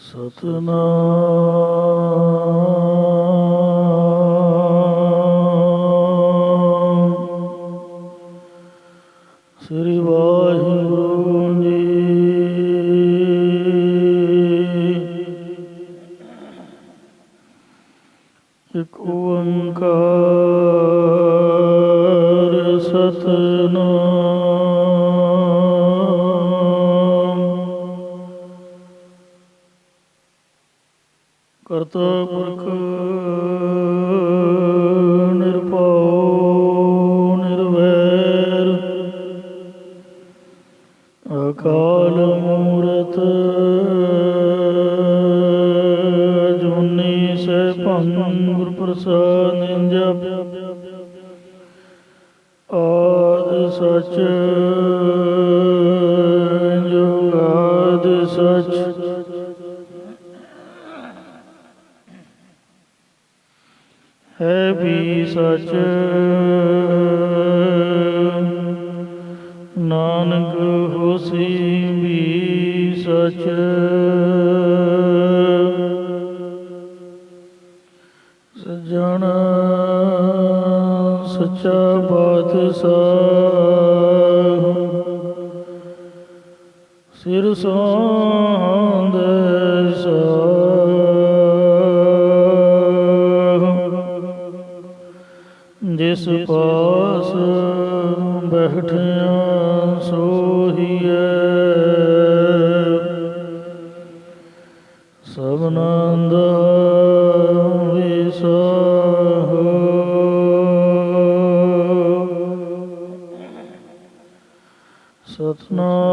ਸਤਿਨਾਮ ਸ੍ਰੀ ਵਾਹਿਗੁਰੂ ਜੀ। ਇਕ ਓੰਕਾਰ ਸਤਿਨਾਮ ਕਰਤਾ ਪੁਰਖ ਨਿਰਭਉ ਨਿਰਵੈਰ ਅਕਾਲ ਮੂਰਤ ਜੁਨੀ ਸੈਭੰ ਗੁਰ ਪ੍ਰਸਾਦਿ ਨਿਰੰਜਪ ਆਦਿ ਸਚ ਜੁਗਾਦਿ ਸਚ ਹੈ ਵੀ ਸਚ ਨਾਨਕ ਹੋਸੀ ਵੀ ਸਚ ਸਜਣ ਸੱਚਾ ਪਾਤਸ਼ਾਹ ਸਿਰ ਸੌਂਦੇ ਜਿਸ ਪਾਸ ਬੈਠਿਆ ਸੋਹੀਐ ਸਭਨਾਂ ਦਾ ਵਿਸਾਹ ਸਤਿਨਾਮ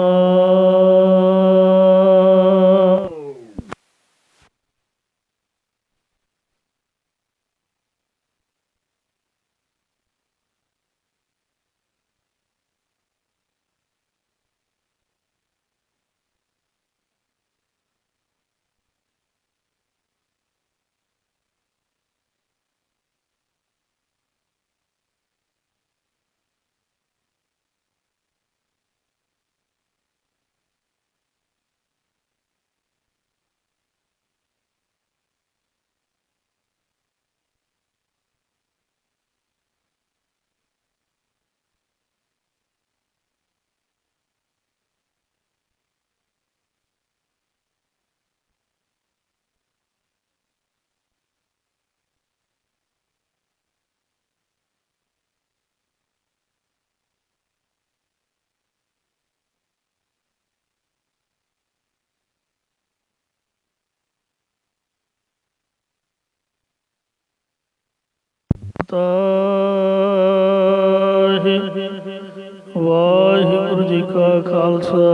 ਵਾਹਿਗੁਰੂ ਜੀ ਕਾ ਖਾਲਸਾ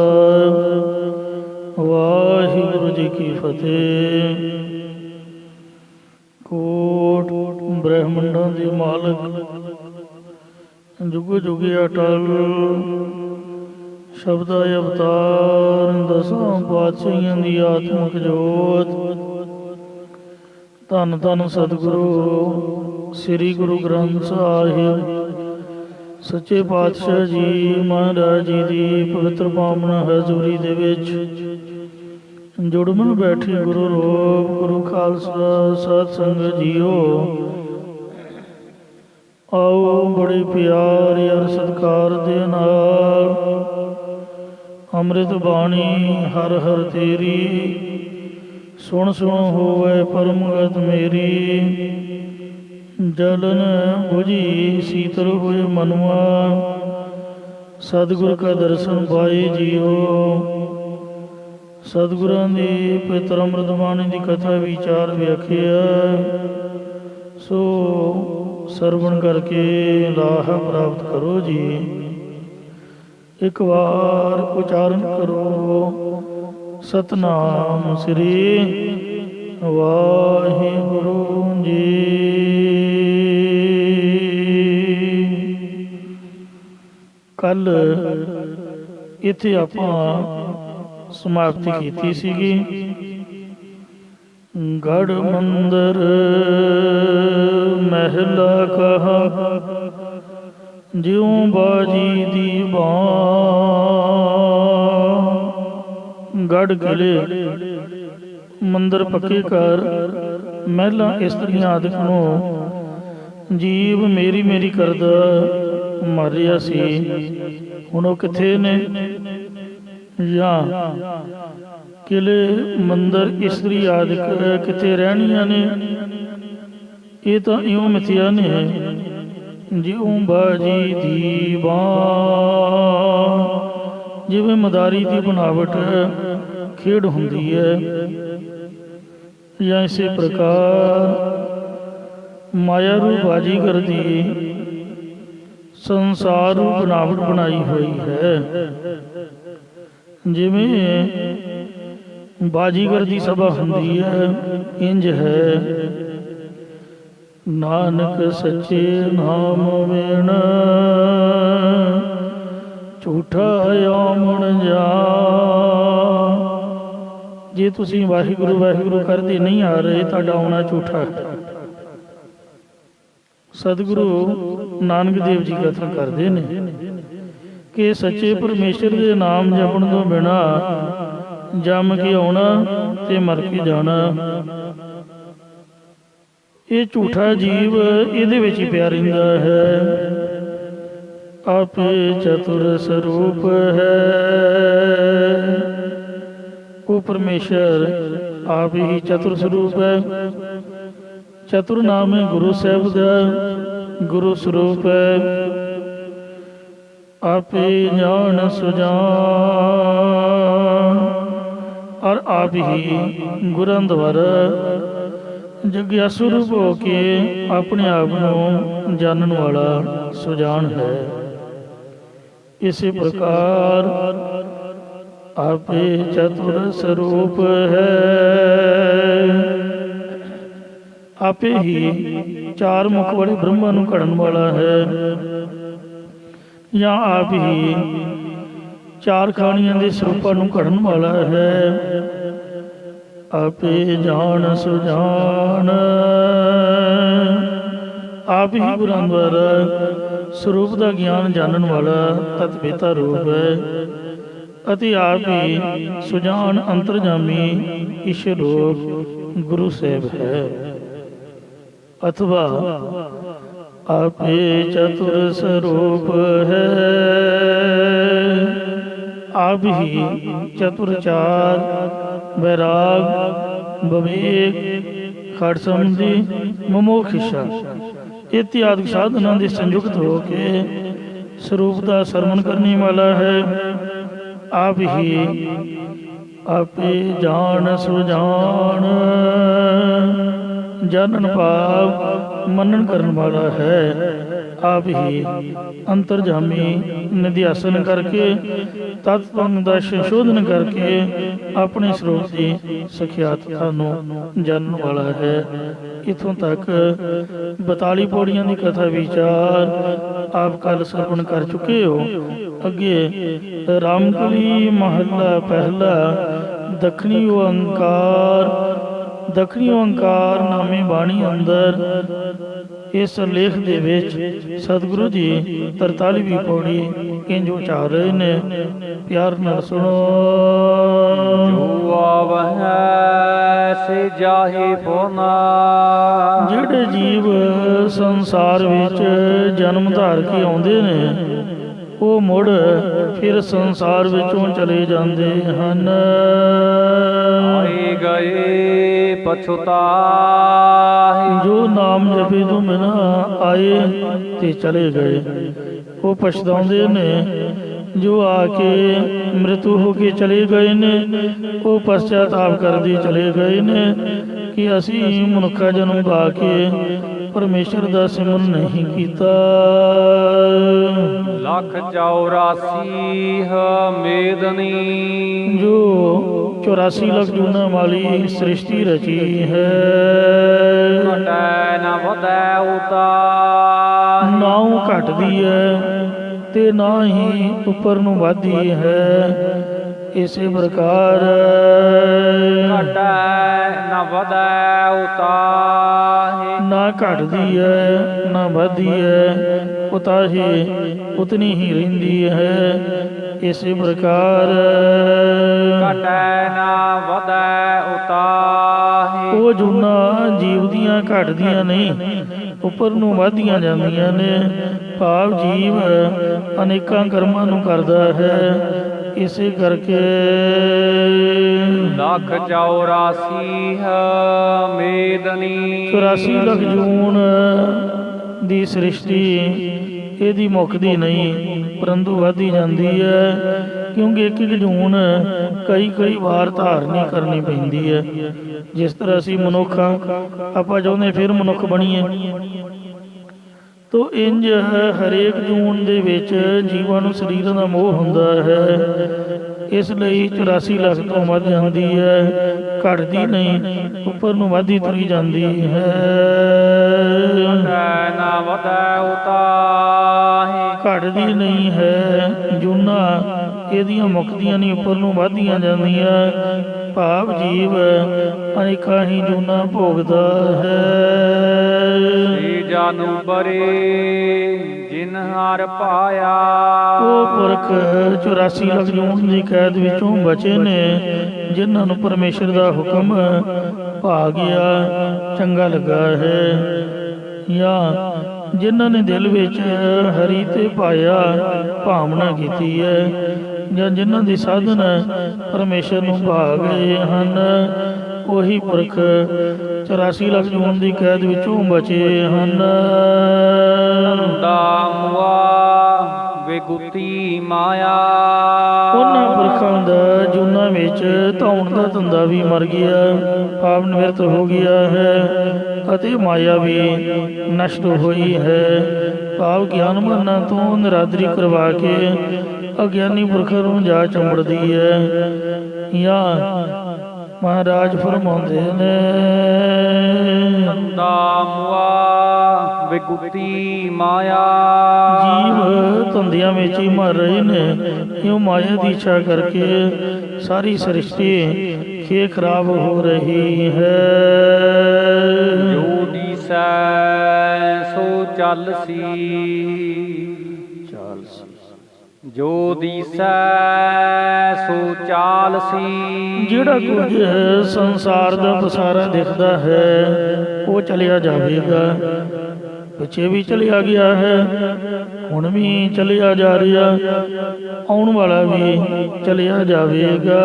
ਵਾਹਿਗੁਰੂ ਜੀ ਕੀ ਫਤਿਹ। ਕੋਟ ਬ੍ਰਹਮੰਡਾਂ ਦੇ ਮਾਲਕ ਜੁਗ ਜੁਗੇ ਅਟਲ ਸ਼ਬਦਾ ਅਵਤਾਰ ਦਸਾਂ ਪਾਤਸ਼ਾਹੀਆਂ ਦੀ ਆਤਮਿਕ ਜੋਤ ਧੰਨ ਧੰਨ ਸਤਿਗੁਰੂ ਸ੍ਰੀ ਗੁਰੂ ਗ੍ਰੰਥ ਸਾਹਿਬ ਸੱਚੇ ਪਾਤਸ਼ਾਹ ਜੀ ਮਹਾਰਾਜ ਜੀ ਦੀ ਪਵਿੱਤਰ ਪਾਵਨ ਹਜ਼ੂਰੀ ਦੇ ਵਿੱਚ ਜੁੜਮਨ ਬੈਠੀ ਗੁਰੂ ਰੂਪ ਗੁਰੂ ਖਾਲਸਾ ਸਤ ਸੰਗਤ ਜੀਓ, ਆਓ ਬੜੇ ਪਿਆਰ ਅਰ ਸਤਿਕਾਰ ਦੇ ਨਾਲ ਅੰਮ੍ਰਿਤ ਬਾਣੀ ਹਰ ਹਰ ਤੇਰੀ ਸੁਣ ਸੁਣ ਹੋਵੇ ਪਰਮਗਤ ਮੇਰੀ। ਜਲਨ ਬੁਝੀ ਸੀਤਲ ਹੋਏ ਮਨੁਆ ਸਤਿਗੁਰ ਕਾ ਦਰਸ਼ਨ ਪਾਏ ਜੀਓ। ਸਤਿਗੁਰਾਂ ਦੀ ਪਵਿੱਤਰ ਅੰਮ੍ਰਿਤ ਬਾਣੀ ਦੀ ਕਥਾ ਵਿਚਾਰ ਵਿਆਖਿਆ ਸੋ ਸਰਵਣ ਕਰਕੇ ਲਾਹਾ ਪ੍ਰਾਪਤ ਕਰੋ ਜੀ। ਇੱਕ ਵਾਰ ਉਚਾਰਨ ਕਰੋ ਸਤਨਾਮ ਸ੍ਰੀ ਵਾਹਿਗੁਰੂ ਜੀ। ਕੱਲ ਇੱਥੇ ਆਪਾਂ ਸਮਾਪਤੀ ਕੀਤੀ ਸੀਗੀ। ਗੜ ਮੰਦਰ ਮਹਿਲਾ ਕਹਾ ਜਿਉ ਬਾਜੀ ਦੀ ਬਾਂ। ਗੜ ਕਿਲੇ ਮੰਦਰ ਪੱਕੇ ਕਰ ਮਹਿਲਾਂ ਇਸਤਰੀਆਂ ਆਦਿਕ ਨੂੰ ਜੀਵ ਮੇਰੀ ਮੇਰੀ ਕਰਦਾ ਮਾਰਿਆ ਸੀ। ਹੁਣ ਉਹ ਕਿੱਥੇ ਨੇ? ਜਾਂ ਕਿਲੇ ਮੰਦਰ ਇਸਤਰੀ ਆਦਿਕ ਕਿੱਥੇ ਰਹਿਣੀਆਂ ਨੇ? ਇਹ ਤਾਂ ਇਉਂ ਮਿਥਿਆ ਨੇ ਜਿਉਂ ਬਾਜੀ ਦੀ ਬਾਣ, ਜਿਵੇਂ ਮਦਾਰੀ ਦੀ ਬਣਾਵਟ ਖੇਡ ਹੁੰਦੀ ਹੈ। ਜਾਂ ਇਸੇ ਪ੍ਰਕਾਰ ਮਾਇਆ ਰੂਪ ਬਾਜੀਗਰ ਦੀ ਸੰਸਾਰ ਰੂਪ ਬਣਾਵਟ ਬਣਾਈ ਹੋਈ ਹੈ। ਜਿਵੇਂ ਬਾਜੀਗਰ ਦੀ ਸਭਾ ਹੁੰਦੀ ਹੈ, ਇੰਜ ਹੈ ਨਾਨਕ ਸੱਚੇ ਨਾਮ ਵਿਣ ਝੂਠਾ ਆਮਣ ਜਾ। ਜੇ ਤੁਸੀਂ ਵਾਹਿਗੁਰੂ ਵਾਹਿਗੁਰੂ ਕਰਦੇ ਨਹੀਂ ਆ ਰਹੇ, ਤੁਹਾਡਾ ਆਉਣਾ ਝੂਠਾ ਹੈ। ਸਤਿਗੁਰੂ ਨਾਨਕ ਦੇਵ ਜੀ ਕਥਨ ਕਰਦੇ ਨੇ ਕਿ ਸੱਚੇ ਪਰਮੇਸ਼ਰ ਦੇ ਨਾਮ ਜਪਣ ਤੋਂ ਬਿਨਾ ਜੰਮ ਕੇ ਆਉਣਾ ਤੇ ਮਰ ਕੇ ਜਾਣਾ। ਇਹ ਝੂਠਾ ਜੀਵ ਇਹਦੇ ਵਿੱਚ ਹੀ ਪਿਆ ਰਹਿੰਦਾ ਹੈ। ਆਪੇ ਚਤੁਰ ਸਰੂਪ ਹੈ, ਉਹ ਪਰਮੇਸ਼ਰ ਆਪ ਹੀ ਚਤੁਰ ਸਰੂਪ ਹੈ। ਚਤੁਰ ਨਾਮ ਹੈ ਗੁਰੂ ਸਾਹਿਬ ਦਾ, ਗੁਰੂ ਸਰੂਪ ਹੈ। ਆਪੇ ਜਾਣ ਸੁਜਾਨ ਔਰ ਆਪ ਹੀ ਗੁਰਾਂ ਦੁਆਰਾ ਜਗਿਆਸੂ ਰੂਪ ਹੋ ਕੇ ਆਪਣੇ ਆਪ ਨੂੰ ਜਾਣਨ ਵਾਲਾ ਸੁਜਾਨ ਹੈ। ਇਸੇ ਪ੍ਰਕਾਰ ਆਪੇ ਚਤੁਰ ਸਰੂਪ ਹੈ। ਆਪੇ ਹੀ ਚਾਰ ਮੁਖ ਵਾਲੇ ਬ੍ਰਹਮਾ ਨੂੰ ਘੜਨ ਵਾਲਾ ਹੈ। ਜਾਂ ਆਪ ਹੀ ਚਾਰ ਖਾਣੀਆਂ ਦੇ ਸਰੂਪਾਂ ਨੂੰ ਘੜਨ ਵਾਲਾ ਹੈ। ਆਪੇ ਜਾਣ ਸੁਜਾਨ, ਆਪ ਹੀ ਗੁਰਾਂ ਦੁਆਰਾ ਸਰੂਪ ਦਾ ਗਿਆਨ ਜਾਣਨ ਵਾਲਾ ਤਤ ਪਿਤਾ ਰੂਪ ਹੈ। ਅਤੇ ਆਪ ਹੀ ਸੁਜਾਨ ਅੰਤਰਜਾਮੀ ਈਸ਼ਰ ਰੂਪ ਗੁਰੂ ਸਾਹਿਬ ਹੈ। ਅਥਵਾ ਆਪੇ ਚਤੁਰ ਸਰੂਪ ਹੈ। ਆਪ ਹੀ ਚਤੁਰ ਚਾਰ ਵੈਰਾਗ ਵਿਵੇਕ ਖੜ ਸਮਝੀ ਮਮੋਖਿਸ਼ਾ ਇਤਿਆਦਿ ਸਾਧਨਾਂ ਦੇ ਸੰਯੁਕਤ ਹੋ ਕੇ ਸਰੂਪ ਦਾ ਸਰਵਣ ਕਰਨੇ ਵਾਲਾ ਹੈ। ਆਪ ਹੀ ਆਪੇ ਜਾਣ ਸੁਜਾਨ ਜਾਣਨ ਭਾਵ ਮੰਨਣ ਕਰਨ ਵਾਲਾ ਹੈ। ਆਪ ਹੀ ਅੰਤਰਜਾਮੀ ਨਿਧਿਆਸਨ ਕਰਕੇ ਤਤ ਪੰਗ ਦਾ ਸੰਸ਼ੋਧਨ ਕਰਕੇ ਆਪਣੇ ਸਰੂਪ ਦੀ ਸਖਿਆਤਤਾ ਨੂੰ ਜਾਣਨ ਵਾਲਾ ਹੈ। ਇੱਥੋਂ ਤੱਕ 42 ਪੌੜੀਆਂ ਦੀ ਕਥਾ ਵਿਚਾਰ ਆਪ ਕੱਲ ਸਰਵਣ ਕਰ ਚੁੱਕੇ ਹੋ। ਅੱਗੇ ਰਾਮਕਲੀ ਮਹੱਲਾ ਪਹਿਲਾ ਦੱਖਣੀ ਓੰਕਾਰ। ਦੱਖਣੀ ਓੰਕਾਰ ਨਾਮੀ ਬਾਣੀ ਅੰਦਰ ਇਸ ਲੇਖ ਦੇ ਵਿੱਚ ਸਤਿਗੁਰੂ ਜੀ 43ਵੀਂ ਪੌੜੀ ਇੰਜ ਉਚਾਰ ਰਹੇ ਨੇ, ਪਿਆਰ ਨਾਲ ਸੁਣੋ। ਜੋ ਆਵਹਿ ਸੇ ਜਾਹੇ ਪੋਨਾ। ਜਿਹੜੇ ਜੀਵ ਸੰਸਾਰ ਵਿੱਚ ਜਨਮ ਧਾਰ ਕੇ ਆਉਂਦੇ ਨੇ, ਉਹ ਮੁੜ ਫਿਰ ਸੰਸਾਰ ਵਿੱਚੋਂ ਚਲੇ ਜਾਂਦੇ ਹਨ। ਆਏ ਗਏ ਪਛੁਤਾਹੀ। ਜੋ ਨਾਮ ਜਪੇ ਤੋਂ ਬਿਨਾਂ ਆਏ ਤੇ ਚਲੇ ਗਏ, ਉਹ ਪਛਤਾਉਂਦੇ ਨੇ। ਜੋ ਆ ਕੇ ਮ੍ਰਿਤੂ ਹੋ ਕੇ ਚਲੇ ਗਏ ਨੇ, ਉਹ ਪਛਤਾਪ ਕਰਦੇ ਚਲੇ ਗਏ ਨੇ ਕਿ ਅਸੀਂ ਮਨੁੱਖਾ ਜਨਮ ਪਾ ਕੇ ਪਰਮੇਸ਼ਰ ਦਾ ਸਿਮਰਨ ਨਹੀਂ ਕੀਤਾ। ਲੱਖ 84 ਮੇਦਨੀ। ਜੋ 84 ਲੱਖ ਜੂਨਾਂ ਵਾਲੀ ਸ੍ਰਿਸ਼ਟੀ ਰਚੀ ਹੈ। ਘਟੈ ਨਾ ਵਧੈ ਉਤਾਰ। ਨਾ ਉਹ ਘਟਦੀ ਹੈ ਤੇ ਨਾ ਹੀ ਉੱਪਰ ਨੂੰ ਵਧਦੀ ਹੈ। ਇਸੇ ਪ੍ਰਕਾਰ ਘਟੈ ਨਾ ਵਧੈ ਉਤਾਹੀ। ਨਾ ਘਟਦੀ ਹੈ ਨਾ ਵਧਦੀ ਹੈ, ਉਤਾਹੀ ਉਤਨੀ ਹੀ ਰਹਿੰਦੀ ਹੈ। ਇਸੇ ਪ੍ਰਕਾਰ ਘਟੈ ਨਾ ਵਧੈ ਉਤਾਹੀ। ਉਹ ਜੂਨਾਂ ਜੀਵ ਦੀਆਂ ਘਟਦੀਆਂ ਨਹੀਂ, ਉੱਪਰ ਨੂੰ ਵਧਦੀਆਂ ਜਾਂਦੀਆਂ ਨੇ। ਭਾਵ ਜੀਵ ਅਨੇਕਾਂ ਕਰਮਾਂ ਨੂੰ ਕਰਦਾ ਹੈ। ਇਸੇ ਕਰਕੇ ਲੱਖ 84 ਮੇਦਨੀ 84 ਲੱਖ ਜੂਨ ਦੀ ਸ੍ਰਿਸ਼ਟੀ ਇਹਦੀ ਮੁੱਕਦੀ ਨਹੀਂ, ਪਰੰਤੂ ਵਧਦੀ ਜਾਂਦੀ ਹੈ। ਕਿਉਂਕਿ ਇੱਕ ਇੱਕ ਜੂਨ ਕਈ ਵਾਰ ਧਾਰਨੀ ਕਰਨੀ ਪੈਂਦੀ ਹੈ। ਜਿਸ ਤਰ੍ਹਾਂ ਅਸੀਂ ਮਨੁੱਖ ਹਾਂ, ਆਪਾਂ ਚਾਹੁੰਦੇ ਫਿਰ ਮਨੁੱਖ ਬਣੀਏ, ਤੋ ਇੰਜ ਹਰੇਕ ਜੂਨ ਦੇ ਵਿੱਚ ਜੀਵਾਂ ਨੂੰ ਸਰੀਰਾਂ ਦਾ ਮੋਹ ਹੁੰਦਾ ਹੈ। ਇਸ ਲਈ 84 ਲੱਖ ਤੋਂ ਵੱਧ ਜਾਂਦੀ ਹੈ, ਘਟਦੀ ਨਹੀਂ, ਉੱਪਰ ਨੂੰ ਵਧਦੀ ਤੁਰੀ ਜਾਂਦੀ ਹੈ। ਨਾ ਵਧੈ ਉਤਾਹੀ ਘਟਦੀ ਨਹੀਂ ਹੈ, ਜੂਨਾਂ ਇਹਦੀਆਂ ਮੁੱਕਦੀਆਂ ਨਹੀਂ, ਉੱਪਰ ਨੂੰ ਵਧਦੀਆਂ ਜਾਂਦੀਆਂ। ਭਾਵ ਜੀਵ ਅਨੇਕਾਂ ਹੀ ਜੂਨਾਂ ਭੋਗਦਾ ਹੈ। ਜਾਨੂ ਬਰੇ ਜਿਨ ਹਰ ਪਾਇਆ ਉਹ ਪੁਰਖ 84 ਲੱਖ ਜੂਨ ਦੀ ਕੈਦ ਵਿੱਚੋਂ ਬਚੇ ਨੇ, ਜਿਨ੍ਹਾਂ ਨੂੰ ਪਰਮੇਸ਼ਰ ਦਾ ਹੁਕਮ ਭਾ ਗਿਆ, ਚੰਗਾ ਲੱਗਾ ਹੈ। ਜਾਂ ਜਿਨ੍ਹਾਂ ਨੇ ਦਿਲ ਵਿੱਚ ਹਰੀ ਤੇ ਪਾਇਆ ਭਾਵਨਾ ਕੀਤੀ ਹੈ, ਜਾਂ ਜਿਨ੍ਹਾਂ ਦੀ ਸਾਧਨ ਪਰਮੇਸ਼ਰ ਨੂੰ ਭਾ ਗਏ ਹਨ, ਉਹੀ ਪੁਰਖ 84 ਲੱਖ ਜੂਨ ਦੀ ਕੈਦ ਵਿੱਚੋਂ ਬਚੇ ਹਨ। ਬੇਗੁਤੀ ਮਾਇਆ ਉਹਨਾਂ ਪੁਰਖਾਂ ਦਾ ਜੂਨਾਂ ਵਿੱਚ ਧੌਣ ਦਾ ਧੰਦਾ ਵੀ ਮਰ ਗਿਆ, ਭਾਵ ਨਿਵਰਤ ਹੋ ਗਿਆ ਹੈ, ਅਤੇ ਮਾਇਆ ਵੀ ਨਸ਼ਟ ਹੋਈ ਹੈ। ਭਾਵ ਗਿਆਨਵਾਨਾਂ ਤੋਂ ਨਿਰਾਦਰੀ ਕਰਵਾ ਕੇ ਅਗਿਆਨੀ ਪੁਰਖਾਂ ਨੂੰ ਜਾ ਚੰਬੜਦੀ ਹੈ। ਜਾਂ ਮਹਾਰਾਜ ਫਰਮਾਉਂਦੇ ਨੇ ਬੇਗੁਤੀ ਮਾਇਆ ਜੀਵ ਧੰਦਿਆਂ ਵਿੱਚ ਹੀ ਮਰ ਰਹੇ ਨੇ, ਕਿਉਂ ਮਾਇਆ ਦੀ ਇੱਛਾ ਕਰਕੇ ਸਾਰੀ ਸ੍ਰਿਸ਼ਟੀ ਖੇ ਖਰਾਬ ਹੋ ਰਹੀ ਹੈ। ਜੋ ਦੀਸੈ ਸੋ ਚੱਲਸੀ ਜੋ ਦੀਸੈ ਸੋ ਚਾਲਸੀ। ਜਿਹੜਾ ਕੁਝ ਸੰਸਾਰ ਦਾ ਪਸਾਰਾ ਦਿਖਦਾ ਹੈ ਉਹ ਚਲਿਆ ਜਾਵੇਗਾ, ਪਿੱਛੇ ਵੀ ਚਲਿਆ ਗਿਆ ਹੈ, ਹੁਣ ਵੀ ਚਲਿਆ ਜਾ ਰਿਹਾ, ਆਉਣ ਵਾਲਾ ਵੀ ਚਲਿਆ ਜਾਵੇਗਾ।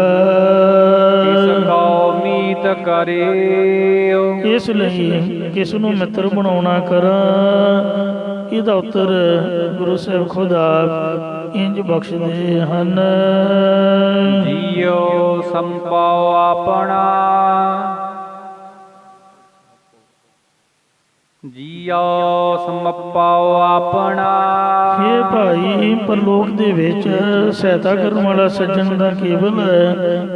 ਇਸ ਕੋ ਮੀਤ ਕਰਿਓ ਇਸ ਲਈ ਕਿਸ ਨੂੰ ਮਿੱਤਰ ਬਣਾਉਣਾ ਕਰਾਂ, ਇਹਦਾ ਉੱਤਰ ਗੁਰੂ ਸਾਹਿਬ ਖੁਦ ਆਪ ਇੰਜ ਬਖਸ਼ਦੇ ਹਨ। ਜੀਓ ਸੰਪਾਉ ਆਪਣਾ ਜੀਓ ਸਮਪਾਉ ਆਪਣਾ। ਹੇ ਭਾਈ, ਪਰਲੋਕ ਦੇ ਵਿੱਚ ਸਹਾਇਤਾ ਕਰਨ ਵਾਲਾ ਸੱਜਣ ਦਾ ਕੇਵਲ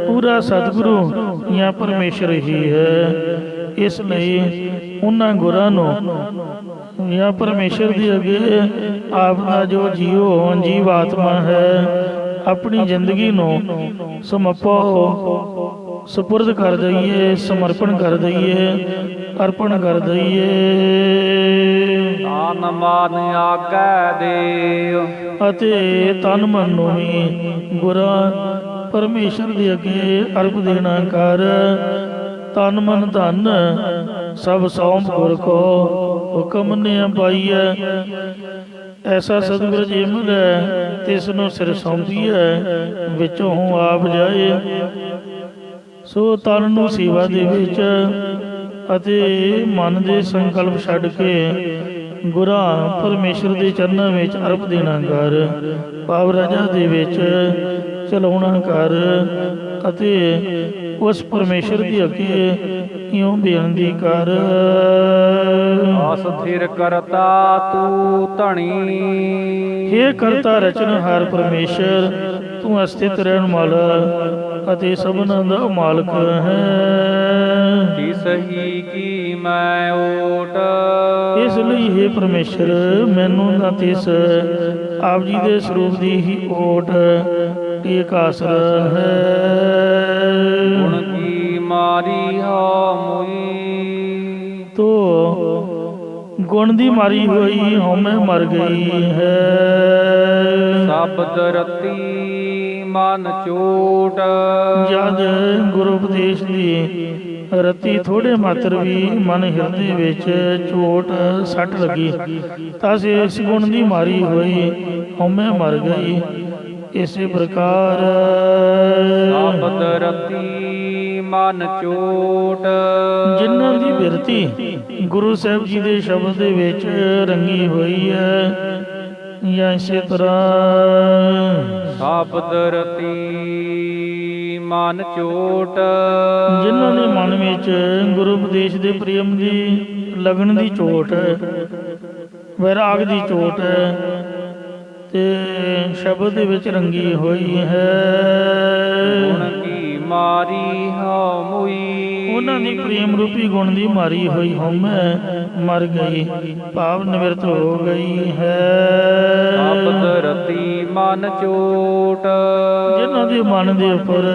ਪੂਰਾ ਸਤਿਗੁਰੂ ਜਾਂ ਪਰਮੇਸ਼ਰ ਹੀ ਹੈ। ਇਸ ਲਈ ਉਹਨਾਂ ਗੁਰਾਂ ਨੂੰ ਜਾਂ ਪਰਮੇਸ਼ਰ ਦੇ ਅੱਗੇ ਆਪ ਦਾ ਜੋ ਜੀਵ ਆਤਮਾ ਹੈ, ਆਪਣੀ ਜ਼ਿੰਦਗੀ ਨੂੰ ਸਮਰਪੋ ਸਪੁਰਦ ਕਰ ਦਈਏ, ਸਮਰਪਣ ਕਰ ਦਈਏ, ਅਰਪਣ ਕਰ ਦਈਏ। ਤਨ ਮਨ ਆਗੈ ਦੇਵ ਅਤੇ ਤਨ ਮਨ ਨੂੰ ਵੀ ਗੁਰਾਂ ਪਰਮੇਸ਼ਰ ਦੇ ਅੱਗੇ ਅਰਪ ਦੇਣਾ ਕਰ। ਤਨ ਮਨ ਧਨ ਸਭ ਸੌਂਪ ਗੁਰ ਕੋ, ਹੁਕਮ ਨੇ ਪਾਈਐ। ਐਸਾ ਸਤਿਗੁਰ ਜੇ ਮਿਲੈ ਤਿਸ ਨੂੰ ਸਿਰ ਸੌਂਪੀਐ, ਵਿੱਚੋਂ ਆਪ ਜਾਏ। ਸੋ ਤਨ ਨੂੰ ਸੇਵਾ ਦੇ ਵਿੱਚ ਅਤੇ ਮਨ ਦੇ ਸੰਕਲਪ ਛੱਡ ਕੇ ਗੁਰਾਂ ਪਰਮੇਸ਼ਰ ਦੇ ਚਰਨਾਂ ਵਿੱਚ ਅਰਪ ਦੇਣਾ ਕਰ। ਭਾਵ ਰਜਾ ਦੇ ਵਿੱਚ ਚਲਾਉਣਾ ਕਰ ਅਤੇ ਉਸ ਪਰਮੇਸ਼ਰ ਦੇ ਅੱਗੇ ਇਉਂ ਬੇਨਤੀ ਕਰ। ਅਸਥਿਰ ਕਰਤਾ ਤੂੰ ਧਣੀ। ਹੇ ਕਰਤਾ ਰਚਨਹਾਰ ਪਰਮੇਸ਼ਰ, ਤੂੰ ਅਸਥਿਤ ਰਹਿਣ ਵਾਲਾ ਅਤੇ ਸਭਨਾਂ ਦਾ ਮਾਲਕ ਹੈ। ਤਿਸ ਹੀ ਕੀ ਮੈਂ ਓਟ। ਇਸ ਲਈ ਹੇ ਪਰਮੇਸ਼ਰ, ਮੈਨੂੰ ਨਾ ਤਿਸ ਆਪ ਜੀ ਦੇ ਸਰੂਪ ਦੀ ਹੀ ਓਟ ਇੱਕ ਆਸਰਾ ਹੈ। ਗੁਣ ਕੀ ਮਾਰੀ ਹੋ ਮੁਈ। ਤੋ ਗੁਣ ਦੀ ਮਾਰੀ ਹੋਈ ਹਉਮੈ ਮਰ ਗਈ ਹੈ। ਸ਼ਬਦ ਰਤੀ ਮਨ ਚੋਟ। ਜਦ ਗੁਰੂ ਉਪਦੇਸ਼ ਦੀ ਰਤੀ ਥੋੜੇ ਮਾਤਰ ਵੀ ਮਨ ਹਿਰਦੇ ਵਿੱਚ ਚੋਟ ਸੱਟ ਲੱਗੀ ਤਾਂ ਇਸ ਗੁਣ ਦੀ ਮਾਰੀ ਹੋਈ ਹਉਮੈ ਮਰ ਗਈ। ਇਸੇ ਪ੍ਰਕਾਰ ਸ਼ਬਦ ਰਤੀ ਮਨ ਚੋਟ। ਜਿਨ੍ਹਾਂ ਦੀ ਬਿਰਤੀ ਗੁਰੂ ਸਾਹਿਬ ਜੀ ਦੇ ਸ਼ਬਦ ਦੇ ਵਿੱਚ ਰੰਗੀ ਹੋਈ ਹੈ, ਜਾਂ ਇਸੇ ਤਰ੍ਹਾਂ ਸ਼ਬਦ ਰਤੀ ਮਨ ਚੋਟ। ਜਿਨ੍ਹਾਂ ਦੇ ਮਨ ਵਿੱਚ ਗੁਰੂ ਉਪਦੇਸ਼ ਦੇ ਪ੍ਰੇਮ ਦੀ ਲਗਨ ਦੀ ਚੋਟ ਹੈ, ਵੈਰਾਗ ਦੀ ਚੋਟ ਹੈ ਤੇ ਸ਼ਬਦ ਦੇ ਵਿੱਚ ਰੰਗੀ ਹੋਈ ਹੈ। ਗੁਣ ਕੀ ਮਾਰੀ ਹਉ ਮੁਈ। ਉਹਨਾਂ ਦੀ ਪ੍ਰੇਮ ਰੂਪੀ ਗੁਣ ਦੀ ਮਾਰੀ ਹੋਈ ਹਉਮੈ ਮਰ ਗਈ, ਭਾਵ ਨਿਵਰਤ ਹੋ ਗਈ ਹੈ। ਸ਼ਬਦ ਰਤੀ ਮਨ ਚੋਟ। ਜਿਨ੍ਹਾਂ ਦੇ ਮਨ ਦੇ ਉੱਪਰ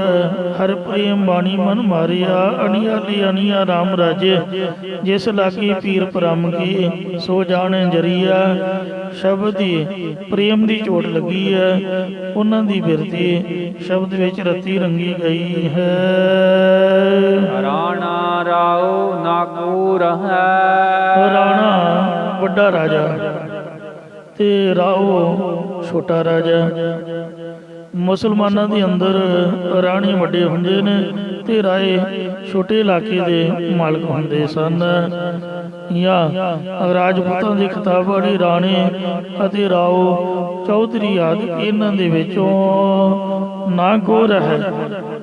ਹਰ ਪ੍ਰੇਮ ਬਾਣੀ ਮਨ ਮਾਰਿਆ, ਅਣੀਆਲੀ ਅਣੀਆ ਰਾਮ ਰਾਜੇ, ਜਿਸ ਲਾਗੀ ਪੀਰ ਪਰਮ ਕੀ ਸੋ ਜਾਣੇ ਜਰੀਆ। ਸ਼ਬਦ ਦੀ ਪ੍ਰੇਮ ਦੀ ਚੋਟ ਲੱਗੀ ਹੈ, ਉਹਨਾਂ ਦੀ ਬਿਰਤੀ ਸ਼ਬਦ ਵਿੱਚ ਰਤੀ ਰੰਗੀ ਗਈ ਹੈ। ਰਾਣਾ ਰਾਉ ਨਾਗੂ ਰਹੈ। ਰਾਣਾ ਵੱਡਾ ਰਾਜਾ ਤੇ ਰਾਓ ਛੋਟਾ ਰਾਜਾ। ਮੁਸਲਮਾਨਾਂ ਦੇ ਅੰਦਰ ਰਾਣੇ ਵੱਡੇ ਹੁੰਦੇ ਨੇ ਤੇ ਰਾਏ ਛੋਟੇ ਇਲਾਕੇ ਦੇ ਮਾਲਕ ਹੁੰਦੇ ਸਨ। ਜਾਂ ਰਾਜਪੂਤਾਂ ਦੇ ਖਿਤਾਬ ਵਾਲੇ ਰਾਣੇ ਅਤੇ ਰਾਓ ਚੌਧਰੀ ਆਦਿ, ਇਹਨਾਂ ਦੇ ਵਿੱਚੋਂ ਨਾ ਕੋ ਰਹਿ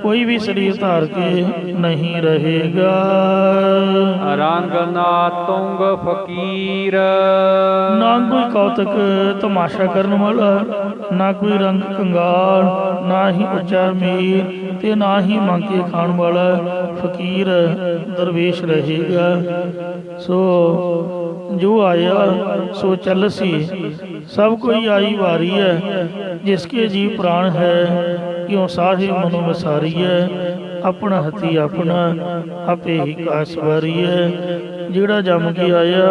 ਕੋਈ ਵੀ ਸਰੀਰ ਧਾਰ ਕੇ ਨਹੀਂ ਰਹੇਗਾ। ਰੰਗ ਨਾ ਤੁੰਗ ਫਕੀਰ। ਨਾ ਕੋਈ ਕੌਤਕ ਤਮਾਸ਼ਾ ਕਰਨ ਵਾਲਾ, ਨਾ ਕੋਈ ਰੰਗ ਕੰਗਾਲ, ਨਾ ਹੀ ਉੱਚਾ ਅਮੀਰ ਤੇ ਨਾ ਹੀ ਮੰਗ ਕੇ ਖਾਣ ਵਾਲਾ ਫਕੀਰ ਦਰਵੇਸ਼ ਰਹੇਗਾ। ਸੋ ਜੋ ਆਇਆ ਸੋ ਚੱਲਸੀ, ਸਭ ਕੋਈ ਆਈ ਵਾਰੀ ਹੈ। ਜਿਸਕੇ ਜੀ ਪ੍ਰਾਣ ਹੈ ਕਿਉਂ ਸਾਹਿਬ ਮਨੁ ਵਿਸਾਰੀ ਹੈ। ਆਪਣਾ ਹੱਥੀ ਆਪਣਾ ਆਪੇ ਹੀ ਕਾਸ ਵਾਰੀ ਹੈ। ਜਿਹੜਾ ਜੰਮ ਕੇ ਆਇਆ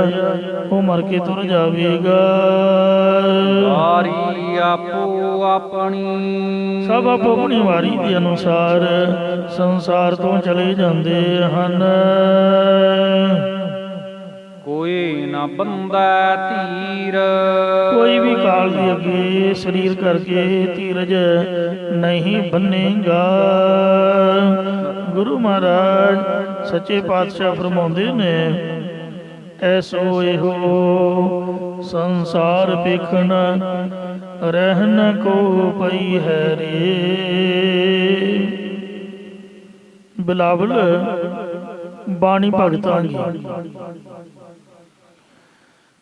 ਉਹ ਮਰ ਕੇ ਤੁਰ ਜਾਵੇਗਾ। ਵਾਰੀ ਆਪੋ ਆਪਣੀ। ਸਭ ਆਪੋ ਆਪਣੀ ਵਾਰੀ ਦੇ ਅਨੁਸਾਰ ਸੰਸਾਰ ਤੋਂ ਚਲੇ ਜਾਂਦੇ ਹਨ। ਕੋਈ ਨਾ ਬੰਦਾ ਧੀਰ। ਕੋਈ ਵੀ ਕਾਲ ਦੇ ਅੱਗੇ ਸਰੀਰ ਕਰਕੇ ਧੀਰਜ ਨਹੀਂ ਬੰਨੇਗਾ। ਗੁਰੂ ਮਹਾਰਾਜ ਸੱਚੇ ਪਾਤਸ਼ਾਹ ਫਰਮਾਉਂਦੇ ਨੇ, ਐਸੋ ਇਹੋ ਸੰਸਾਰ ਵੇਖਣ ਰਹਿਣ ਕੋ ਪਈ ਹੈ ਰੇ। ਬਿਲਾਵਲ ਬਾਣੀ ਭਗਤਾਂ ਦੀ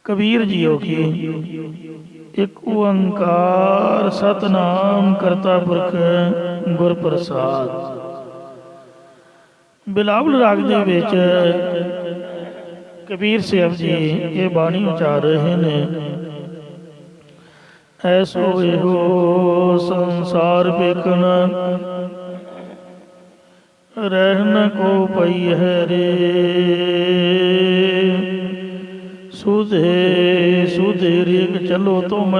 ਕਬੀਰ ਜੀਓ ਕੀ ਇੱਕ ਓੰਕਾਰ ਸਤਨਾਮ ਕਰਤਾ ਪੁਰਖ ਗੁਰ ਪ੍ਰਸਾਦ। ਬਿਲਾਵਲ ਰਾਗ ਦੇ ਵਿੱਚ ਕਬੀਰ ਸਾਹਿਬ ਜੀ ਇਹ ਬਾਣੀ ਉਚਾਰ ਰਹੇ ਨੇ। ਐਸੋ ਇਹੋ ਸੰਸਾਰ ਵੇਖਣ ਰਹਿਣ ਕੋ ਪਈ ਹੈ ਰੇ। ਸੁਧੇ ਸੁਧੇ ਰੇਗ ਚਲੋ ਤੁਮ,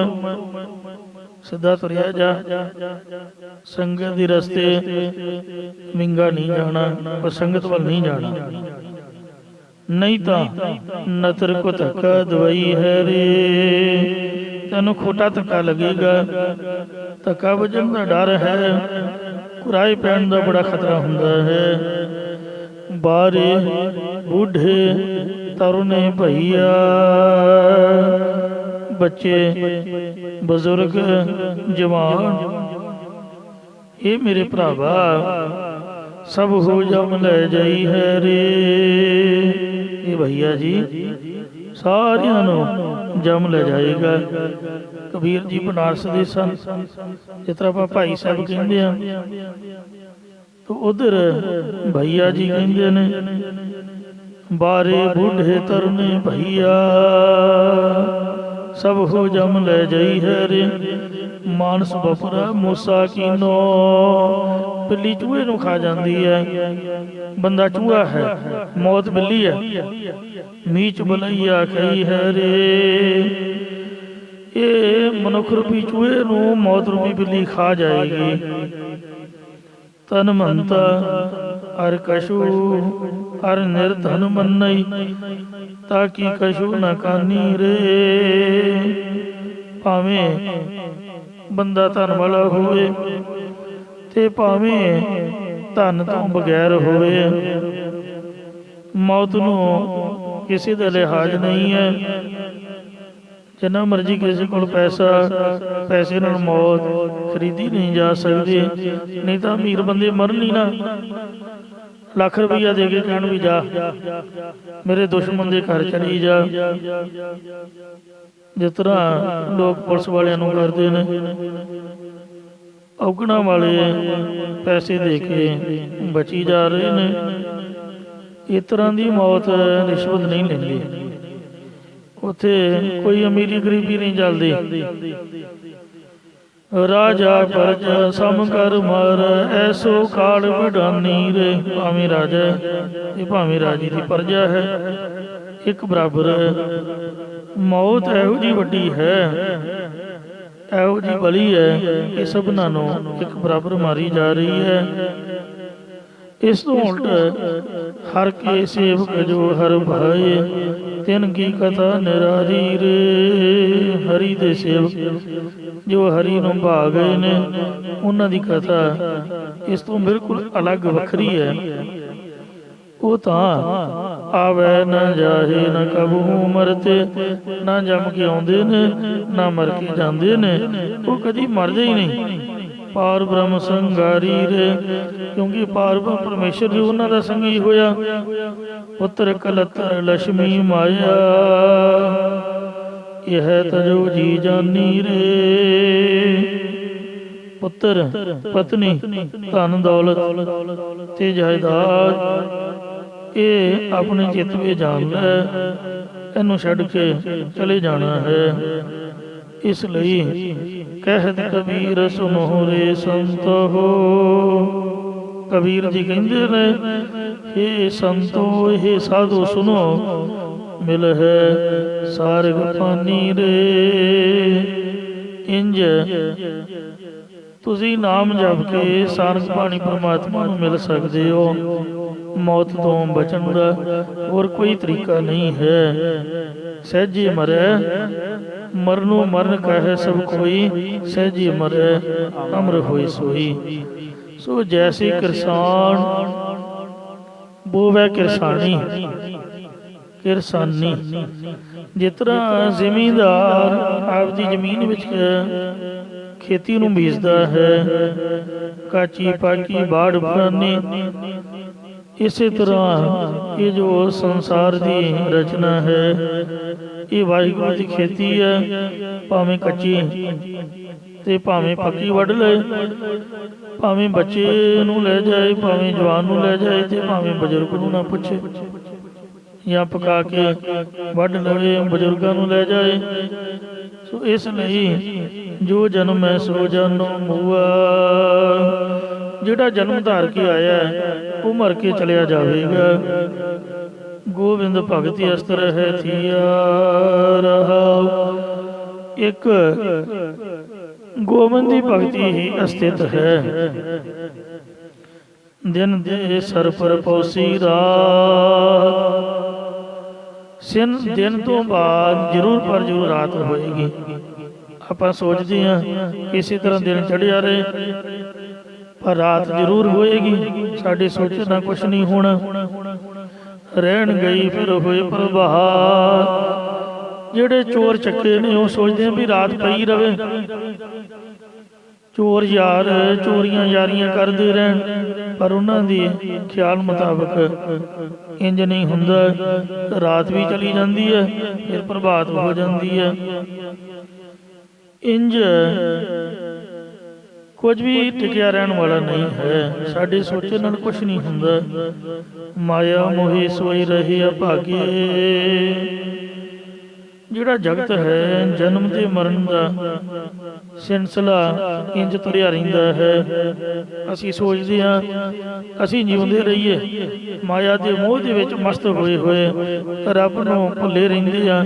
ਸਿੱਧਾ ਤੁਰਿਆ ਜਾ। ਸੰਗਤ ਦੇ ਰਸਤੇ ਵਿੰਗਾ ਨਹੀਂ ਜਾਣਾ, ਪਰ ਸੰਗਤ ਵੱਲ ਨਹੀਂ ਜਾਣਾ, ਨਹੀਂ ਤਾਂ ਨਤਰ ਕੋ ਧੱਕਾ ਦਵਾਈ ਹੈ ਰੇ। ਤੈਨੂੰ ਖੋਟਾ ਧੱਕਾ ਲੱਗੇਗਾ, ਧੱਕਾ ਵੱਜਣ ਦਾ ਡਰ ਹੈ, ਕੁਰਾਏ ਪੈਣ ਦਾ ਬੜਾ ਖਤਰਾ ਹੁੰਦਾ ਹੈ। ਬਾਰੇ ਬੁੱਢੇ ਤਰੁਨੇ ਭਈਆ, ਬੱਚੇ ਬਜ਼ੁਰਗ ਜਵਾਨ, ਇਹ ਮੇਰੇ ਭਰਾਵਾ ਸਭ ਹੋ ਜਮ ਲੈ ਜਾਈ ਹੈ ਰੇ। ਇਹ ਭਈਆ ਜੀ ਸਾਰਿਆਂ ਨੂੰ ਜਮ ਲੈ ਜਾਏਗਾ। ਕਬੀਰ ਜੀ ਬਨਾਰਸ ਦੇ ਸਨ, ਜਿਸ ਤਰ੍ਹਾਂ ਆਪਾਂ ਭਾਈ ਸਾਹਿਬ ਕਹਿੰਦੇ ਆ, ਤਾਂ ਉਧਰ ਭਈਆ ਜੀ ਕਹਿੰਦੇ ਨੇ। ਬਾਰੇ ਬੁੱਢੇ ਤਰਨੇ ਭਈਆ, ਸਭ ਹੋ ਜਮ ਲੈ ਜਾਈ ਹੈ ਰੇ। ਮਾਨਸ ਬਪਰਾ ਮੂਸਾ ਕੀਨੋ, ਬਿੱਲੀ ਚੂਹੇ ਨੂੰ ਖਾ ਜਾਂਦੀ ਹੈ, ਬੰਦਾ ਚੂਹਾ ਹੈ, ਮੌਤ ਬਿੱਲੀ ਹੈ। ਮੀਚ ਬਲਈਆ ਕਹੀ ਹੈ ਰੇ। ਇਹ ਮਨੁੱਖ ਰੂਪੀ ਚੂਹੇ ਨੂੰ ਮੌਤ ਰੂਪੀ ਬਿੱਲੀ ਖਾ ਜਾਏਗੀ। ਤਨ ਮੰਤਾ ਅਰ ਕਛੂ ਅਰ ਨਿਰਧਨ ਮੰਨਈ, ਤਾਂ ਕਿ ਕਛੂ ਨਾ ਕਾਨੀ ਰੇ। ਭਾਵੇਂ ਬੰਦਾ ਧਨ ਵਾਲਾ ਹੋਵੇ ਤੇ ਭਾਵੇਂ ਧਨ ਤੋਂ ਬਗੈਰ ਹੋਵੇ, ਮੌਤ ਨੂੰ ਕਿਸੇ ਦਾ ਲਿਹਾਜ਼ ਨਹੀਂ ਹੈ। ਜਿੰਨਾ ਮਰਜ਼ੀ ਕਿਸੇ ਕੋਲ ਪੈਸੇ ਨਾਲ ਮੌਤ ਖਰੀਦੀ ਨਹੀਂ ਜਾ ਸਕਦੀ। ਨਹੀਂ ਤਾਂ ਅਮੀਰ ਬੰਦੇ ਮਰਨ ਹੀ ਨਾ, ਲੱਖ ਰੁਪਈਆ ਦੇ ਕੇ ਕਹਿਣ ਵੀ ਜਾ ਮੇਰੇ ਦੁਸ਼ਮਣ ਦੇ ਘਰ ਚਲੀ ਜਾ। ਜਿਸ ਤਰ੍ਹਾਂ ਲੋਕ ਪੁਲਿਸ ਵਾਲਿਆਂ ਨੂੰ ਕਰਦੇ ਨੇ, ਔਗਣਾਂ ਵਾਲੇ ਪੈਸੇ ਦੇ ਕੇ ਬਚੀ ਜਾ ਰਹੇ ਨੇ। ਇਸ ਤਰ੍ਹਾਂ ਦੀ ਮੌਤ ਰਿਸ਼ਵਤ ਨਹੀਂ ਲੈਂਦੀ। ਉੱਥੇ ਕੋਈ ਅਮੀਰੀ ਗਰੀਬੀ ਨਹੀਂ ਚੱਲਦੀ। ਰਾਜਾ ਪ੍ਰਜਾ ਸਮ ਕਰ ਮਾਰ, ਐਸੋ ਕਾਲ ਵਿਡਾਨੀ ਰੇ। ਭਾਵੇਂ ਰਾਜਾ ਤੇ ਭਾਵੇਂ ਰਾਜੀ ਦੀ ਪ੍ਰਜਾ ਹੈ, ਇੱਕ ਬਰਾਬਰ ਹੈ। ਮੌਤ ਇਹੋ ਜਿਹੀ ਵੱਡੀ ਹੈ, ਇਹੋ ਜਿਹੀ ਬਲੀ ਹੈ ਕਿ ਸਭਨਾਂ ਨੂੰ ਇੱਕ ਬਰਾਬਰ ਮਾਰੀ ਜਾ ਰਹੀ ਹੈ। ਇਸ ਤੋਂ ਉਲਟ ਹਰ ਕੇ ਸੇਵਕ ਜੋ ਹਰ ਭਾਏ, ਤਿਨ ਕੀ ਕਥਾ ਨਿਰਾਰੀ ਰੇ। ਹਰੀ ਦੇ ਸੇਵਕ ਜੋ ਹਰੀ ਨੂੰ ਭਾ ਗਏ ਨੇ, ਉਹਨਾਂ ਦੀ ਕਥਾ ਇਸ ਤੋਂ ਬਿਲਕੁਲ ਅਲੱਗ ਵੱਖਰੀ ਹੈ। ਉਹ ਤਾਂ ਆਵੇ ਨਾ ਜਾਹੇ ਨਾ ਕਬੂ ਮਰਤੇ, ਨਾ ਜੰਮ ਕੇ ਆਉਂਦੇ ਨੇ ਨਾ ਮਰ ਕੇ ਜਾਂਦੇ ਨੇ, ਉਹ ਕਦੀ ਮਰਦੇ ਹੀ ਨਹੀਂ। ਪਾਰ ਬ੍ਰਹਮ ਸੰਗਾਰੀ ਰੇ, ਕਿਉਂਕਿ ਪਾਰ ਬ੍ਰਹਮ ਪਰਮੇਸ਼ਰ ਜੀ ਉਹਨਾਂ ਦਾ ਸੰਗੀ ਹੋਇਆ। ਪੁੱਤਰ ਕਲਤਰ ਲక్ష్ਮੀ ਮਾਇਆ, ਇਹ ਤਜੋ ਜੀ ਜਾਨੀ ਰੇ। ਪੁੱਤਰ ਪਤਨੀ ਧਨ ਦੌਲਤ ਤੇ ਜਾਇਦਾਦ ਇਹ ਆਪਣੇ ਚਿੱਤ ਵਿੱਚ ਜਾਣ ਲੈ, ਇਹਨੂੰ ਛੱਡ ਕੇ ਚਲੇ ਜਾਣਾ ਹੈ। ਇਸ ਲਈ ਕਹਿਤ ਕਬੀਰ ਸੁਨੋ ਰੇ ਸੰਤੋ। ਕਬੀਰ ਜੀ ਕਹਿੰਦੇ ਨੇ, ਹੇ ਸੰਤੋ ਇਹ ਸਾਧੂ ਸੁਨੋ, ਮਿਲ ਹੈ ਸਾਰਗ ਪਾਨੀ ਰੇ। ਇੰਜ ਤੁਸੀਂ ਨਾਮ ਜਪ ਕੇ ਸਾਰਗ ਪਾਣੀ ਪਰਮਾਤਮਾ ਨੂੰ ਮਿਲ ਸਕਦੇ ਹੋ। ਮੌਤ ਤੋਂ ਬਚਣ ਦਾ ਹੋਰ ਕੋਈ ਤਰੀਕਾ ਨਹੀਂ ਹੈ। ਸਹਿਜੇ ਮਰੈ ਮਰਨੋ ਮਰਨ ਕਹੈ ਸਭ ਕੋਈ, ਸਹਿਜੇ ਮਰੈ ਅਮਰ ਹੋਈ ਸੋਈ। ਸੋ ਜੈਸੇ ਕਿਰਸਾਨ ਬੋਵੇ ਕਿਰਸਾਨੀ, ਕਿਰਸਾਨੀ ਜਿਸ ਤਰ੍ਹਾਂ ਜ਼ਿਮੀਂਦਾਰ ਆਪਦੀ ਜ਼ਮੀਨ ਵਿੱਚ ਖੇਤੀ ਨੂੰ ਬੀਜਦਾ ਹੈ, ਕਾਚੀ ਪਾਕੀ ਬਾੜ ਫਾਨੀ, ਇਸੇ ਤਰ੍ਹਾਂ ਇਹ ਜੋ ਸੰਸਾਰ ਦੀ ਰਚਨਾ ਹੈ, ਇਹ ਵਾਹਿਗੁਰੂ ਦੀ ਖੇਤੀ ਹੈ। ਭਾਵੇਂ ਕੱਚੀ ਤੇ ਭਾਵੇਂ ਪੱਕੀ ਵੱਢ ਲਏ, ਭਾਵੇਂ ਬੱਚੇ ਨੂੰ ਲੈ ਜਾਏ, ਭਾਵੇਂ ਜਵਾਨ ਨੂੰ ਲੈ ਜਾਏ, ਤੇ ਭਾਵੇਂ ਬਜ਼ੁਰਗ ਨੂੰ ਨਾ ਪੁੱਛੇ, ਜਾਂ ਪਕਾ ਕੇ ਵੱਢ ਲਵੇ, ਬਜ਼ੁਰਗਾਂ ਨੂੰ ਲੈ ਜਾਏ। ਸੋ ਇਸ ਲਈ ਜੋ ਜਨਮ ਹੈ ਸੋ ਜਨਮ ਮੂਆ, ਜਿਹੜਾ ਜਨਮ ਧਾਰ ਕੇ ਆਇਆ ਉਹ ਮਰ ਕੇ ਚਲਿਆ ਜਾਵੇਗਾ। ਗੋਬਿੰਦ ਭਗਤੀ ਅਸਤਰ ਹੈ ਥੀਆ ਰਹਾਉ, ਇੱਕ ਗੋਬਿੰਦ ਦੀ ਭਗਤੀ ਹੀ ਅਸਥਿਤ ਹੈ। ਦਿਨ ਦੇ ਸਰ ਪਰ ਪੌਸੀ ਰਾਤ, ਦਿਨ ਤੋਂ ਬਾਅਦ ਜ਼ਰੂਰ ਪਰ ਜ਼ਰੂਰ ਰਾਤ ਹੋਏਗੀ। ਆਪਾਂ ਸੋਚਦੇ ਹਾਂ ਇਸੇ ਤਰ੍ਹਾਂ ਦਿਨ ਚੜ੍ਹਿਆ ਰਹੇ, ਪਰ ਰਾਤ ਜ਼ਰੂਰ ਹੋਏਗੀ। ਸਾਡੇ ਸੋਚਣ ਨਾਲ ਕੁਛ ਨਹੀਂ ਹੋਣਾ। ਰਹਿਣ ਗਈ ਫਿਰ ਹੋਏ ਪ੍ਰਭਾਤ, ਜਿਹੜੇ ਚੋਰ ਚੱਕੇ ਨੇ ਉਹ ਸੋਚਦੇ ਆ ਵੀ ਰਾਤ ਪਈ ਰਵੇ। ਚੋਰ ਯਾਰ ਚੋਰੀਆਂ ਯਾਰੀਆਂ ਕਰਦੇ ਰਹਿਣ, ਪਰ ਉਹਨਾਂ ਦੀ ਖਿਆਲ ਮੁਤਾਬਕ ਇੰਜ ਨਹੀਂ ਹੁੰਦਾ। ਰਾਤ ਵੀ ਚਲੀ ਜਾਂਦੀ ਹੈ, ਫਿਰ ਪ੍ਰਭਾਤ ਹੋ ਜਾਂਦੀ ਹੈ। ਇੰਜ ਕੁਝ ਵੀ ਟਿਕਿਆ ਰਹਿਣ ਵਾਲਾ ਨਹੀਂ ਹੈ। ਸਾਡੇ ਸੋਚਣ ਨਾਲ ਕੁਛ ਨਹੀਂ ਹੁੰਦਾ। ਮਾਇਆ ਮੋਹੀ ਸੋਈ ਰਹੇ ਅਭਾਗੇ, ਜਿਹੜਾ ਜਗਤ ਹੈ ਜਨਮ ਤੇ ਮਰਨ ਦਾ ਸਿਲਸਿਲਾ ਇੰਜ ਤੁਰਿਆ ਰਹਿੰਦਾ ਹੈ। ਅਸੀਂ ਸੋਚਦੇ ਹਾਂ ਅਸੀਂ ਜਿਉਂਦੇ ਰਹੀਏ, ਮਾਇਆ ਦੇ ਮੋਹ ਦੇ ਵਿੱਚ ਮਸਤ ਹੋਏ ਹੋਏ ਰੱਬ ਨੂੰ ਭੁੱਲੇ ਰਹਿੰਦੇ ਆ,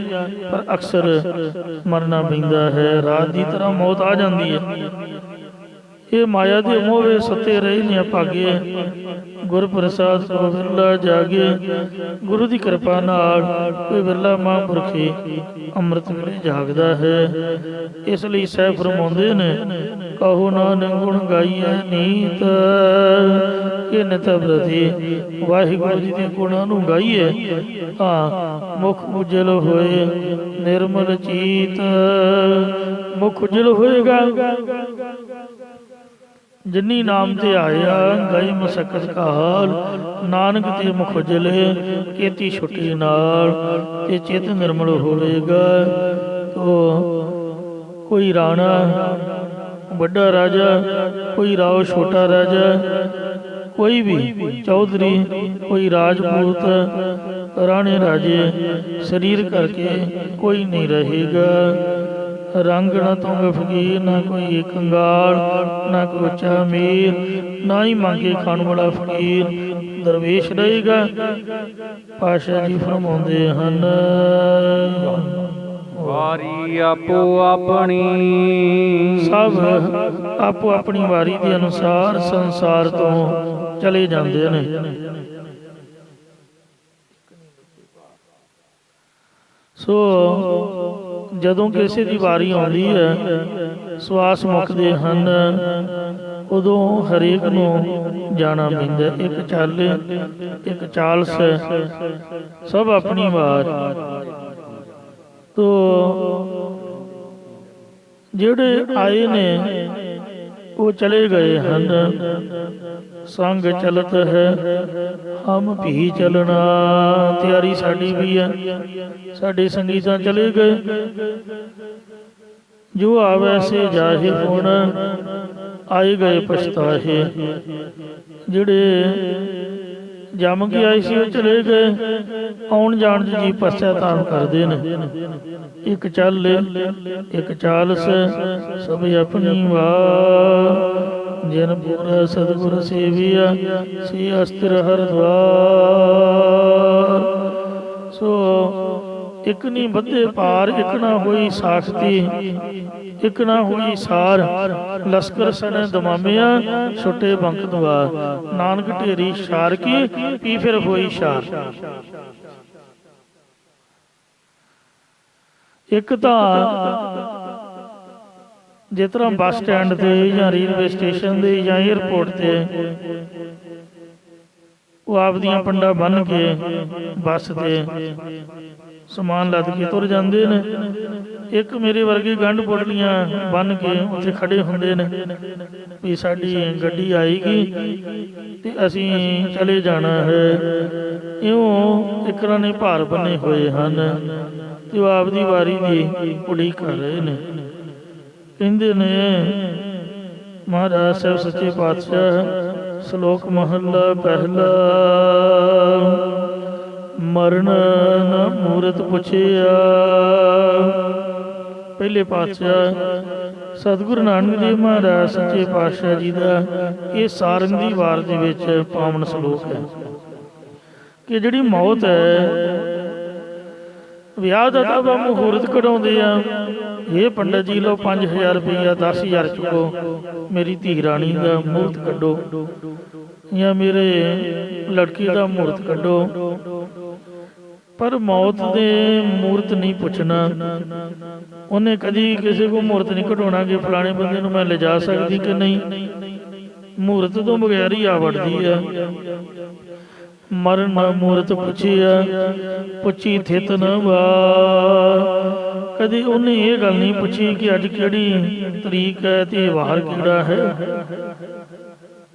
ਪਰ ਅਕਸਰ ਮਰਨਾ ਪੈਂਦਾ ਹੈ। ਰਾਤ ਦੀ ਤਰ੍ਹਾਂ ਮੌਤ ਆ ਜਾਂਦੀ ਹੈ। ਇਹ ਮਾਇਆ ਦੇ ਮੋਹ ਵਿੱਚ ਸੁੱਤੇ ਰਹੇ ਨੇ ਭਾਗੇ, ਗੁਰ ਪ੍ਰਸਾਦ ਕੋ ਵਿਰਲਾ ਜਾਗੇ। ਗੁਰੂ ਦੀ ਕਿਰਪਾ ਨਾਲ ਕੋਈ ਵਿਰਲਾ ਮਹਾਂਪੁਰਖੀ ਅੰਮ੍ਰਿਤ ਵੇਲੇ ਜਾਗਦਾ ਹੈ। ਇਸ ਲਈ ਸਾਹਿਬ ਫਰਮਾਉਂਦੇ ਨੇ, ਕਹੋ ਨਾਨਕ ਗੁਣ ਗਾਈਐ ਨੀਤ, ਇਹ ਨਿਤ ਪ੍ਰਤੀ ਵਾਹਿਗੁਰੂ ਜੀ ਦੇ ਗੁਣਾਂ ਨੂੰ ਗਾਈਏ ਤਾਂ ਮੁਖ ਉਜਲ ਹੋਏ ਨਿਰਮਲ ਚੀਤ। ਮੁਖ ਉਜਲ ਹੋਏਗਾ ਜਿਨੀ ਨਾਮ ਤੇ ਆਇਆ, ਗਈ ਮਸਕਤ ਕਾਲ ਨਾਨਕ ਤੇ ਮੁਖ ਉਜਲੇ, ਕੀਤੀ ਛੁੱਟੀ ਨਾਲ ਤੇ ਚਿਤ ਨਿਰਮਲ ਹੋਵੇਗਾ। ਤੋ ਕੋਈ ਰਾਣਾ ਵੱਡਾ ਰਾਜਾ, ਕੋਈ ਰਾਓ ਛੋਟਾ ਰਾਜਾ, ਕੋਈ ਵੀ ਚੌਧਰੀ, ਕੋਈ ਰਾਜਪੂਤ, ਰਾਣੇ ਰਾਜੇ, ਸਰੀਰ ਕਰਕੇ ਕੋਈ ਨਹੀਂ ਰਹੇਗਾ। ਰੰਗ ਨਾ ਤੁੰਗ ਫਕੀਰ, ਨਾ ਕੋਈ ਕੰਗਾਲ, ਨਾ ਕੋਈ ਉੱਚਾ ਅਮੀਰ, ਨਾ ਹੀ ਮੰਗੇ ਖਾਣ ਵਾਲਾ ਫਕੀਰ, ਦਰਵੇਸ਼ ਰਹੇਗਾ। ਪਾਤਸ਼ਾਹ ਜੀ ਫਰਮਾਉਂਦੇ ਹਨ, ਵਾਰੀ ਆਪੋ ਆਪਣੀ, ਸਭ ਆਪੋ ਆਪਣੀ ਵਾਰੀ ਦੇ ਅਨੁਸਾਰ ਸੰਸਾਰ ਤੋਂ ਚਲੇ ਜਾਂਦੇ ਨੇ। ਸੋ ਜਦੋਂ ਕਿਸੇ ਦੀ ਵਾਰੀ ਆਉਂਦੀ ਹੈ, ਸਵਾਸ ਮੁੱਕਦੇ ਹਨ, ਉਦੋਂ ਹਰੇਕ ਨੂੰ ਜਾਣਾ ਪੈਂਦਾ। ਇੱਕ ਚਾਲੇ ਇੱਕ ਚਾਲਸ, ਸਭ ਆਪਣੀ ਵਾਰ। ਤੋ ਜਿਹੜੇ ਆਏ ਨੇ ਉਹ ਚਲੇ ਗਏ ਹਨ। ਸੰਗ ਚਲਤ ਹੈ ਹਮ ਵੀ ਚਲਣਾ, ਤਿਆਰੀ ਸਾਡੀ ਵੀ ਹੈ। ਸਾਡੇ ਸੰਗੀ ਤਾਂ ਚਲੇ ਗਏ, ਜੋ ਆਵੈ ਸੇ ਜਾਹੇ ਹੁਣ, ਆਏ ਗਏ ਪਛਤਾਹੇ। ਜਿਹੜੇ ਜੰਮ ਕੇ ਆਏ ਸੀ ਉਹ ਚਲੇ ਗਏ, ਆਉਣ ਜਾਣ ਜੀ ਪਛਤਾਪ ਕਰਦੇ ਨੇ। ਇੱਕ ਚੱਲ ਇੱਕ ਚਾਲਸ, ਸਭ ਆਪਣੀ ਵਾਰ। ਜਿਨ ਪੂਰਾ ਸਤਿਗੁਰ ਸੇਵੀਆ, ਸੇ ਅਸਤਿਰ ਹਰ ਦਵਾਰ। ਸੋ ਇੱਕ ਨਹੀਂ ਬੱਧੇ ਪਾਰ, ਇੱਕ ਨਾ ਹੋਈ ਸਾਖਤੀ, ਇੱਕ ਨਾ ਹੋਈ ਸਾਰ। ਲਸਕਰ ਸਣੇ ਦਮਾਮਿਆ, ਛੁੱਟੇ ਬੰਕ ਦਵਾਰ। ਨਾਨਕ ਢੇਰੀ ਸ਼ਾਰ ਕੀ, ਪੀ ਫਿਰ ਹੋਈ ਸ਼ਾਰ। ਇੱਕ ਤਾਂ ਜਿਸ ਤਰ੍ਹਾਂ ਬੱਸ ਸਟੈਂਡ ਤੇ ਜਾਂ ਰੇਲਵੇ ਸਟੇਸ਼ਨ ਤੇ ਜਾਂ ਏਅਰਪੋਰਟ ਤੇ ਉਹ ਆਪਦੀਆਂ ਪੰਡਾ ਬੰਨ੍ਹ ਕੇ ਬੱਸ ਤੇ ਸਮਾਨ ਲੱਦ ਕੇ ਤੁਰ ਜਾਂਦੇ ਨੇ। ਇੱਕ ਮੇਰੇ ਵਰਗੇ ਗੰਢ ਪੁੜਲੀਆਂ ਬੰਨ੍ਹ ਕੇ ਉੱਥੇ ਖੜੇ ਹੁੰਦੇ ਨੇ ਵੀ ਸਾਡੀ ਗੱਡੀ ਆਏਗੀ ਤੇ ਅਸੀਂ ਚਲੇ ਜਾਣਾ ਹੈ। ਇਉਂ ਇਕਰਾਂ ਨੇ ਭਾਰ ਬੰਨੇ ਹੋਏ ਹਨ ਤੇ ਉਹ ਆਪਦੀ ਵਾਰੀ ਦੀ ਉਡੀਕ ਕਰ ਰਹੇ ਨੇ। ਕਹਿੰਦੇ ਨੇ ਮਹਾਰਾਜ ਸਾਹਿਬ ਸੱਚੇ ਪਾਤਸ਼ਾਹ, ਸ਼ਲੋਕ ਮਹੱਲਾ ਪਹਿਲਾ। ਮਰਨ ਨ ਮੂਰਤ ਪੁੱਛਿਆ। ਪਹਿਲੇ ਪਾਤਸ਼ਾਹ ਸਤਿਗੁਰੂ ਨਾਨਕ ਦੇਵ ਮਹਾਰਾਜ ਸੱਚੇ ਪਾਤਸ਼ਾਹ ਜੀ ਦਾ ਇਹ ਸਾਰੰਗ ਦੀ ਵਾਰ ਦੇ ਵਿੱਚ ਪਾਵਨ ਸ਼ਲੋਕ ਹੈ ਕਿ ਜਿਹੜੀ ਮੌਤ ਹੈ, ਵਿਆਹ ਦਾ ਤਾਂ ਮਹੂਰਤ ਕਢਾਉਂਦੇ ਆ। ਇਹ ਪੰਡਤ ਜੀ ਲਓ 5000 ਰੁਪਈਆ, 10000 ਚੁੱਕੋ, ਮੇਰੀ ਧੀ ਰਾਣੀ ਦਾ ਮੂਰਤ ਕੱਢੋ, ਜਾਂ ਮੇਰੇ ਲੜਕੀ ਦਾ ਮੂਰਤ ਕੱਢੋ। ਪਰ ਮੌਤ ਦੇ ਮੂਰਤ ਨਹੀਂ ਪੁੱਛਣਾ। ਉਹਨੇ ਕਦੀ ਕਿਸੇ ਕੋ ਮੂਰਤ ਨਹੀਂ ਕਢਾਉਣਾ ਕਿ ਫਲਾਣੇ ਬੰਦੇ ਨੂੰ ਮੈਂ ਲਿਜਾ ਸਕਦੀ ਕਿ ਨਹੀਂ। ਮੂਰਤ ਤੋਂ ਬਗੈਰ ਹੀ ਆ ਵੜਦੀ ਆ। ਮਰਨ ਮੂਰਤ ਪੁੱਛਿਆ, ਪੁੱਛੀ ਥਿਤ ਨ ਵਾਰ। ਕਦੇ ਉਹਨੇ ਇਹ ਗੱਲ ਨਹੀਂ ਪੁੱਛੀ ਕਿ ਅੱਜ ਕਿਹੜੀ ਤਰੀਕ ਹੈ ਤੇ ਵਾਰ ਕਿਹੜਾ ਹੈ।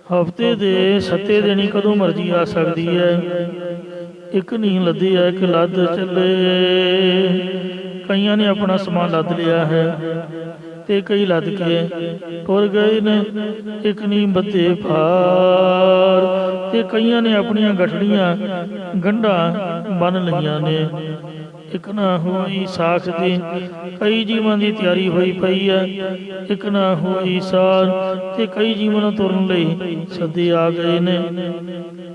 ਹਫ਼ਤੇ ਦੇ 7 ਦਿਨ ਹੀ ਕਦੋਂ ਮਰਜ਼ੀ ਆ ਸਕਦੀ ਹੈ। ਇੱਕ ਨਹੀਂ ਲੱਦੀ ਹੈ, ਇੱਕ ਲੱਦ ਚੱਲੇ। ਕਈਆਂ ਨੇ ਆਪਣਾ ਸਮਾਨ ਲੱਦ ਲਿਆ ਹੈ ਤੇ ਕਈ ਲੱਦ ਕੇ ਟੁਰ ਗਏ ਨੇ। ਇੱਕ ਨਹੀਂ ਬੱਧੇ ਪਾਰ, ਤੇ ਕਈਆਂ ਨੇ ਆਪਣੀਆਂ ਗਠੜੀਆਂ ਗੰਢਾਂ ਬੰਨ ਲਈਆਂ ਨੇ। ਇੱਕ ਨਾ ਹੋਈ ਸਾਖ ਦੀ, ਕਈ ਜੀਵਾਂ ਦੀ ਤਿਆਰੀ ਹੋਈ ਪਈ ਹੈ। ਇੱਕ ਨਾ ਹੋਈ ਸਾਰ, ਤੇ ਕਈ ਜੀਵਾਂ ਨੂੰ ਤੁਰਨ ਲਈ ਸੱਦੇ ਆ ਗਏ ਨੇ।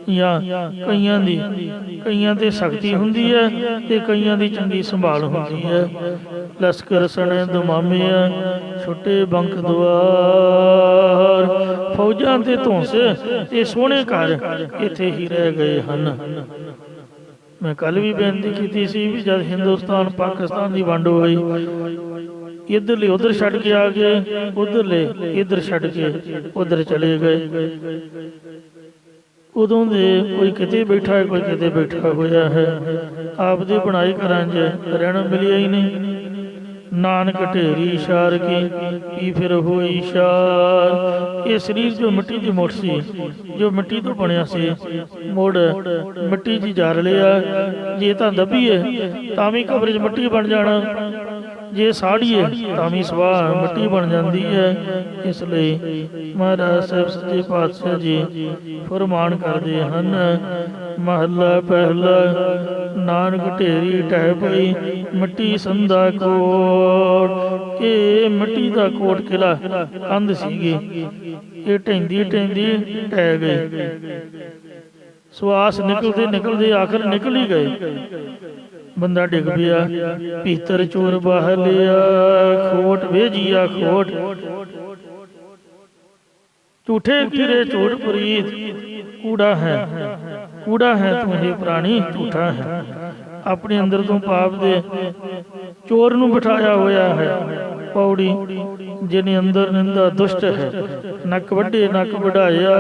ਜਾਂ ਕਈਆਂ ਤੇ ਸ਼ਕਤੀ ਹੁੰਦੀ ਹੈ ਤੇ ਕਈਆਂ ਦੀ ਚੰਗੀ ਸੰਭਾਲ ਹੁੰਦੀ ਹੈ। ਲਸ਼ਕਰ ਸਣੇ ਦਮਾਮੇ ਆ, ਛੋਟੇ ਬੰਕ ਦੁਆਰ, ਫੌਜਾਂ ਤੇ ਧੌਂਸੇ ਤੇ ਸੋਹਣੇ ਘਰ ਇੱਥੇ ਹੀ ਰਹਿ ਗਏ ਹਨ। ਮੈਂ ਕੱਲ ਵੀ ਬੇਨਤੀ ਕੀਤੀ ਸੀ ਵੀ ਜਦ ਹਿੰਦੁਸਤਾਨ ਪਾਕਿਸਤਾਨ ਦੀ ਵੰਡ ਹੋਈ, ਇੱਧਰਲੇ ਉੱਧਰ ਛੱਡ ਕੇ ਆ ਗਏ, ਉੱਧਰਲੇ ਇੱਧਰ ਛੱਡ ਕੇ ਉੱਧਰ ਚਲੇ ਗਏ। ਉਦੋਂ ਦੇ ਕੋਈ ਕਿਤੇ ਬੈਠਾ ਹੈ, ਕੋਈ ਕਿਤੇ ਬੈਠਾ ਹੋਇਆ ਹੈ। ਆਪਦੇ ਬਣਾਈ ਘਰਾਂ 'ਚ ਰਹਿਣਾ ਮਿਲਿਆ ਹੀ ਨਹੀਂ। ਨਾਨਕ ਢੇਰੀ ਸ਼ਾਰ ਕੀ ਪੀ ਫਿਰ ਹੋਈ ਸ਼ਾਰ। ਇਹ ਸਰੀਰ ਜੋ ਮਿੱਟੀ ਦੀ ਮੁੱਠ ਸੀ, ਜੋ ਮਿੱਟੀ ਤੋਂ ਬਣਿਆ ਸੀ, ਮੁੜ ਮਿੱਟੀ 'ਚ ਜਾਰ ਲਿਆ। ਜੇ ਤਾਂ ਦੱਬੀਏ ਤਾਂ ਵੀ ਕਬਰ 'ਚ ਮਿੱਟੀ ਬਣ ਜਾਣਾ, ਜੇ ਸਾੜੀਏ ਤਾਂ ਵੀ ਸਵਾਹ ਮਿੱਟੀ ਬਣ ਜਾਂਦੀ ਹੈ। ਇਸ ਲਈ ਮਹਾਰਾਜ ਸਾਹਿਬ ਸੱਚੇ ਪਾਤਸ਼ਾਹ ਜੀ ਫਰਮਾਨ ਕਰਦੇ ਹਨ, ਮਹੱਲਾ ਪਹਿਲਾ, ਨਾਨਕ ਢੇਰੀ ਢਹਿ ਪਈ ਮਿੱਟੀ ਸੰਧਾ ਕੋਟ। ਇਹ ਮਿੱਟੀ ਦਾ ਕੋਟ ਕਿਲਾ ਕੰਧ ਸੀਗੀ, ਇਹ ਢਹਿੰਦੀ ਢਹਿੰਦੀ ਢਹਿ ਗਈ। ਸਵਾਸ ਨਿਕਲਦੇ ਆਖਰ ਨਿਕਲ ਹੀ ਗਏ। ਬੰਦਾ ਡਿੱਗ ਪਿਆ, ਭੀਤਰ ਚੋਰ ਬਾਹਰ ਲਿਆ, ਖੋਟ ਵੇਜੀਆ ਖੋਟ। ਝੂਠੇ ਕੀਰੇ ਝੂਠ ਪ੍ਰੀਤ, ਕੂੜਾ ਹੈ ਤੂੰ ਇਹ ਪ੍ਰਾਣੀ, ਝੂਠਾ ਹੈ। ਆਪਣੇ ਅੰਦਰ ਤੋਂ ਪਾਪ ਦੇ ਚੋਰ ਨੂੰ ਬਿਠਾਇਆ ਹੋਇਆ ਹੈ। ਪੌੜੀ, ਜਿਹਨੇ ਅੰਦਰ ਨਿੰਦਾ ਦੁਸ਼ਟ ਹੈ, ਨੱਕ ਵੱਢੇ ਨੱਕ ਵਢਾਇਆ।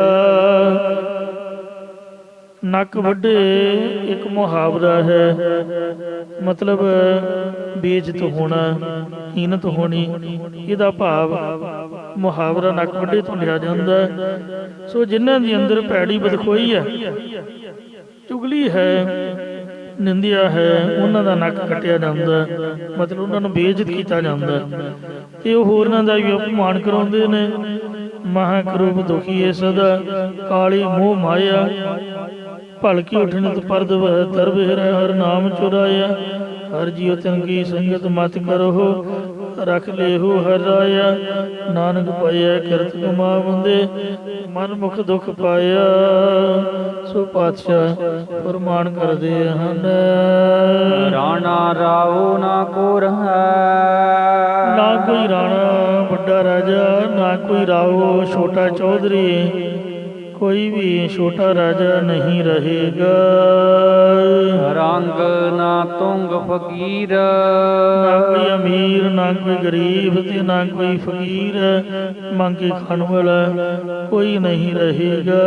ਨੱਕ ਵੱਢੇ ਇੱਕ ਮੁਹਾਵਰਾ ਹੈ, ਮਤਲਬ ਬੇਇੱਜ਼ਤ ਹੋਣਾ, ਹੀਨਤ ਹੋਣੀ। ਇਹਦਾ ਭਾਵ ਮੁਹਾਵਰਾ ਨੱਕ ਵੱਢੇ ਤੋਂ ਲਿਆ ਜਾਂਦਾ। ਸੋ ਜਿਨ੍ਹਾਂ ਦੇ ਅੰਦਰ ਭੈੜੀ ਬਦਖੋਈ ਹੈ, ਚੁਗਲੀ ਹੈ, ਨਿੰਦਿਆ ਹੈ, ਉਹਨਾਂ ਦਾ ਨੱਕ ਕੱਟਿਆ ਜਾਂਦਾ, ਮਤਲਬ ਉਹਨਾਂ ਨੂੰ ਬੇਇੱਜ਼ਤ ਕੀਤਾ ਜਾਂਦਾ ਤੇ ਉਹ ਹੋਰਨਾਂ ਦਾ ਵੀ ਅਪਮਾਨ ਕਰਾਉਂਦੇ ਨੇ। ਮਹਾਂਕਰੂਪ ਦੁਖੀਏ ਸਦਾ, ਕਾਲੀ ਮੋਹ ਮਾਇਆ। ਭਲਕੀ ਉਠਨਿਤ ਪਰਦ ਦਰਬ ਹਰ ਨਾਮ ਚੁਰਾਇਆ। ਹਰ ਜੀਉ ਤਿਨ ਕੀ ਸੰਗਤ ਮਤ ਕਰੋ, ਰਖ ਲੇਹੂ ਹਰ ਰਾਇਆ। ਨਾਨਕ ਪਾਇਆ ਕਿਰਤ ਕਮਾਵੰਦੇ, ਮਨ ਮੁਖ ਦੁਖ ਪਾਇਆ। ਸੋ ਪਾਤਸ਼ਾਹ ਫਰਮਾਨ ਕਰਦੇ ਹਨ, ਰਾਣਾ ਰਾਉ ਨਾ ਕੋ ਰਹੈ। ਨਾ ਕੋਈ ਰਾਣਾ ਵੱਡਾ ਰਾਜਾ, ਨਾ ਕੋਈ ਰਾਉ ਛੋਟਾ ਚੌਧਰੀ। ਕੋਈ ਵੀ ਛੋਟਾ ਰਾਜਾ ਨਹੀਂ ਰਹੇਗਾ। ਰੰਗ ਨਾ ਤੁੰਗ ਫਕੀਰ, ਨਾ ਕੋਈ ਅਮੀਰ ਨਾ ਕੋਈ ਗਰੀਬ ਤੇ ਨਾ ਕੋਈ ਫਕੀਰ। ਮੰਗ ਕੇ ਖਾਣ ਵਾਲਾ ਕੋਈ ਨਹੀਂ ਰਹੇਗਾ।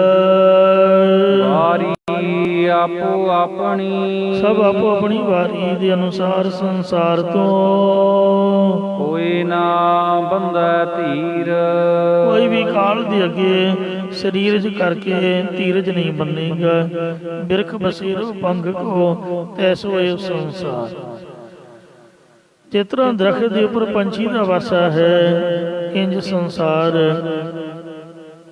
ਵਾਰੀ ਆਪੋ ਆਪਣੀ, ਸਭ ਆਪੋ ਆਪਣੀ ਵਾਰੀ ਦੇ ਅਨੁਸਾਰ ਸੰਸਾਰ ਤੋਂ ਕੋਈ ਨਾ ਬੰਦਾ ਧੀਰ। ਕੋਈ ਵੀ ਕਾਲ ਦੇ ਅੱਗੇ ਸਰੀਰਜ ਕਰਕੇ ਧੀਰਜ ਨਹੀਂ ਬੰਨੇਗਾ। ਬਿਰਖ ਬਸੇਰੋ ਪੰਗ ਕੋ ਤੈਸੋ ਇਹ ਸੰਸਾਰ। ਜਿਸ ਤਰ੍ਹਾਂ ਦਰਖਤ ਦੇ ਉੱਪਰ ਪੰਛੀ ਦਾ ਵਾਸਾ ਹੈ, ਇੰਜ ਸੰਸਾਰ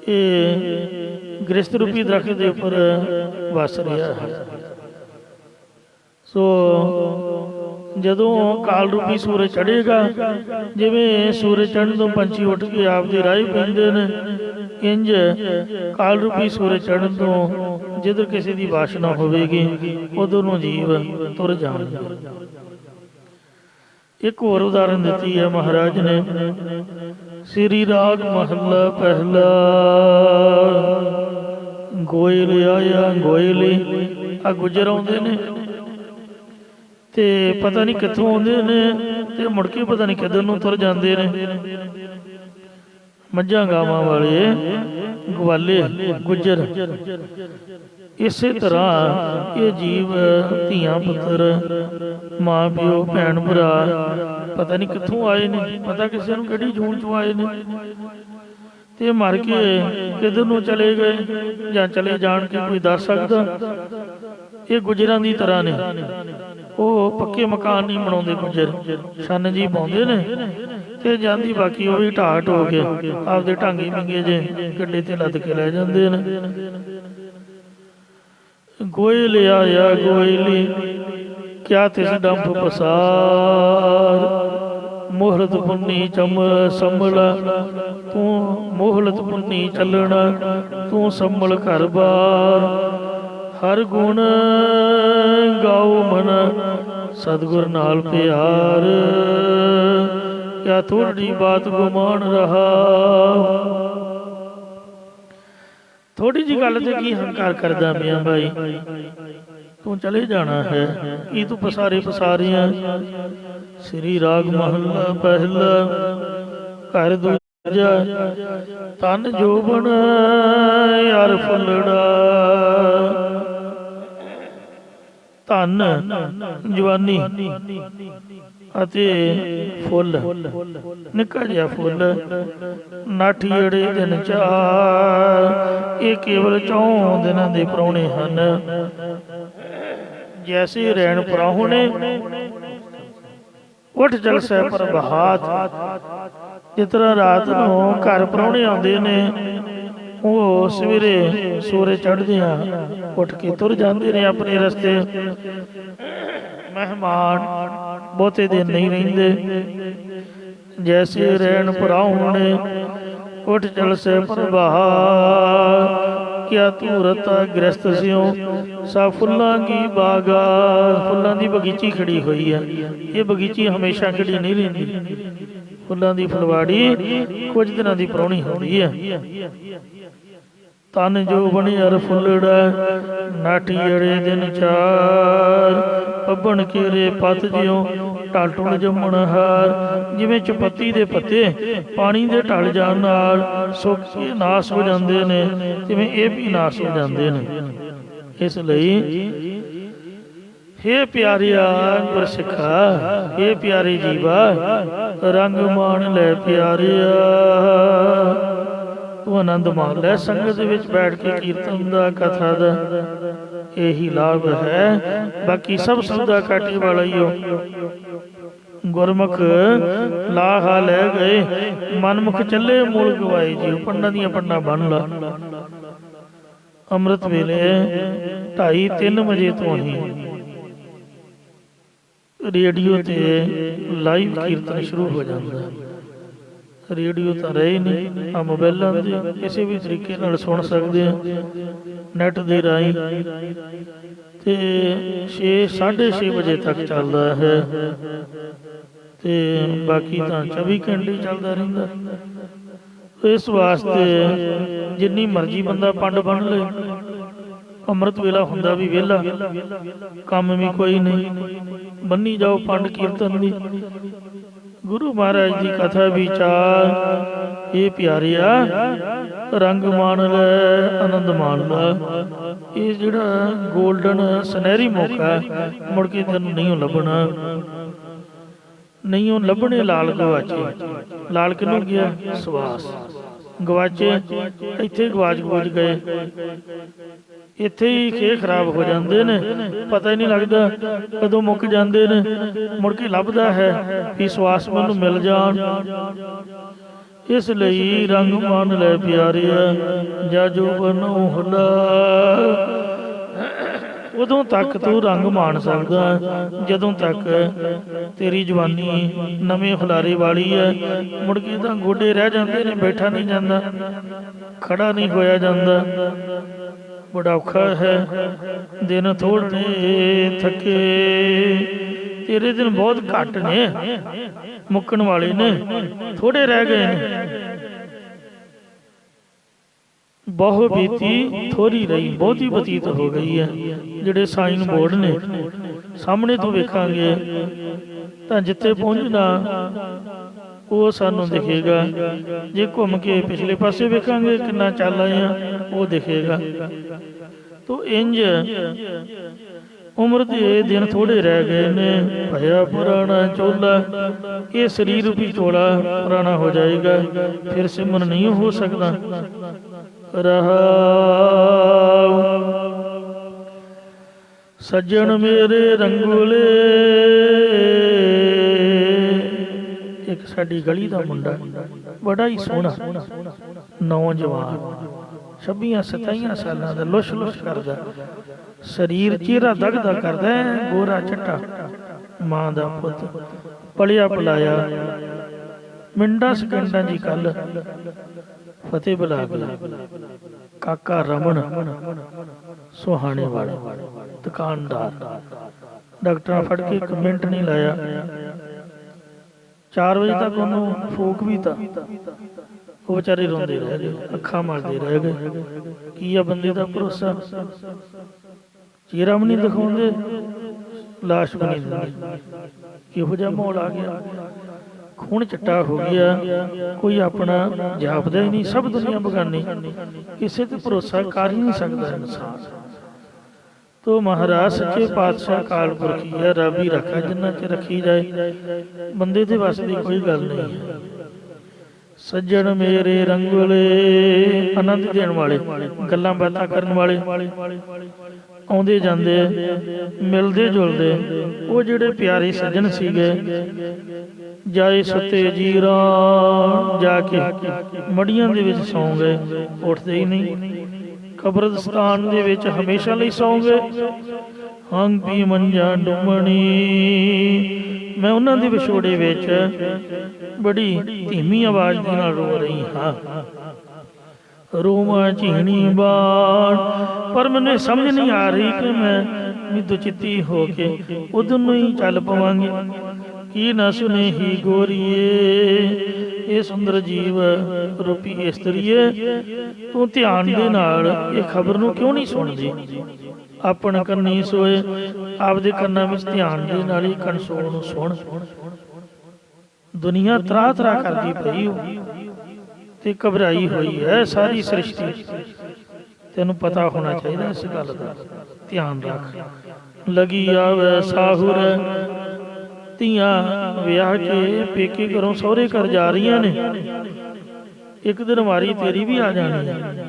ਇਹ ਗ੍ਰਸਤ ਰੂਪੀ ਦਰਖਤ ਦੇ ਉੱਪਰ ਵਸ ਰਿਹਾ ਹੈ। ਸੋ ਜਦੋਂ ਕਾਲ ਰੂਪੀ ਸੂਰਜ ਚੜ੍ਹੇਗਾ, ਜਿਵੇਂ ਸੂਰਜ ਚੜ੍ਹਨ ਤੋਂ ਪੰਛੀ ਉੱਠ ਕੇ ਆਪਦੇ ਰਾਹ ਪੈਂਦੇ ਨੇ, ਇੰਜ ਕਾਲ ਰੂਪੀ ਸੂਰਜ ਚੜ੍ਹਨ ਤੋਂ ਜਿੱਧਰ ਕਿਸੇ ਦੀ ਵਾਸ਼ਨਾ ਹੋਵੇਗੀ ਉਧਰ ਨੂੰ ਜੀਵ ਤੁਰ ਜਾਣਗੇ। ਇੱਕ ਹੋਰ ਉਦਾਹਰਨ ਦਿੱਤੀ ਹੈ ਮਹਾਰਾਜ ਨੇ, ਸ੍ਰੀ ਰਾਗ ਮਹੱਲਾ ਪਹਿਲਾ। ਗੋਇਲ ਆਇਆ ਗੋਇਲੀ, ਆ ਗੁਜਰ ਆਉਂਦੇ ਨੇ ਤੇ ਪਤਾ ਨਹੀਂ ਕਿੱਥੋਂ ਆਉਂਦੇ ਨੇ ਤੇ ਮੁੜ ਕੇ ਪਤਾ ਨਹੀਂ ਕਿੱਧਰ ਨੂੰ ਤੁਰ ਜਾਂਦੇ ਨੇ। ਮੱਝਾਂ ਗਾਵਾਂ ਵਾਲੇ ਗਵਾਲੇ ਗੁੱਜਰ। ਇਸੇ ਤਰ੍ਹਾਂ ਇਹ ਜੀਵ ਧੀਆਂ ਪੁੱਤਰ, ਮਾਂ ਪਿਓ, ਭੈਣ ਭਰਾ ਪਤਾ ਨਹੀਂ ਕਿੱਥੋਂ ਆਏ ਨੇ, ਪਤਾ ਕਿਸੇ ਨੂੰ ਕਿਹੜੀ ਜੂਨ ਚੋਂ ਆਏ ਨੇ ਤੇ ਮਰ ਕੇ ਕਿੱਧਰ ਨੂੰ ਚਲੇ ਗਏ ਜਾਂ ਚਲੇ ਜਾਣ ਕੇ ਕੋਈ ਦੱਸ ਸਕਦਾ। ਇਹ ਗੁੱਜਰਾਂ ਦੀ ਤਰ੍ਹਾਂ ਨੇ। ਉਹ ਪੱਕੇ ਮਕਾਨ ਨਹੀਂ ਬਣਾਉਂਦੇ ਗੁੱਜਰ, ਛੰਨ ਜੀ ਪਾਉਂਦੇ ਨੇ ਤੇ ਜਾਂਦੀ ਬਾਕੀ ਉਹ ਵੀ ਢਾਹ ਢੋ ਕੇ ਆਪਦੇ ਢਾਂਗੀ ਮਿੰਗੇ ਜੇ ਗੱਡੇ ਤੇ ਲੱਦ ਕੇ ਲੈ ਜਾਂਦੇ ਨੇ। गोयल आया गोयली क्या तिस डंफ पसार। मोहलत पुन्नी चम संभल तू मोहलत पुन्नी चलना तू संभल घर बार। हर गुण गाओ मन सतगुर नाल प्यार। क्या थोड़ी बात गुमान रहा। थोड़ी जी गल ते की हंकार करदा मियां भाई, तू चले जाना है की तू पसारे पसारियां। श्री राग महला पहला घर दूजा तन जोबन यार फुलड़ा। धन जवानी ਅਤੇ ਫੁੱਲ ਨਿੱਕਾ ਜਿਹਾ ਫੁੱਲ ਨਾਠੀ ਅੜੇ ਦਿਨ ਚਾਰ। ਇਹ ਕੇਵਲ 4 ਦਿਨਾਂ ਦੇ ਪ੍ਰਾਹੁਣੇ ਹਨ। ਜੈਸੇ ਰੈਣ ਪ੍ਰਾਹੁਣੇ ਉੱਠ ਜਲਸੈ ਪ੍ਰਭਾਤ। ਜਿਸ ਤਰ੍ਹਾਂ ਰਾਤ ਨੂੰ ਘਰ ਪ੍ਰਾਹੁਣੇ ਆਉਂਦੇ ਨੇ ਉਹ ਸਵੇਰੇ ਸੂਰਜ ਚੜ੍ਹਦਿਆਂ ਉੱਠ ਕੇ ਤੁਰ ਜਾਂਦੇ ਨੇ ਆਪਣੇ ਰਸਤੇ। ਮਹਿਮਾਨ ਬਹੁਤੇ ਦਿਨ ਨਹੀਂ ਰਹਿੰਦੇ। ਜੈਸੇ ਰਹਿਣ ਪ੍ਰਾਹੁਣੇ ਉੱਠ ਜਲਸੈ ਪ੍ਰਭਾਤ। ਕਿਆ ਧੂਰਤਾ ਗ੍ਰਸਤ ਸਿਓ ਸਾ ਫੁੱਲਾਂ ਕੀ ਬਾਗਾਤ। ਫੁੱਲਾਂ ਦੀ ਬਗੀਚੀ ਖੜੀ ਹੋਈ ਹੈ। ਇਹ ਬਗੀਚੀ ਹਮੇਸ਼ਾ ਖੜੀ ਨਹੀਂ ਰਹਿੰਦੀ। ਫੁੱਲਾਂ ਦੀ ਫੁਲਵਾੜੀ ਕੁਝ ਦਿਨਾਂ ਦੀ ਪ੍ਰਾਹੁਣੀ ਹੁੰਦੀ ਹੈ। ਤਨ ਜੋ ਬਣਿਆਰ ਫੁੱਲੜਾ ਨਾਠੀ ਅੜੇ ਦਿਨ ਚਾਰ। ਪੱਬਣ ਕੇਰੇ ਪੱਤ ਜਿਉ ਢਲ ਟੁਲ ਜੰਮਣ ਹਾਰ। ਜਿਵੇਂ ਚਪੱਤੀ ਦੇ ਪੱਤੇ ਪਾਣੀ ਦੇ ਢਲ ਜਾਣ ਨਾਲ ਸੁੱਕ ਕੇ ਨਾਸ ਹੋ ਜਾਂਦੇ ਨੇ, ਤਿਵੇਂ ਇਹ ਵੀ ਨਾਸ ਹੋ ਜਾਂਦੇ ਨੇ। ਇਸ ਲਈ हे ਪਿਆਰਿਆ ਗੁਰਸਿੱਖਾ, हे ਪਿਆਰੇ ਜੀਵਾ ਰੰਗ ਮਾਣ ਲੈ ਪਿਆਰਿਆ। ਤੂੰ ਆਨੰਦ ਮਾਣ ਲੈ ਸੰਗਤ ਦੇ ਵਿੱਚ ਬੈਠ ਕੇ ਕੀਰਤਨ ਦਾ ਕਥਾ ਦਾ ਇਹੀ ਲਾਭ ਹੈ। ਬਾਕੀ ਸਭ ਸੁਵਿਧਾ ਕਾਟੇ ਵਾਲਾ ਹੀ ਹੋ। ਗੁਰਮੁਖ ਲਾਹਾ ਲੈ ਗਏ ਮਨਮੁਖ ਚੱਲੇ ਮੂਲ ਗਵਾਏ ਜੀ। ਪੰਡਾਂ ਦੀਆਂ ਪੰਡਾਂ ਬੰਨ ਲਾ। ਅੰਮ੍ਰਿਤ ਵੇਲੇ 2:30-3 ਵਜੇ ਤੋਂ ਹੀ ਰੇਡੀਓ ਤੇ ਲਾਈਵ ਕੀਰਤਨ ਸ਼ੁਰੂ ਹੋ ਜਾਂਦਾ। ਰੇਡੀਓ ਤਾਂ ਰਹੇ ਨਹੀਂ, ਆ ਮੋਬਾਈਲਾਂ ਦੇ ਕਿਸੇ ਵੀ ਤਰੀਕੇ ਨਾਲ ਸੁਣ ਸਕਦੇ ਆ ਨੈਟ ਦੇ ਰਾਹੀਂ। ਤੇ 6-6:30 ਵਜੇ ਤੱਕ ਚੱਲਦਾ ਹੈ ਤੇ ਬਾਕੀ ਤਾਂ 24 ਘੰਟੇ ਚੱਲਦਾ ਰਹਿੰਦਾ। ਇਸ ਵਾਸਤੇ ਜਿੰਨੀ ਮਰਜ਼ੀ ਬੰਦਾ ਪੰਡ ਬਣ ਲਏ। ਅੰਮ੍ਰਿਤ ਵੇਲਾ ਹੁੰਦਾ ਵੀ ਵਿਹਲਾ, ਕੰਮ ਵੀ ਕੋਈ ਨਹੀਂ, ਬੰਨੀ ਜਾਓ ਪੰਡ ਕੀਰਤਨ ਦੀ। ਗੁਰੂ ਮਹਾਰਾਜ ਦੀ ਕਥਾ ਵਿਚਾਰ ਇਹ ਪਿਆਰਿਆ ਰੰਗ ਮਾਣ ਲੈ ਆਨੰਦ ਮਾਣ ਲੈ। ਇਹ ਜਿਹੜਾ ਗੋਲਡਨ ਸੁਨਹਿਰੀ ਮੌਕਾ ਮੁੜ ਕੇ ਤੈਨੂੰ ਨਹੀਂ ਲੱਭਣਾ। ਨਹੀਂ ਉਹ ਲੱਭਣੇ ਲਾਲ ਗਵਾਚੇ। ਲਾਲ ਕਿਹਨੂੰ ਗਿਆ? ਸਵਾਸ ਗਵਾਚੇ। ਇੱਥੇ ਗਵਾਚ ਗੋਚ ਗਏ, ਇੱਥੇ ਹੀ ਖੇ ਖਰਾਬ ਹੋ ਜਾਂਦੇ ਨੇ। ਪਤਾ ਹੀ ਨਹੀਂ ਲੱਗਦਾ ਕਦੋਂ ਮੁੱਕ ਜਾਂਦੇ ਨੇ। ਮੁੜ ਕੇ ਲੱਭਦਾ ਹੈ ਵੀ ਸਵਾਸ ਮੈਨੂੰ ਮਿਲ ਜਾਣ। ਇਸ ਲਈ ਰੰਗ ਮਾਣ ਲੈ ਪਿਆਰਿਆ ਜਾ ਜੋ ਬਨੋ ਹੁਲਾ। ਉਦੋਂ ਤੱਕ ਤੂੰ ਰੰਗ ਮਾਣ ਸਕਦਾ ਜਦੋਂ ਤੱਕ ਤੇਰੀ ਜਵਾਨੀ ਨਵੇਂ ਹੁਲਾਰੇ ਵਾਲੀ ਹੈ। ਮੁੜ ਕੇ ਤਾਂ ਗੋਡੇ ਰਹਿ ਜਾਂਦੇ ਨੇ, ਬੈਠਾ ਨਹੀਂ ਜਾਂਦਾ, ਖੜਾ ਨਹੀਂ ਹੋਇਆ ਜਾਂਦਾ। ਬੜਾ ਔਖਾ ਹੈ। ਦਿਨ ਥੋੜ੍ਹੇ ਥੱਕੇ, ਤੇਰੇ ਦਿਨ ਬਹੁਤ ਘੱਟ ਨੇ, ਮੁੱਕਣ ਵਾਲੇ ਨੇ, ਥੋੜੇ ਰਹਿ ਗਏ ਨੇ। ਬਹੁ ਬੀਤੀ ਥੋੜੀ ਰਹੀ, ਬਹੁਤੀ ਬਤੀਤ ਹੋ ਗਈ ਹੈ। ਜਿਹੜੇ ਸਾਈਨ ਬੋਰਡ ਨੇ ਸਾਹਮਣੇ ਤੋਂ ਵੇਖਾਂਗੇ ਤਾਂ ਜਿੱਥੇ ਪਹੁੰਚਣਾ ਉਹ ਸਾਨੂੰ ਦਿਖੇਗਾ। ਜੇ ਘੁੰਮ ਕੇ ਪਿਛਲੇ ਪਾਸੇ ਵੇਖਾਂਗੇ ਕਿੰਨਾ ਚੱਲ ਆਏ ਆ ਉਹ ਦਿਖੇਗਾ। ਤੋ ਇੰਜ ਉਮਰ ਦੇ ਦਿਨ ਥੋੜੇ ਰਹਿ ਗਏ ਨੇ। ਭਇਆ ਪੁਰਾਣਾ ਚੋਲਾ, ਇਹ ਸਰੀਰ ਰੂਪੀ ਚੋਲਾ ਪੁਰਾਣਾ ਹੋ ਜਾਏਗਾ, ਫਿਰ ਸਿਮਰਨ ਨਹੀਂ ਹੋ ਸਕਦਾ। ਰਹਾਉ ਸੱਜਣ ਮੇਰੇ ਰੰਗੋਲੇ। ਇੱਕ ਸਾਡੀ ਗਲੀ ਦਾ ਮੁੰਡਾ ਬੜਾ ਹੀ ਸੋਹਣਾ ਨੌਜਵਾਨ, 26-27 ਸਾਲਾਂ ਦਾ, ਲੁਸ਼ ਲੁਸ਼ ਕਰਦਾ, ਸਰੀਰ ਚਿਹਰਾ ਦਗਦਾ ਕਰਦਾ ਹੈ, ਗੋਰਾ ਚਿੱਟਾ। ਮਾਂ ਦਾ ਪੁੱਤ ਪਲਿਆ ਪਲਾਇਆ, ਮਿੰਟਾਂ ਸਕਿੰਟਾਂ ਦੀ ਕੱਲ ਫਤਿਹ ਬੁਲਾ ਗਿਆ। ਕਾਕਾ ਰਮਨ ਸੁਹਾਣੇ ਵਾਲਾ ਦੁਕਾਨਦਾਰ, ਡਾਕਟਰਾਂ ਫੜ ਕੇ ਇੱਕ ਮਿੰਟ ਨਹੀਂ ਲਾਇਆ। 4 ਵਜੇ ਤੱਕ ਉਹਨੂੰ ਫੂਕ ਵੀ ਤਾ, ਉਹ ਵਿਚਾਰੇ ਰੋਂਦੇ ਰਹਿ ਗਏ, ਅੱਖਾਂ ਮਲਦੇ ਰਹਿ ਗਏ। ਕੀ ਆ ਬੰਦੇ ਦਾ ਭਰੋਸਾ, ਚਿਹਰਾ ਵੀ ਨਹੀਂ ਦਿਖਾਉਂਦੇ, ਲਾਸ਼ ਵੀ ਨਹੀਂ ਦਿੰਦੇ। ਕਿਹੋ ਜਿਹਾ ਮਾਹੌਲ ਆ ਗਿਆ, ਖੂਨ ਚਿੱਟਾ ਹੋ ਗਿਆ, ਕੋਈ ਆਪਣਾ ਜਾਪਦਾ ਹੀ ਨਹੀਂ, ਸਭ ਦੁਨੀਆ ਬਗਾਨੀ, ਕਿਸੇ ਤੇ ਭਰੋਸਾ ਕਰ ਹੀ ਨਹੀਂ ਸਕਦਾ ਇਨਸਾਨ। ਤੋ ਮਹਾਰਾਜ ਸੱਚੇ ਪਾਤਸ਼ਾਹ ਅਕਾਲ ਪੁਰਖੀ ਹੈ, ਰੱਬ ਹੀ ਰੱਖਾ, ਜਿੰਨਾ ਚ ਰੱਖੀ ਜਾਏ, ਬੰਦੇ ਦੇ ਵੱਸ ਦੀ ਕੋਈ ਗੱਲ ਨਹੀਂ ਹੈ। ਸੱਜਣ ਮੇਰੇ ਰੰਗਲੇ, ਆਨੰਦ ਦੇਣ ਵਾਲੇ, ਗੱਲਾਂ ਬਾਤਾਂ ਕਰਨ ਵਾਲੇ, ਆਉਂਦੇ ਜਾਂਦੇ ਮਿਲਦੇ ਜੁਲਦੇ, ਉਹ ਜਿਹੜੇ ਪਿਆਰੇ ਸੱਜਣ ਸੀਗੇ। ਜਾਏ ਸੁੱਤੇ ਜੀਰਾ, ਜਾ ਕੇ ਮੜੀਆਂ ਦੇ ਵਿੱਚ ਸੌਂ ਗਏ, ਉੱਠਦੇ ਹੀ ਨਹੀਂ। ਕਬਰਸਤਾਨ ਦੇ ਵਿੱਚ ਹਮੇਸ਼ਾ ਲਈ ਸੌਂ ਗਏ। ਹੰਗ ਪੀ ਮੰਜਾ ਡੁੰਮਣੀ, ਮੈਂ ਉਹਨਾਂ ਦੇ ਵਿਛੋੜੇ ਵਿੱਚ ਬੜੀ ਧੀਮੀ ਆਵਾਜ਼ ਦੇ ਨਾਲ ਰੋ ਰਹੀ ਹਾਂ। ਰੋਵਾਂ ਝੀਣੀ ਬਾਣ, ਪਰ ਮੈਨੂੰ ਸਮਝ ਨਹੀਂ ਆ ਰਹੀ ਕਿ ਮੈਂ ਵੀ ਦੁਚਿੱਤੀ ਹੋ ਕੇ ਉਧਰ ਨੂੰ ਹੀ ਚੱਲ ਪਵਾਂਗੀ। ਕੀ ਨਾ ਸੁਨੇ ਹੀ ਗੋਰੀਏ, ਇਹ ਸੁੰਦਰ ਜੀਵ ਰੂਪੀ ਇਸਤਰੀਏ, ਤੂੰ ਧਿਆਨ ਦੇ ਨਾਲ ਇਹ ਖਬਰ ਨੂੰ ਕਿਉਂ ਨਹੀਂ ਸੁਣਦੀ। ਆਪਣ ਕੰਨੀ ਸੋਏ, ਆਪਦੇ ਕੰਨਾਂ ਵਿੱਚ ਧਿਆਨ ਦੇ ਨਾਲ ਹੀ ਕੰਸੋਲ ਨੂੰ ਸੁਣ। ਦੁਨੀਆ ਤਰਾਹ ਤਰਾਹ ਕਰਦੀ ਪਈ ਤੇ ਘਬਰਾਈ ਹੋਈ ਹੈ ਸਾਰੀ ਸ੍ਰਿਸ਼ਟੀ। ਤੈਨੂੰ ਪਤਾ ਹੋਣਾ ਚਾਹੀਦਾ ਇਸ ਗੱਲ ਦਾ, ਧਿਆਨ ਰੱਖ। ਲਗੀ ਆਵੇ ਸਾਹੁਰ, ਧੀਆਂ ਵਿਆਹ ਕੇ ਪੇਕੇ ਘਰੋਂ ਸਹੁਰੇ ਘਰ ਜਾ ਰਹੀਆਂ ਨੇ। ਇੱਕ ਦਿਨ ਵਾਰੀ ਤੇਰੀ ਵੀ ਆ ਜਾਣੀ ਹੈ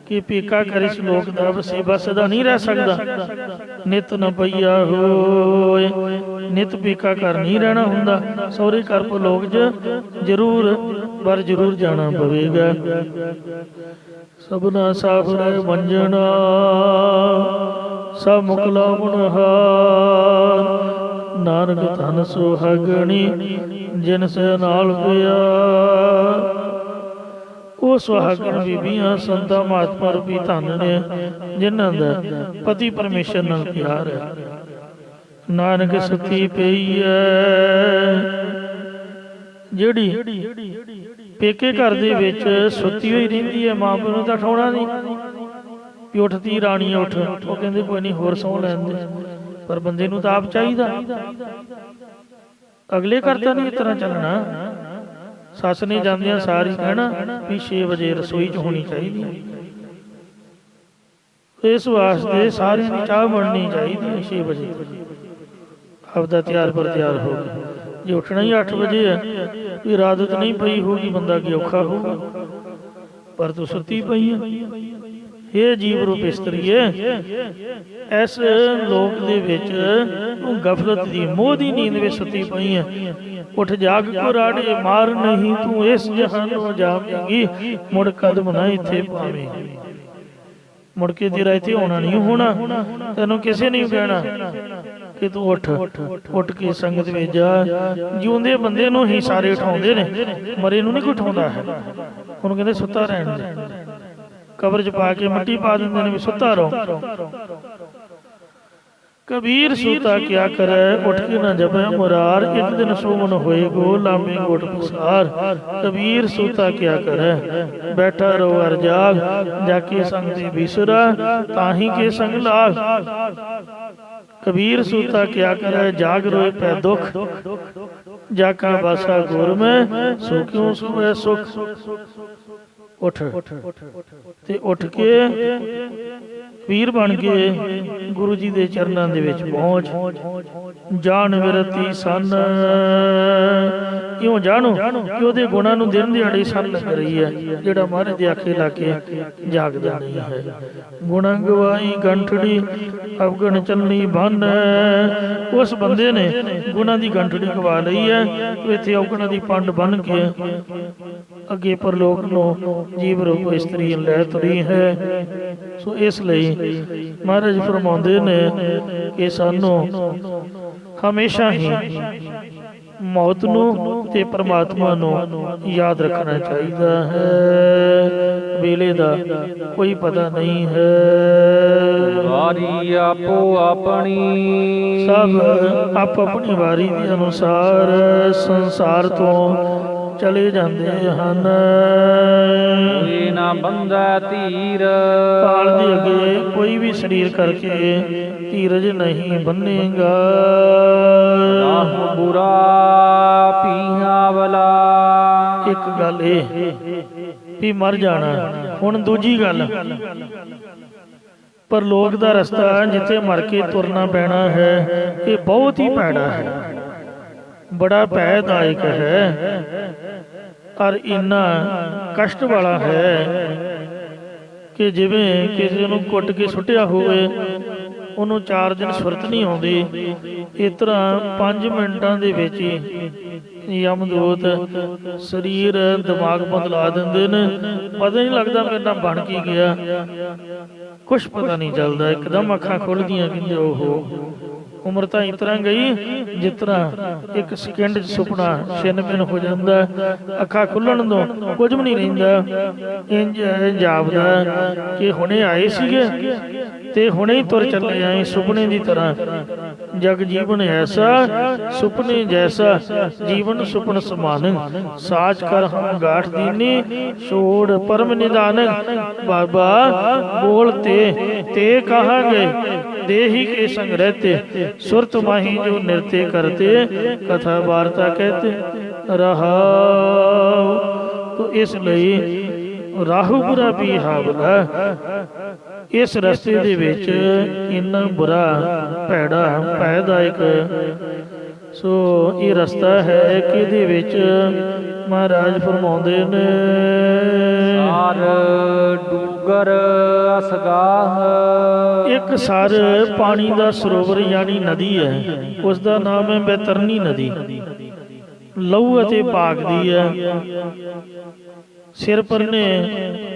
ਕਿ ਪੇਕਾ ਘਰ ਇਸ ਲੋਕ ਦਾ ਵਸੇਬਾ ਸਦਾ ਨਹੀਂ ਰਹਿ ਸਕਦਾ। ਨਿਤ ਨ ਪਈਆ ਹੋਏ, ਨਿਤ ਪੇਕਾ ਘਰ ਨਹੀਂ ਰਹਿਣਾ ਹੁੰਦਾ। ਸਹੁਰੇ ਘਰ ਕੋ ਲੋਕ ਜ਼ਰੂਰ ਪਰ ਜ਼ਰੂਰ ਜਾਣਾ ਪਵੇਗਾ। ਸਭਨਾ ਸਾਹੁਰੇ ਮੰਜਣਾ, ਸਭ ਮੁਕਲਾ ਮੁਨਹਾਰ। ਨਾਨਕ ਧਨ ਸੁਹਾਗਣੀ, ਜਿਨ ਸੇ ਨਾਲ ਪਿਆ। ਉਹ ਸੁਹਾਗਣ ਬੀਬੀਆਂ ਸੰਤਾਂ ਮਹਾਤਮਾ ਰੂਪੀ ਧਨ ਨੇ, ਜਿਨ੍ਹਾਂ ਦਾ ਪਤੀ ਪਰਮੇਸ਼ਰ ਨਾਲ ਪਿਆਰ ਹੈ। ਨਾਨਕ ਸੁੱਤੀ ਪਈ ਹੈ, ਜਿਹੜੀ ਪੇਕੇ ਘਰ ਦੇ ਵਿੱਚ ਸੁੱਤੀ ਹੋਈ ਰਹਿੰਦੀ ਹੈ। ਮਾਂ ਪਿਓ ਨੂੰ ਤਾਂ ਉਠਾਉਣਾ ਨਹੀਂ ਵੀ ਉੱਠਦੀ ਰਾਣੀ ਉੱਠ, ਉਹ ਕਹਿੰਦੇ ਕੋਈ ਨਹੀਂ ਹੋਰ ਸੌਂ ਲੈਂਦੇ, ਪਰ ਬੰਦੇ ਨੂੰ ਤਾਂ ਆਪ ਚਾਹੀਦਾ। ਅਗਲੇ ਘਰ ਤਾਂ ਨਹੀਂ ਇਸ ਤਰ੍ਹਾਂ ਚੱਲਣਾ। ਸੱਸ ਨੇ ਜਾਂਦਿਆਂ ਸਾਰੀ ਕਹਿਣਾ ਵੀ 6 ਵਜੇ ਰਸੋਈ 'ਚ ਹੋਣੀ ਚਾਹੀਦੀ ਹੈ। ਇਸ ਵਾਸਤੇ ਸਾਰਿਆਂ ਦੀ ਚਾਹ ਬਣਨੀ ਚਾਹੀਦੀ ਹੈ 6 ਵਜੇ। ਆਪਦਾ ਤਿਆਰ ਪਰ ਤਿਆਰ ਹੋ ਕੇ, ਜੇ ਉੱਠਣਾ ਹੀ 8 ਵਜੇ ਹੈ, ਕੋਈ ਆਦਤ ਨਹੀਂ ਪਈ ਹੋਊਗੀ, ਬੰਦਾ ਕੀ ਔਖਾ ਹੋਊਗਾ। ਪਰ ਤੂੰ ਸੁੱਤੀ ਪਈ ਹੈ। ਇਹ ਜੀਵ ਰੂਪ ਇਸਤਰੀਏ, ਇਸ ਲੋਕ ਦੇ ਵਿੱਚ ਤੂੰ ਗਫਲਤ ਦੀ ਮੋਹ ਦੀ ਨੀਂਦ ਵਿੱਚ ਸੁੱਤੀ ਪਈ ਹੈ। ਉੱਠ ਜਾਗ ਕੋ ਰਾੜੇ, ਮਾਰ ਨਹੀਂ ਤੂੰ ਇਸ ਜਹਾਨੋਂ ਜਾਵੇਂਗੀ। ਮੁੜ ਕਦਮ ਨਾ ਇੱਥੇ ਪਾਵੇਂਗੀ। ਮੁੜ ਕੇ ਤੇਰਾ ਇੱਥੇ ਆਉਣਾ ਨਹੀਂ ਹੋਣਾ। ਤੈਨੂੰ ਕਿਸੇ ਨੇ ਕਹਿਣਾ ਕਿ ਤੂੰ ਉੱਠ, ਉੱਠ ਕੇ ਸੰਗਤ ਵਿੱਚ ਜਾ। ਜਿਉਂਦੇ ਬੰਦੇ ਨੂੰ ਹੀ ਸਾਰੇ ਉਠਾਉਂਦੇ ਨੇ, ਮਰੇ ਨੂੰ ਨਹੀਂ ਕੋਈ ਉਠਾਉਂਦਾ ਹੈ। ਉਹਨੂੰ ਕਹਿੰਦੇ ਸੁੱਤਾ ਰਹਿਣ ਦੇ, ਕਬਰ 'ਚ ਪਾ ਕੇ ਮਿੱਟੀ ਪਾ ਦਿੰਦੇ ਨੇ ਵੀ ਸੁੱਤਾ ਰਹੋ। ਕਬੀਰ ਸੂਤਾ ਕਿਆ ਕਰੈ, ਉੱਠ ਕੇ ਨਾ ਜਪੈ ਮੁਰਾਰ। ਇੱਕ ਦਿਨ ਸੋਵਨ ਹੋਏ ਗੋ, ਲਾਮੇ ਗੋਟ ਪਸਾਰ। ਕਬੀਰ ਸੂਤਾ ਕਿਆ ਕਰੈ, ਬੈਠਾ ਰਹੋ ਅਰ ਜਾਗ। ਜਾ ਕੇ ਸੰਗ ਤੇ ਬਿਸਰਾ, ਤਾਹੀ ਕੇ ਸੰਗ ਲਾਗ। ਕਬੀਰ ਸੂਤਾ ਕਿਆ ਕਰੈ, ਜਾਗ ਰੋਏ ਪੈ ਦੁਖ। ਜਾ ਕਾ ਬਾਸਾ ਗੁਰ ਮੈਂ, ਸੋ ਕਿਉ ਸੁਵੈ ਸੁਖ। ਉੱਠ ਤੇ ਉੱਠ ਕੇ ਪੀਰ ਬਣ ਕੇ ਗੁਰੂ ਜੀ ਦੇ ਚਰਨਾਂ ਦੇ ਵਿੱਚ ਪਹੁੰਚ। ਜਾਣ ਵਿਰਤੀ ਸੰਨ, ਕਿਉਂ ਜਾਣੋ ਕਿ ਉਹਦੇ ਗੁਣਾਂ ਨੂੰ ਦਿਨ ਦਿਹਾੜੇ ਸੰਨ ਲੱਗ ਰਹੀ ਹੈ। ਜਿਹੜਾ ਮਹਾਰਾਜ ਦੇ ਆਖੇ ਲਾ ਕੇ ਜਾਗਦਾ ਨਹੀਂ ਹੈ। ਗੁਣਾ ਗਵਾਈ ਗੰਠੜੀ, ਅਵਗਣ ਚੱਲਣੀ ਬੰਨ। ਉਸ ਬੰਦੇ ਨੇ ਗੁਣਾਂ ਦੀ ਗੰਠੜੀ ਗਵਾ ਲਈ ਹੈ, ਇੱਥੇ ਅਵਗਣਾਂ ਦੀ ਪੰਡ ਬੰਨ ਕੇ ਅੱਗੇ ਪਰਲੋਕ ਨੂੰ ਜੀਵ ਰੂਪ ਇਸਤਰੀ ਲੈ ਤੁਰੀ ਹੈ। ਸੋ ਇਸ ਲਈ ਮਹਾਰਾਜ ਫਰਮਾਉਂਦੇ ਨੇ ਕਿ ਸਾਨੂੰ ਹਮੇਸ਼ਾ ਹੀ ਮੌਤ ਨੂੰ ਤੇ ਪਰਮਾਤਮਾ ਨੂੰ ਯਾਦ ਰੱਖਣਾ ਚਾਹੀਦਾ ਹੈ। ਵੇਲੇ ਦਾ ਕੋਈ ਪਤਾ ਨਹੀਂ ਹੈ। ਵਾਰੀ ਆਪੋ ਆਪਣੀ, ਸਭ ਆਪ ਆਪਣੀ ਵਾਰੀ ਦੇ ਅਨੁਸਾਰ ਸੰਸਾਰ ਤੋਂ ਚਲੇ ਜਾਂਦੇ ਹਨ। ਕੋਈ ਨਾ ਬੰਧੈ ਧੀਰ, ਕਾਲ ਦੇ ਅੱਗੇ ਕੋਈ ਵੀ ਸਰੀਰ ਕਰਕੇ ਧੀਰਜ ਨਹੀਂ ਬੰਨੇਗਾ। ਰਾਹ ਬੁਰਾ ਪੀਹਾ ਵਲਾ, ਇੱਕ ਗੱਲ ਇਹ ਵੀ ਮਰ ਜਾਣਾ। ਹੁਣ ਦੂਜੀ ਗੱਲ, ਪਰਲੋਕ ਦਾ ਰਸਤਾ ਜਿੱਥੇ ਮਰ ਕੇ ਤੁਰਨਾ ਪੈਣਾ ਹੈ, ਇਹ ਬਹੁਤ ਹੀ ਭੈੜਾ ਹੈ, ਬੜਾ ਭੈਦਾਇਕ ਹੈ ਔਰ ਇੰਨਾ ਕਸ਼ਟ ਵਾਲਾ ਹੈ ਕਿ ਜਿਵੇਂ ਕਿਸੇ ਨੂੰ ਕੁੱਟ ਕੇ ਸੁੱਟਿਆ ਹੋਵੇ, ਉਹਨੂੰ 4 ਦਿਨ ਸੁਰਤ ਨਹੀਂ ਆਉਂਦੀ। ਇਸ ਤਰ੍ਹਾਂ 5 ਮਿੰਟਾਂ ਦੇ ਵਿੱਚ ਹੀ ਯਮਦੂਤ ਸਰੀਰ ਦਿਮਾਗ ਬਦਲਾ ਦਿੰਦੇ ਨੇ। ਪਤਾ ਨਹੀਂ ਲੱਗਦਾ ਮੇਰੇ ਨਾਲ ਬਣ ਕੀ ਗਿਆ, ਕੁਛ ਪਤਾ ਨਹੀਂ ਚੱਲਦਾ। ਇੱਕਦਮ ਅੱਖਾਂ ਖੁੱਲਦੀਆਂ, ਕਹਿੰਦੇ ਓਹੋ ਉਮਰ ਤਾਂ ਇਸ ਤਰ੍ਹਾਂ ਗਈ ਜਿਸ ਤਰ੍ਹਾਂ ਇੱਕ ਸਕਿੰਟ 'ਚ ਸੁਪਨਾ ਛਿਨ-ਭਿਨ ਹੋ ਜਾਂਦਾ। ਅੱਖਾਂ ਖੁੱਲਣ ਤੋਂ ਕੁਝ ਵੀ ਨਹੀਂ ਰਹਿੰਦਾ। ਇੰਝ ਜਾਪਦਾ ਕਿ ਹੁਣੇ ਆਏ ਸੀਗੇ ਤੇ ਹੁਣੇ ਹੀ ਤੁਰ ਚੱਲੇ ਆਏ, ਸੁਪਨੇ ਦੀ ਤਰ੍ਹਾਂ। ਜਗ ਜੀਵਨ ਐਸਾ ਸੁਪਨੇ ਜੈਸਾ, ਜੀਵਨ ਸੁਪਨ ਸਮਾਨ। ਸਾਚ ਕਰ ਹਮ ਗਾਠ ਦੀਨੀ, ਛੋੜ ਪਰਮ ਨਿਦਾਨ। ਬਾਬਾ ਬੋਲਤੇ ਤੇ ਕਹਾਂਗੇ, देही के संग रहते, सुरत माही जो नृत्य करते, कथा वार्ता कहते रहा। तो इसलिए राहु बुरा भी हावला, इस रस्ते दे विच इन्ना बुरा भैड़ा भयदायक सो ये रस्ता है कि दे विच महाराज फरमाउंदे ने सार डूगर असगाह, एक सार पानी का सरोवर यानी नदी है, उसका नाम है बैतरनी नदी। लहू अते भाग दी है, सिर पर ने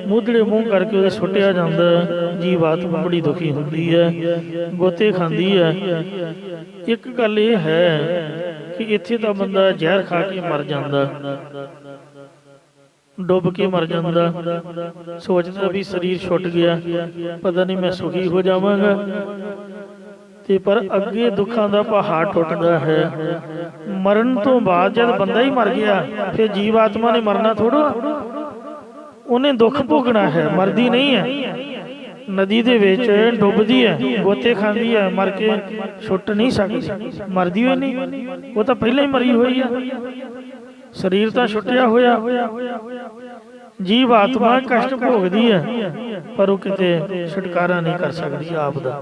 मुदड़े मूँह करके उहदे सुटिया जाता है। जीव आत्मा बड़ी दुखी होती है, गोते खाती है। एक गल ये है कि इत्थे तां बंदा जहर खा के मर जाता, डुब के मर जाता, सोचता भी शरीर छुट गया, पता नहीं मैं सुखी हो जावांगा। ते पर अगे दुखों का पहाड़ टुटदा है। मरण तो बाद जब बंदा ही मर गया, फिर जीव आत्मा ने मरना थोड़ा, उन्हें दुख भोगना है, मरदी नहीं है। नदी दे विच डुबदी है, गोते खांदी है, मर के छुट नहीं सकती, मरदी हुई नहीं, वो तो पहले ही मरी हुई है। शरीर तो छुटिया होया, जीव आत्मा कष्ट भोगदी है, पर वो किते छुटकारा नहीं कर सकती आप दा।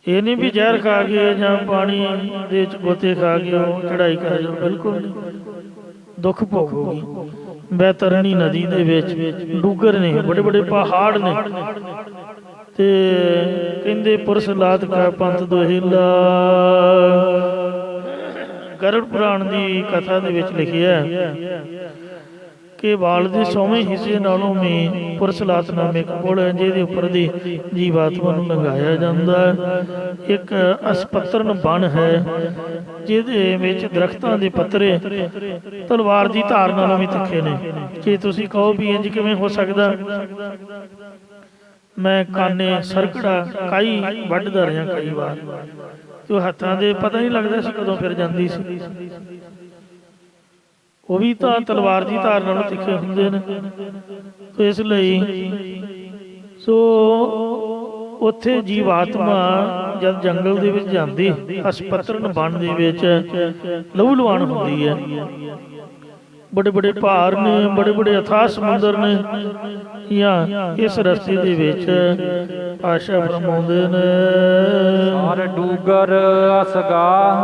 ये नहीं भी जहर खा के या पानी दे गोते खा के वो चढ़ाई कर जाओ, बिल्कुल नहीं, दुख भोगोगी। बैतरनी नदी दे विच डूगर ने, बड़े बड़े पहाड़ ने, ते कहंदे पुरस लात का पंथ दोहिला। गरुड़ पुराण की कथा दे विच लिखिया कि बाल के 100वें हिस्से नालों में पुरसलात नाम एक पुल है, जिहदे उपर दी जीवात्मा नूं लंघाया जांदा है। एक असपत्रन बन है, जिहदे विच दरख्तां दे पत्तरे तलवार की धार नालों भी तिखे ने। जे तुसीं कहो भी इंज किवें हो सकदा, मैं काने सरकड़ा काई वड्डदा रहा कई बार, तो हत्थां दे पता नहीं लगदा सी कदों फिर जांदी सी। वो भी तो तलवार की धार नालों तिखे हुंदे ने। तो इसलिए सो उत्थे जीवात्मा जब जंगल दे विच जांदी, असपत्रन बन दे विच लहू लुहान हुंदी है। बड़े बड़े पहाड़ ने, बड़े बड़े अथाह समुंदर ने, या इस रस्ते दे विच पातशाह फरमाउंदे ने सार डूगर असगाह,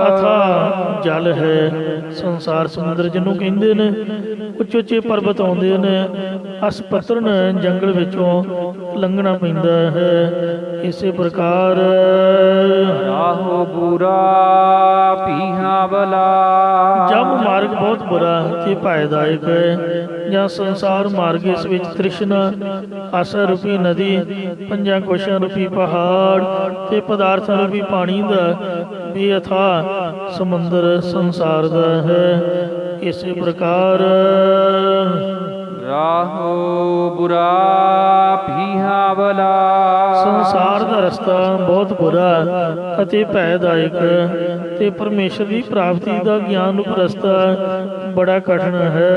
अथाह जल है, संसार समुद्र जिन्हों कहंदे ने। उच्चे उच्चे पर्वत आउंदे ने, असपत्रन जंगल विचों लंघना पैंदा है। इसे प्रकार राहो बुरा पीहा बला, जब मार्ग बहुत ਬਹੁਤ ਬੁਰਾ ਤੇ ਭੈਦਾਇਕ ਹੈ। ਜਾਂ ਸੰਸਾਰ ਮਾਰਗ, ਇਸ ਵਿੱਚ ਤ੍ਰਿਸ਼ਨਾ, ਆਸਾ ਰੂਪੀ ਨਦੀ, ਪੰਜਾਂ ਕੋਸ਼ਾਂ ਰੂਪੀ ਪਹਾੜ ਤੇ ਪਦਾਰਥਾਂ ਰੂਪੀ ਪਾਣੀ ਦਾ ਬੇਅਥਾਹ ਸਮੁੰਦਰ ਸੰਸਾਰ ਦਾ ਹੈ। ਇਸੇ ਪ੍ਰਕਾਰ ਰਾਹੋ ਬੁਰਾ ਭੀਹਾਵਲਾ। ਸੰਸਾਰ ਦਾ ਰਸਤਾ ਬਹੁਤ ਬੁਰਾ ਅਤੇ ਭੈਦਾਇਕ ਤੇ ਪਰਮੇਸ਼ਰ ਦੀ ਪ੍ਰਾਪਤੀ ਦਾ ਗਿਆਨ ਰੂਪ ਰਸਤਾ ਬੜਾ ਕਠਿਨ ਹੈ।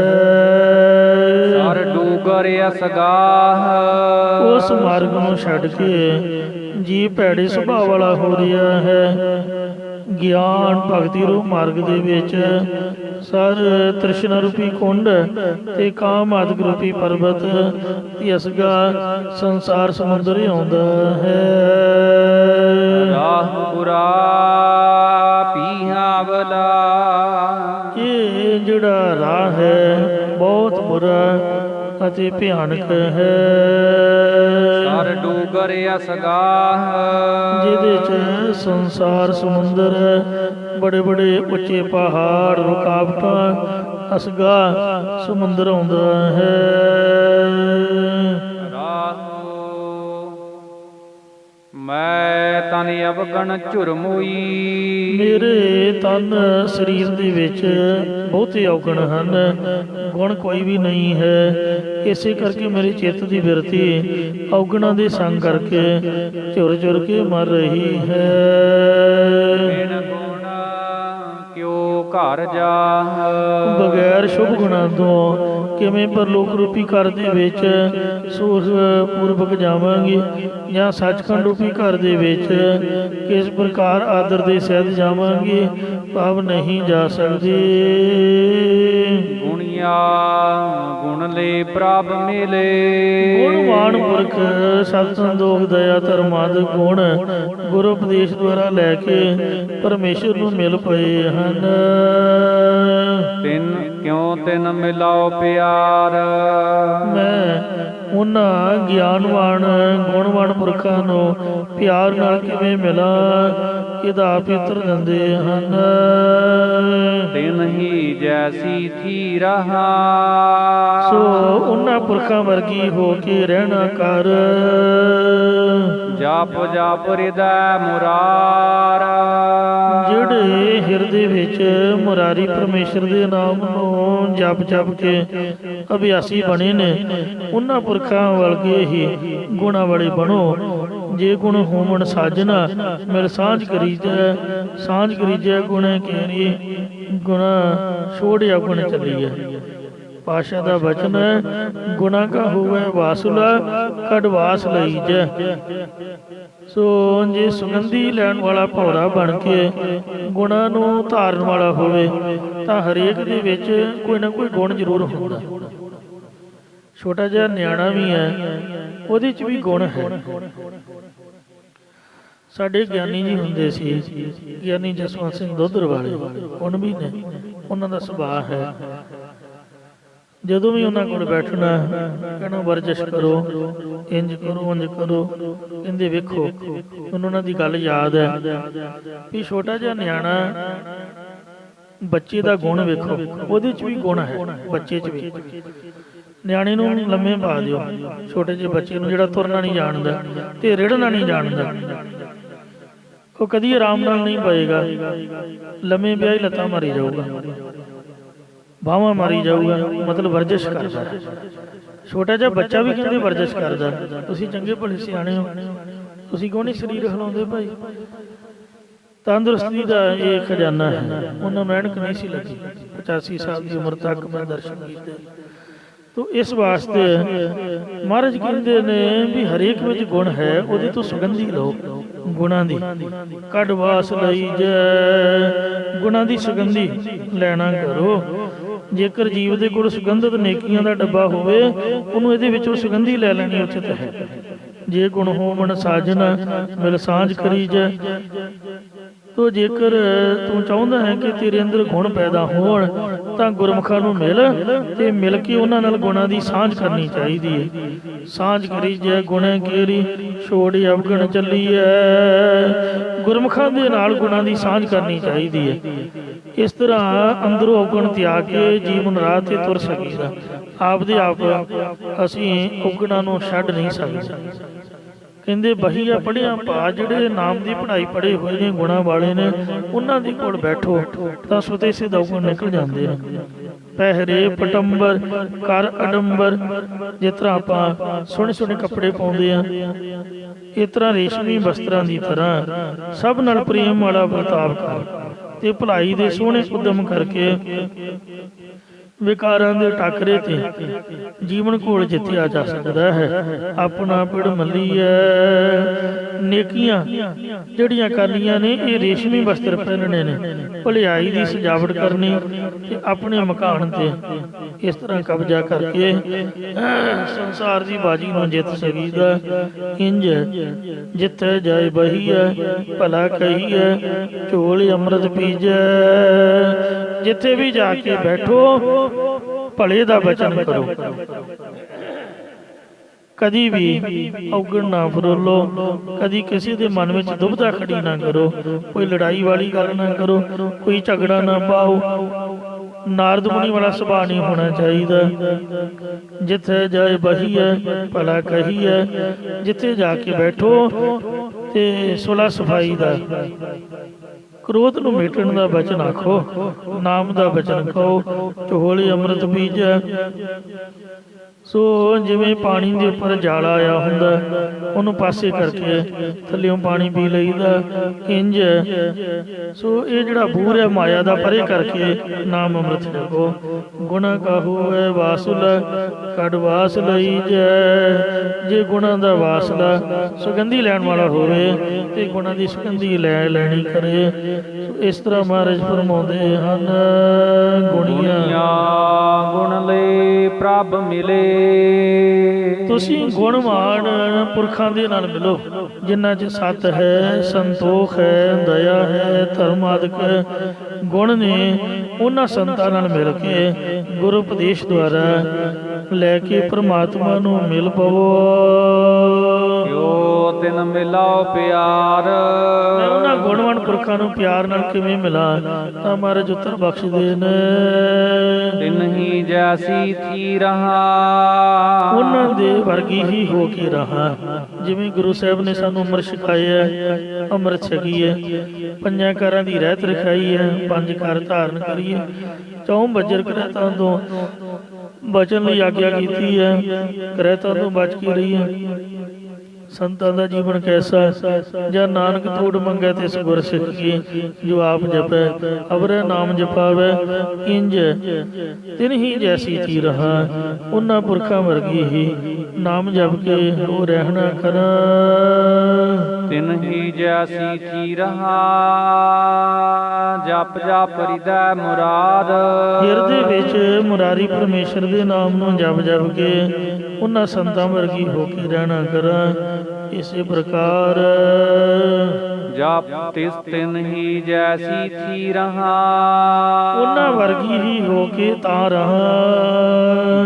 ਸਰ ਡੂਗਰ ਅਸਗਾਹ। ਉਸ ਮਾਰਗ ਨੂੰ ਛੱਡ ਕੇ ਜੀ ਭੈੜੇ ਸੁਭਾਅ ਵਾਲਾ ਹੋ ਰਿਹਾ ਹੈ। ਗਿਆਨ ਭਗਤੀ ਰੂਪ ਮਾਰਗ ਦੇ ਵਿੱਚ ਸਰ ਤ੍ਰਿਸ਼ਨਾ ਰੂਪੀ ਕੁੰਡ ਤੇ ਕਾਮ ਆਦਿਕ ਰੂਪੀ ਪਰਬਤ ਤੇ ਅਸਗਾ ਸੰਸਾਰ ਸਮੁੰਦਰ ਆਉਂਦਾ ਹੈ। ਰਾਹ ਬੁਰਾ ਭੀਹਾਵਲਾ। ਇਹ ਜਿਹੜਾ ਰਾਹ ਹੈ ਬਹੁਤ ਬੁਰਾ ਅਤੇ ਭਿਆਨਕ ਹੈ। ਸਰ ਡੂਗਰ ਅਸਗਾਹ। ਜਿਹਦੇ ਚ ਸੰਸਾਰ ਸਮੁੰਦਰ ਬੜੇ ਬੜੇ ਉੱਚੇ ਪਹਾੜ, ਰੁਕਾਵਟਾਂ, ਅਸਗਾ ਸਮੁੰਦਰ ਆਉਂਦਾ ਹੈ। ਮੈਂ ਤਨ ਅਵਗਣ ਝੁਰਮੋਈ। ਮੇਰੇ ਤਨ ਸਰੀਰ ਦੇ ਵਿੱਚ ਬਹੁਤੇ ਔਗਣ ਹਨ, ਗੁਣ ਕੋਈ ਵੀ ਨਹੀਂ ਹੈ। ਇਸੇ ਕਰਕੇ ਮੇਰੇ ਚਿੱਤ ਦੀ ਬਿਰਤੀ ਔਗਣਾਂ ਦੇ ਸੰਗ ਕਰਕੇ ਝੁਰ ਝੁਰ ਕੇ ਮਰ ਰਹੀ ਹੈ। ਬਿਨ ਗੁਣ ਕਿਉ ਘਰ ਜਾ। ਬਗੈਰ ਸ਼ੁਭ ਗੁਣਾਂ ਤੋਂ ਕਿਵੇਂ ਪਰਲੋਕ ਰੂਪੀ ਘਰ ਦੇ ਵਿੱਚ ਸੂਰ ਪੂਰਵਕ ਜਾਵਾਂਗੇ, ਜਾਂ ਸੱਚਖੰਡ ਰੂਪੀ ਘਰ ਦੇ ਵਿੱਚ ਕਿਸ ਪ੍ਰਕਾਰ ਆਦਰ ਦੇ ਸਹਿਤ ਜਾਵਾਂਗੇ, ਭਾਵ ਨਹੀਂ ਜਾ ਸਕਦੇ। ਗੁਣੀਆ ਗੁਣ ਲੈ ਪ੍ਰਭ ਮਿਲੇ। ਗੁਣਵਾਨ ਪੁਰਖ ਸਤ ਸੰਦੋਖ ਦਇਆ ਧਰਮਾਦ ਗੁਣ ਗੁਰੂ ਉਪਦੇਸ਼ ਦੁਆਰਾ ਲੈ ਕੇ ਪਰਮੇਸ਼ਰ ਨੂੰ ਮਿਲ ਪਏ ਹਨ। ਤਿੰਨ ਕਿਉਂ ਤਿੰਨ ਮਿਲਾਓ ਪਿਆਰ। ਮੈਂ ਉਹਨਾਂ ਗਿਆਨਵਾਨ ਗੁਣਵਾਨ ਪੁਰਖਾਂ ਨੂੰ ਪਿਆਰ ਨਾਲ ਕਿਵੇਂ ਮਿਲਾਂ, ਇਹਦਾ ਆਪ ਹੀ ਉੱਤਰ ਦਿੰਦੇ ਹਨ। ਤਿਨ ਹੀ ਜੈਸੀ ਥੀ ਰਹਾ। ਸੋ ਉਹਨਾਂ ਪੁਰਖਾਂ ਵਰਗੀ ਹੋ ਕੇ ਰਹਿਣਾ ਕਰ। ਜਪ ਜਪ ਹਿਰਦੈ ਮੁਰਾਰ। ਜਿਹੜੇ ਹਿਰਦੇ ਵਿੱਚ ਮੁਰਾਰੀ ਪਰਮੇਸ਼ਰ ਦੇ ਨਾਮ ਨੂੰ ਜਪ ਜਪ ਕੇ ਅਭਿਆਸੀ ਬਣੇ ਨੇ, ਉਹਨਾਂ ਪੁਰਖਾਂ ਵਰਗੇ ਹੀ ਗੁਣਾਂ ਵਾਲੇ ਬਣੋ। ਜੇ ਗੁਣ ਹੋਵਣ ਸਾਜਣਾ, ਮਿਲ ਸਾਂਝ ਕਰੀਜੈ, ਸਾਂਝ ਕਰੀਜੈ ਗੁਣ ਕੇਰੀ, ਗੁਣਾ ਛੋੜਿਆ ਗੁਣ ਚੱਲੀਐ। ਪਾਸ਼ਾ ਦਾ ਬਚਨ ਹੈ, ਗੁਣਾ ਕਾ ਹੋਵੇ ਵਾਸੁਲਾ, ਕਢਵਾਸ ਲਈਜੈ। ਸੋ ਜੇ ਸੁਗੰਧੀ ਲੈਣ ਵਾਲਾ ਭੌਰਾ ਬਣ ਕੇ ਗੁਣਾਂ ਨੂੰ ਧਾਰਨ ਵਾਲਾ ਹੋਵੇ ਤਾਂ ਹਰੇਕ ਦੇ ਵਿੱਚ ਕੋਈ ਨਾ ਕੋਈ ਗੁਣ ਜ਼ਰੂਰ ਹੁੰਦਾ। ਛੋਟਾ ਜਿਹਾ ਨਿਆਣਾ ਵੀ ਹੈ, ਉਹਦੇ 'ਚ ਵੀ ਗੁਣ ਹੈ। ਸਾਡੇ ਗਿਆਨੀ ਜੀ ਹੁੰਦੇ ਸੀ, ਗਿਆਨੀ ਜਸਵੰਤ ਸਿੰਘ ਦੋਧਰ ਵਾਲੇ, ਹੁਣ ਵੀ ਨੇ। ਉਹਨਾਂ ਦਾ ਸੁਭਾਅ ਹੈ, ਜਦੋਂ ਵੀ ਉਹਨਾਂ ਕੋਲ ਬੈਠਣਾ ਕਹਿਣਾ ਵਰਜਿਸ਼ ਕਰੋ, ਇੰਜ ਕਰੋ, ਉਂਝ ਕਰੋ। ਕਹਿੰਦੇ ਵੇਖੋ, ਮੈਨੂੰ ਉਹਨਾਂ ਦੀ ਗੱਲ ਯਾਦ ਹੈ ਵੀ ਛੋਟਾ ਜਿਹਾ ਨਿਆਣਾ, ਬੱਚੇ ਦਾ ਗੁਣ ਵੇਖੋ, ਉਹਦੇ 'ਚ ਵੀ ਗੁਣ ਹੈ। ਬੱਚੇ 'ਚ ਵੀ ਨਿਆਣੇ ਨੂੰ ਲੰਮੇ ਪਾ ਦਿਓ, ਛੋਟੇ ਜਿਹੇ ਬੱਚੇ ਨੂੰ ਜਿਹੜਾ ਤੁਰਨਾ ਨਹੀਂ ਜਾਣਦਾ ਤੇ ਰਿੜਨਾ ਨਹੀਂ ਜਾਣਦਾ, ਉਹ ਕਦੀ ਆਰਾਮ ਨਾਲ ਨਹੀਂ ਪਏਗਾ। ਲੰਮੇ ਪਿਆ ਹੀ ਲੱਤਾਂ ਮਾਰੀ ਜਾਊਗਾ, ਬਾਹਾਂ ਮਾਰੀ ਜਾਊਗਾ, ਮਤਲਬ ਵਰਜਿਸ਼ ਕਰਦਾ। ਛੋਟਾ ਜਿਹਾ ਬੱਚਾ ਵੀ ਕਹਿੰਦੇ ਵਰਜਿਸ਼ ਕਰਦਾ। ਤੁਸੀਂ ਚੰਗੇ ਭਲੇ ਸਿਆਣੇ ਹੋ, ਤੁਸੀਂ ਕਿਉਂ ਨਹੀਂ ਸਰੀਰ ਹਿਲਾਉਂਦੇ ਭਾਈ? ਤੰਦਰੁਸਤੀ ਦਾ ਇਹ ਖਜ਼ਾਨਾ ਹੈ। ਉਹਨਾਂ ਨੂੰ ਐਨਕ ਨਹੀਂ ਸੀ ਲੱਗੀ, 85 ਸਾਲ ਦੀ ਉਮਰ ਤੱਕ ਮੈਂ ਦਰਸ਼ਨ ਕੀਤੇ। ਤੋ ਇਸ ਵਾਸਤੇ ਮਹਾਰਾਜ ਕਹਿੰਦੇ ਨੇ ਵੀ ਹਰੇਕ ਵਿੱਚ ਗੁਣ ਹੈ, ਉਹਦੀ ਤੋਂ ਸੁਗੰਧੀ ਲਓ, ਗੁਣਾਂ ਦੀ ਕਢਵਾਸ ਲਈ ਜੈ। ਗੁਣਾਂ ਦੀ ਸੁਗੰਧੀ ਲੈਣਾ ਕਰੋ। ਜੇਕਰ ਜੀਵ ਦੇ ਕੋਲ ਸੁਗੰਧਿਤ ਨੇਕੀਆਂ ਦਾ ਡੱਬਾ ਹੋਵੇ, ਉਹਨੂੰ ਇਹਦੇ ਵਿੱਚੋਂ ਸੁਗੰਧੀ ਲੈ ਲੈਣੀ ਉਚਿਤ ਹੈ। ਜੇ ਗੁਣ ਹੋਵਣ ਸਾਜਣਾ, ਮਿਲ ਸਾਂਝ ਕਰੀ ਜੈ। ਤੋ ਜੇਕਰ ਤੂੰ ਚਾਹੁੰਦਾ ਹੈ ਕਿ ਤੇਰੇ ਅੰਦਰ ਗੁਣ ਪੈਦਾ ਹੋਣ, ਤਾਂ ਗੁਰਮੁਖਾਂ ਨੂੰ ਮਿਲ ਤੇ ਮਿਲ ਕੇ ਉਹਨਾਂ ਨਾਲ ਗੁਣਾਂ ਦੀ ਸਾਂਝ ਕਰਨੀ ਚਾਹੀਦੀ ਹੈ। ਸਾਂਝ ਕਰੀ ਜੈ ਗੁਣ ਕੇਰੀ, ਛੋੜ ਅਵਗਣ ਚੱਲੀਐ। ਗੁਰਮੁਖਾਂ ਦੇ ਨਾਲ ਗੁਣਾਂ ਦੀ ਸਾਂਝ ਕਰਨੀ ਚਾਹੀਦੀ ਹੈ। ਇਸ ਤਰ੍ਹਾਂ ਅੰਦਰੋਂ ਔਗਣ ਤਿਆਗ ਕੇ ਜੀਵਨ ਰਾਹ ਤੇ ਤੁਰ ਸਕੀਦਾ। ਆਪਦੇ ਆਪ ਅਸੀਂ ਔਗਣਾਂ ਨੂੰ ਛੱਡ ਨਹੀਂ ਸਕਦੇ। ਕਹਿੰਦੇ ਬਹੀਆ ਪੜ੍ਹਿਆ ਭਾ, ਜਿਹੜੇ ਨਾਮ ਦੀ ਪੜ੍ਹਾਈ ਪੜ੍ਹੇ ਹੋਏ ਨੇ, ਗੁਣਾਂ ਵਾਲੇ ਨੇ, ਉਹਨਾਂ ਦੇ ਕੋਲ ਬੈਠੋ ਤਾਂ ਸੁਤੇ ਸਿੱਧ ਔਗਣ ਨਿਕਲ ਜਾਂਦੇ ਨੇ। ਪਹਿਰੇ ਪਟੰਬਰ ਕਰ ਅਡੰਬਰ, ਜਿਸ ਤਰ੍ਹਾਂ ਆਪਾਂ ਸੋਹਣੇ ਸੋਹਣੇ ਕੱਪੜੇ ਪਾਉਂਦੇ ਆ, ਇਸ ਤਰ੍ਹਾਂ ਰੇਸ਼ਮੀ ਵਸਤਰਾਂ ਦੀ ਤਰ੍ਹਾਂ ਸਭ ਨਾਲ ਪ੍ਰੇਮ ਵਾਲਾ ਵਰਤਾਵ ਕਰ ਤੇ ਭਲਾਈ ਦੇ ਸੋਹਣੇ ਉਦਮ ਕਰਕੇ ਵਿਕਾਰਾਂ ਦੇ ਟਾਕਰੇ ਤੇ ਜੀਵਨ ਕੋਲ ਜਿੱਤਿਆ ਜਾ ਸਕਦਾ ਹੈ। ਆਪਣਾ ਪਿੜ ਮੱਲੀਐ, ਨੇਕੀਆਂ ਜਿਹੜੀਆਂ ਕਰਨੀਆਂ ਨੇ ਇਹ ਰੇਸ਼ਮੀ ਵਸਤਰ ਪਹਿਨਣੇ ਨੇ, ਭਲਾਈ ਦੀ ਸਜਾਵਟ ਕਰਨੀ ਤੇ ਆਪਣੇ ਮਕਾਨ ਤੇ ਇਸ ਤਰ੍ਹਾਂ ਕਬਜ਼ਾ ਕਰਕੇ ਸੰਸਾਰ ਦੀ ਬਾਜੀ ਨੂੰ ਜਿੱਤ ਸਕੀਦਾ। ਇੰਜ ਜਿੱਥੇ ਜਾਏ ਬਹੀਐ, ਭਲਾ ਕਹੀਐ, ਝੋਲ ਅੰਮ੍ਰਿਤ ਪੀਜੈ। ਜਿੱਥੇ ਵੀ ਜਾ ਕੇ ਬੈਠੋ ਭਲੇ ਦਾ ਬਚਨ ਕਰੋ, ਕਦੀ ਵੀ ਔਗਣ ਨਾ ਫਰੋਲੋ, ਕਦੀ ਕਿਸੇ ਦੇ ਮਨ ਵਿੱਚ ਦੁਬਿਧਾ ਖੜੀ ਨਾ ਕਰੋ, ਕੋਈ ਲੜਾਈ ਵਾਲੀ ਗੱਲ ਨਾ ਕਰੋ, ਕੋਈ ਝਗੜਾ ਨਾ ਪਾਓ। ਨਾਰਦ ਮੁਨੀ ਵਾਲਾ ਸੁਭਾਅ ਨਹੀਂ ਹੋਣਾ ਚਾਹੀਦਾ। ਜਿੱਥੇ ਜਾਏ ਬਹੀਐ, ਭਲਾ ਕਹੀਐ, ਜਿੱਥੇ ਜਾ ਕੇ ਬੈਠੋ ਤੇ ਸੁਲ੍ਹਾ ਸਫਾਈ ਦਾ, ਕ੍ਰੋਧ ਨੂੰ ਮੇਟਣ ਦਾ ਬਚਨ ਆਖੋ, ਨਾਮ ਦਾ ਬਚਨ ਕਹੋ, ਝੋਲੀ ਅੰਮ੍ਰਿਤ ਪੀਜੈ। ਸੋ ਜਿਵੇਂ ਪਾਣੀ ਦੇ ਉੱਪਰ ਜਾਲ ਆਇਆ ਹੁੰਦਾ, ਉਹਨੂੰ ਪਾਸੇ ਕਰਕੇ ਥੱਲਿਓਂ ਪਾਣੀ ਪੀ ਲਈਦਾ। ਇੰਜ ਸੋ ਇਹ ਜਿਹੜਾ ਬੂਰ ਹੈ ਮਾਇਆ ਦਾ, ਪਰੇ ਕਰਕੇ ਨਾਮ ਅੰਮ੍ਰਿਤ ਜਪੋ। ਗੁਣਾ ਕਾਹੂ ਹੈ ਵਾਸੁਲਾ, ਕੱਢ ਵਾਸ ਲਈ ਜੈ। ਜੇ ਗੁਣਾਂ ਦਾ ਵਾਸਲਾ ਸੁਗੰਧੀ ਲੈਣ ਵਾਲਾ ਹੋਵੇ ਤੇ ਗੁਣਾਂ ਦੀ ਸੁਗੰਧੀ ਲੈ ਲੈਣੀ ਕਰੇ। ਇਸ ਤਰ੍ਹਾਂ ਮਹਾਰਾਜ ਫਰਮਾਉਂਦੇ ਹਨ, ਗੁਣੀਆਂ ਗੁਣ ਲੈ ਪ੍ਰਭ ਮਿਲੇ। ਤੁਸੀਂ ਗੁਣਵਾਨ ਪੁਰਖਾਂ ਦੇ ਨਾਲ ਮਿਲੋ, ਜਿਨ੍ਹਾਂ 'ਚ ਸਤ ਹੈ, ਸੰਤੋਖ ਹੈ, ਦਇਆ ਹੈ, ਧਰਮ ਆਦਿਕ ਗੁਣ ਨੇ। ਉਹਨਾਂ ਸੰਤਾਂ ਨਾਲ ਮਿਲ ਕੇ ਗੁਰੂ ਉਪਦੇਸ਼ ਦੁਆਰਾ ਲੈ ਕੇ ਪ੍ਰਮਾਤਮਾ ਨੂੰ ਮਿਲ ਪਵੋ। ਜੋ ਤਿਨ ਮਿਲਾਓ ਪਿਆਰ, ਮੈਂ ਉਹਨਾਂ ਗੁਣਵਾਨ ਪੁਰਖਾਂ ਨੂੰ ਪਿਆਰ ਨਾਲ ਕਿਵੇਂ ਮਿਲਾਂ ਤਾਂ ਮਹਾਰਾਜ ਉੱਤਰ ਬਖਸ਼ਦੇ ਨੇ। ਤਿਨ ਹੀ ਜੈਸੀ ਥੀ ਰਹਾ, ਉਹਨਾਂ ਦੇ ਵਰਗੀ ਹੀ ਹੋ ਕੇ ਰਹਾ। ਜਿਵੇਂ ਗੁਰੂ ਸਾਹਿਬ ਨੇ ਸਾਨੂੰ ਅੰਮ੍ਰਿਤ ਛਕਾਇਆ, ਅੰਮ੍ਰਿਤ ਛਕੀਏ, ਪੰਜਾਂ ਕਾਰਾਂ ਦੀ ਰਹਿਤ ਰਖਾਈ ਹੈ, ਪੰਜ ਕਾਰ ਧਾਰਨ ਕਰੀਏ, ਚੌਂ ਬੱਜਰ ਕਰਹਿਤਾਂ ਤੋਂ ਬਚਨ ਲਈ ਆਗਿਆ ਕੀਤੀ ਹੈ, ਕਰਹਿਤਾਂ ਤੋਂ ਬਚ ਕੇ ਰਹੀਏ। ਸੰਤਾਂ ਦਾ ਜੀਵਨ ਕੈਸਾ, ਜਾਂ ਨਾਨਕ ਤੋੜ ਮੰਗੈ ਤਿਸ ਗੁਰ ਸਿੱਖੀਏ, ਜੋ ਆਪ ਜਪੈ ਅਵਰੈ ਨਾਮ ਜਪਾਵੈ। ਇੰਜ ਤਿਨ ਹੀ ਜੈਸੀ ਥੀ ਰਹਾ, ਉਹਨਾਂ ਪੁਰਖਾਂ ਵਰਗੀ ਹੀ ਨਾਮ ਜਪ ਕੇ ਉਹ ਰਹਿਣਾ ਕਰਾਂ। ਤਿਨ ਹੀ ਜੈਸੀ ਥੀ ਰਹਾ, ਜਪ ਜਪ ਹਿਰਦੈ ਮੁਰਾਦ। ਹਿਰਦੇ ਵਿੱਚ ਮੁਰਾਰੀ ਪਰਮੇਸ਼ਰ ਦੇ ਨਾਮ ਨੂੰ ਜਪ ਜਪ ਕੇ ਉਹਨਾਂ ਸੰਤਾਂ ਵਰਗੀ ਹੋ ਕੇ ਰਹਿਣਾ ਕਰਾਂ। ਇਸੇ ਪ੍ਰਕਾਰ ਜਪ ਤਿਸ ਤਿਨ ਹੀ ਜੈਸੀ ਥੀ ਰਹਾ, ਉਹਨਾਂ ਵਰਗੀ ਹੀ ਹੋ ਕੇ ਤਾਂ ਰਹਾ।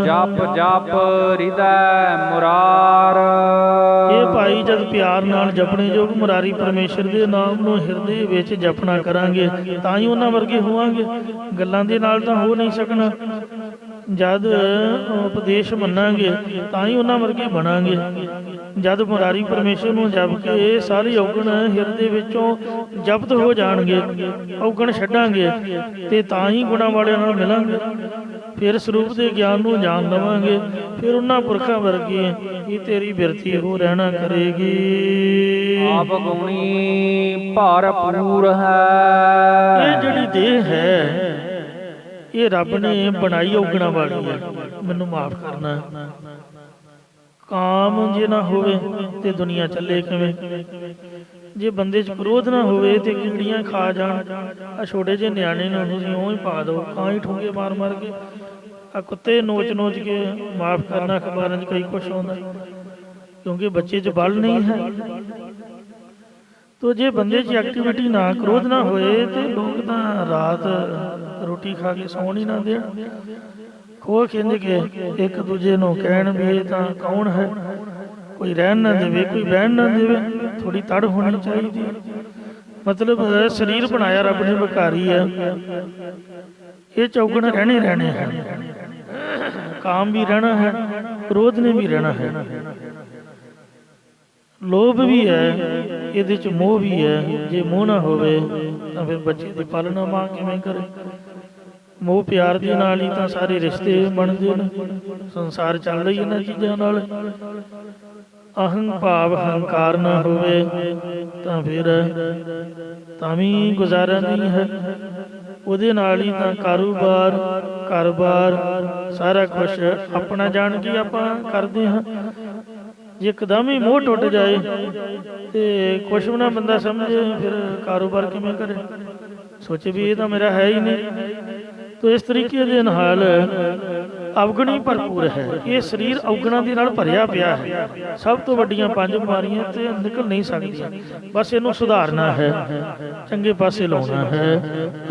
ਜਪ ਜਪ ਹਿਰਦੈ ਮੁਰਾਰ। ਇਹ ਭਾਈ ਜਦ ਪਿਆਰ ਨਾਲ ਜਪਣੇ ਯੋਗ ਮੁਰਾਰੀ ਪਰਮੇਸ਼ਰ ਦੇ ਨਾਮ ਨੂੰ ਹਿਰਦੇ ਵਿੱਚ ਜਪਣਾ ਕਰਾਂਗੇ ਤਾਂ ਹੀ ਉਹਨਾਂ ਵਰਗੇ ਹੋਵਾਂਗੇ। ਗੱਲਾਂ ਦੇ ਨਾਲ ਤਾਂ ਹੋ ਨਹੀਂ ਸਕਣਾ। ਜਦ ਉਪਦੇਸ਼ ਮੰਨਾਂਗੇ ਤਾਂ ਹੀ ਉਹਨਾਂ ਵਰਗੇ ਬਣਾਂਗੇ। ਜਦ ਮੁਰਾਰੀ ਪਰਮੇਸ਼ਰ ਨੂੰ ਜਪ ਕੇ ਸਾਰੇ ਔਗਣ ਹਿਰਦੇ ਵਿੱਚੋਂ ਜ਼ਬਤ ਹੋ ਜਾਣਗੇ, ਔਗਣ ਛੱਡਾਂਗੇ ਤੇ ਤਾਂ ਹੀ ਗੁਣਾਂ ਵਾਲਿਆਂ ਨਾਲ ਮਿਲਾਂਗੇ। ਫਿਰ ਸਰੂਪ ਦੇ ਗਿਆਨ ਨੂੰ ਜਾਣ ਲਵਾਂਗੇ। ਫਿਰ ਉਹਨਾਂ ਪੁਰਖਾਂ ਵਰਗੇ ਹੀ ਤੇਰੀ ਬਿਰਤੀ ਹੋ ਰਹਿਣਾ ਕਰੇਗੀ। ਆਪ ਗੁਣੀ ਭਰਪੂਰ ਹੈ। ਇਹ ਜਿਹੜੀ ਦੇਹ ਹੈ ਇਹ ਰੱਬ ਨੇ ਬਣਾਈ ਔਗਣਾਂ ਵਾਲੀ ਹੈ। ਮੈਨੂੰ ਮਾਫ ਕਰਨਾ, ਕਾਮ ਜੇ ਨਾ ਹੋਵੇ ਤੇ ਦੁਨੀਆ ਚੱਲੇ ਕਿਵੇਂ? ਜੇ ਬੰਦੇ 'ਚ ਕ੍ਰੋਧ ਨਾ ਹੋਵੇ ਤੇ ਕੀੜੀਆਂ ਖਾ ਜਾਣ। ਆ ਛੋਟੇ ਜਿਹੇ ਨਿਆਣੇ ਨੂੰ ਤੁਸੀਂ ਉਹ ਹੀ ਪਾ ਦਿਓ, ਕਾਂ ਹੀ ਠੂੰਗੇ ਮਾਰ ਮਾਰ ਕੇ। ਆ ਕੁੱਤੇ ਨੋਚ ਨੋਚ ਕੇ, ਮਾਫ ਕਰਨਾ ਅਖਬਾਰਾਂ 'ਚ ਕਈ ਕੁਛ ਆਉਂਦਾ, ਕਿਉਂਕਿ ਬੱਚੇ 'ਚ ਬਲ ਨਹੀਂ ਹੈ। ਤੋ ਜੇ ਬੰਦੇ 'ਚ ਐਕਟੀਵਿਟੀ ਨਾ, ਕ੍ਰੋਧ ਨਾ ਹੋਏ ਤੇ ਲੋਕ ਤਾਂ ਰਾਤ ਰੋਟੀ ਖਾ ਕੇ ਸੌਣ ਹੀ ਨਾ ਦੇਣ। ਖੋਹ ਖਿੰਝ ਕੇ ਇੱਕ ਦੂਜੇ ਨੂੰ ਕਹਿਣ ਵੀ ਇਹ ਤਾਂ ਕੌਣ ਹੈ, ਕੋਈ ਰਹਿਣ ਨਾ ਦੇਵੇ, ਕੋਈ ਬਹਿਣ ਨਾ ਦੇਵੇ। ਥੋੜੀ ਤੜ ਹੋਣੀ ਚਾਹੀਦੀ। ਮਤਲਬ ਸਰੀਰ ਬਣਾਇਆ ਰੱਬ ਨੇ ਵਿਕਾਰੀ ਹੈ, ਇਹ ਚੌਗੁਣ ਰਹਿਣੇ ਹਨ। ਕਾਮ ਵੀ ਰਹਿਣਾ ਹੈ, ਕ੍ਰੋਧ ਨੇ ਵੀ ਰਹਿਣਾ ਹੈ, ਲੋਭ ਵੀ ਹੈ, ਇਹਦੇ ਚ ਮੋਹ ਵੀ ਹੈ। ਜੇ ਮੋਹ ਨਾ ਹੋਵੇ ਤਾਂ ਫਿਰ ਬੱਚੇ ਦੀ ਪਾਲਣਾ ਮਾਂ ਕਿਵੇਂ ਕਰੇ? ਮੋਹ ਪਿਆਰ ਦੇ ਨਾਲ ਹੀ ਤਾਂ ਸਾਰੇ ਰਿਸ਼ਤੇ ਬਣਦੇ ਨੇ, ਸੰਸਾਰ ਚੱਲਦਾ ਹੀ ਇਹਨਾਂ ਚੀਜ਼ਾਂ ਨਾਲ। ਅਹੰ ਭਾਵ ਹੰਕਾਰ ਨਾ ਹੋਵੇ ਤਾਂ ਫਿਰ ਤਾਂ ਵੀ ਗੁਜ਼ਾਰਾ ਨਹੀਂ ਹੈ। ਉਹਦੇ ਨਾਲ ਹੀ ਤਾਂ ਕਾਰੋਬਾਰ, ਘਰ-ਬਾਰ ਸਾਰਾ ਕੁਛ ਆਪਣਾ ਜਾਣ ਕੇ ਆਪਾਂ ਕਰਦੇ ਹਾਂ। ਜੇ ਇੱਕਦਮ ਹੀ ਮੋਹ ਟੁੱਟ ਜਾਏ ਤੇ ਕੁਛ ਵੀ ਨਾ ਬੰਦਾ ਸਮਝੇ, ਫਿਰ ਕਾਰੋਬਾਰ ਕਿਵੇਂ ਕਰੇ? ਸੋਚੇ ਵੀ ਇਹ ਤਾਂ ਮੇਰਾ ਹੈ ਹੀ ਨਹੀਂ। ਤੋ ਇਸ ਤਰੀਕੇ ਦੇ ਨਾਲ ਅਵਗੁਣੀ ਭਰਪੂਰ ਹੈ। ਇਹ ਸਰੀਰ ਅਵਗੁਣਾਂ ਦੇ ਨਾਲ ਭਰਿਆ ਪਿਆ ਹੈ। ਸਭ ਤੋਂ ਵੱਡੀਆਂ 5 ਬਿਮਾਰੀਆਂ ਤੇ ਨਿਕਲ ਨਹੀਂ ਸਕਦੀਆਂ। ਬਸ ਇਹਨੂੰ ਸੁਧਾਰਨਾ ਹੈ, ਚੰਗੇ ਪਾਸੇ ਲਾਉਣਾ ਹੈ।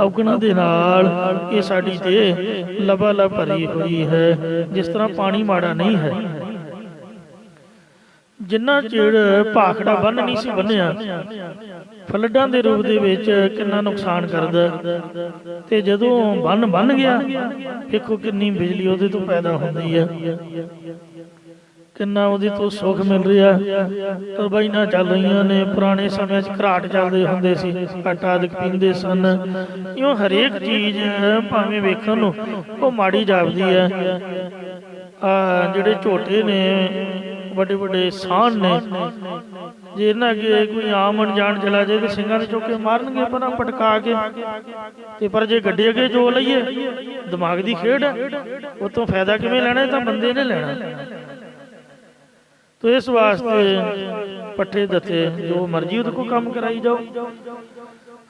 ਅਵਗੁਣਾਂ ਦੇ ਨਾਲ ਇਹ ਸਾਡੀ ਤੇ ਲਬਾਲਬ ਭਰੀ ਹੋਈ ਹੈ। ਜਿਸ ਤਰ੍ਹਾਂ ਪਾਣੀ ਮਾੜਾ ਨਹੀਂ ਹੈ, ਜਿੰਨਾ ਚਿਰ ਭਾਖੜਾ ਬੰਨ ਨਹੀਂ ਸੀ ਬੰਨਿਆ, ਫਲੱਡਾਂ ਦੇ ਰੂਪ ਦੇ ਵਿੱਚ ਕਿੰਨਾ ਨੁਕਸਾਨ ਕਰਦਾ, ਤੇ ਜਦੋਂ ਬੰਨ ਬਣ ਗਿਆ ਵੇਖੋ ਕਿੰਨੀ ਬਿਜਲੀ ਉਹਦੇ ਤੋਂ ਪੈਦਾ ਹੁੰਦੀ ਹੈ, ਕਿੰਨਾ ਉਹਦੇ ਤੋਂ ਸੁੱਖ ਮਿਲ ਰਿਹਾ। ਟਰਬਾਈਨਾਂ ਚੱਲ ਰਹੀਆਂ ਨੇ। ਪੁਰਾਣੇ ਸਮਿਆਂ 'ਚ ਘਰਾਟ ਚੱਲਦੇ ਹੁੰਦੇ ਸੀ, ਘੱਟ ਆਦਿਕ ਪੀਂਦੇ ਸਨ। ਇਉਂ ਹਰੇਕ ਚੀਜ਼ ਭਾਵੇਂ ਵੇਖਣ ਨੂੰ ਉਹ ਮਾੜੀ ਜਾਪਦੀ ਹੈ। ਜਿਹੜੇ ਝੋਟੇ ਨੇ, ਵੱਡੇ ਵੱਡੇ ਸਾਨ ਨੇ, ਜੇ ਇਹਨਾਂ ਅੱਗੇ ਕੋਈ ਆਮ ਅਣਜਾਣ ਚਲਾ ਜਾਏ ਤੇ ਸਿੰਘਾਂ ਦੇ ਚੌਕੇ ਮਾਰਨਗੇ ਪਰ ਪਟਕਾ ਕੇ। ਤੇ ਪਰ ਜੇ ਗੱਡੇ ਅੱਗੇ ਜੋ ਲਈਏ, ਦਿਮਾਗ ਦੀ ਖੇਡ ਹੈ, ਉਹ ਤੋਂ ਫਾਇਦਾ ਕਿਵੇਂ ਲੈਣਾ? ਤਾਂ ਬੰਦੇ ਨੇ ਲੈਣਾ। ਤੋ ਇਸ ਵਾਸਤੇ ਪੱਠੇ ਦੱਥੇ ਜੋ ਮਰਜ਼ੀ ਉਹਦੇ ਕੋਲ ਕੰਮ ਕਰਾਈ ਜਾਓ।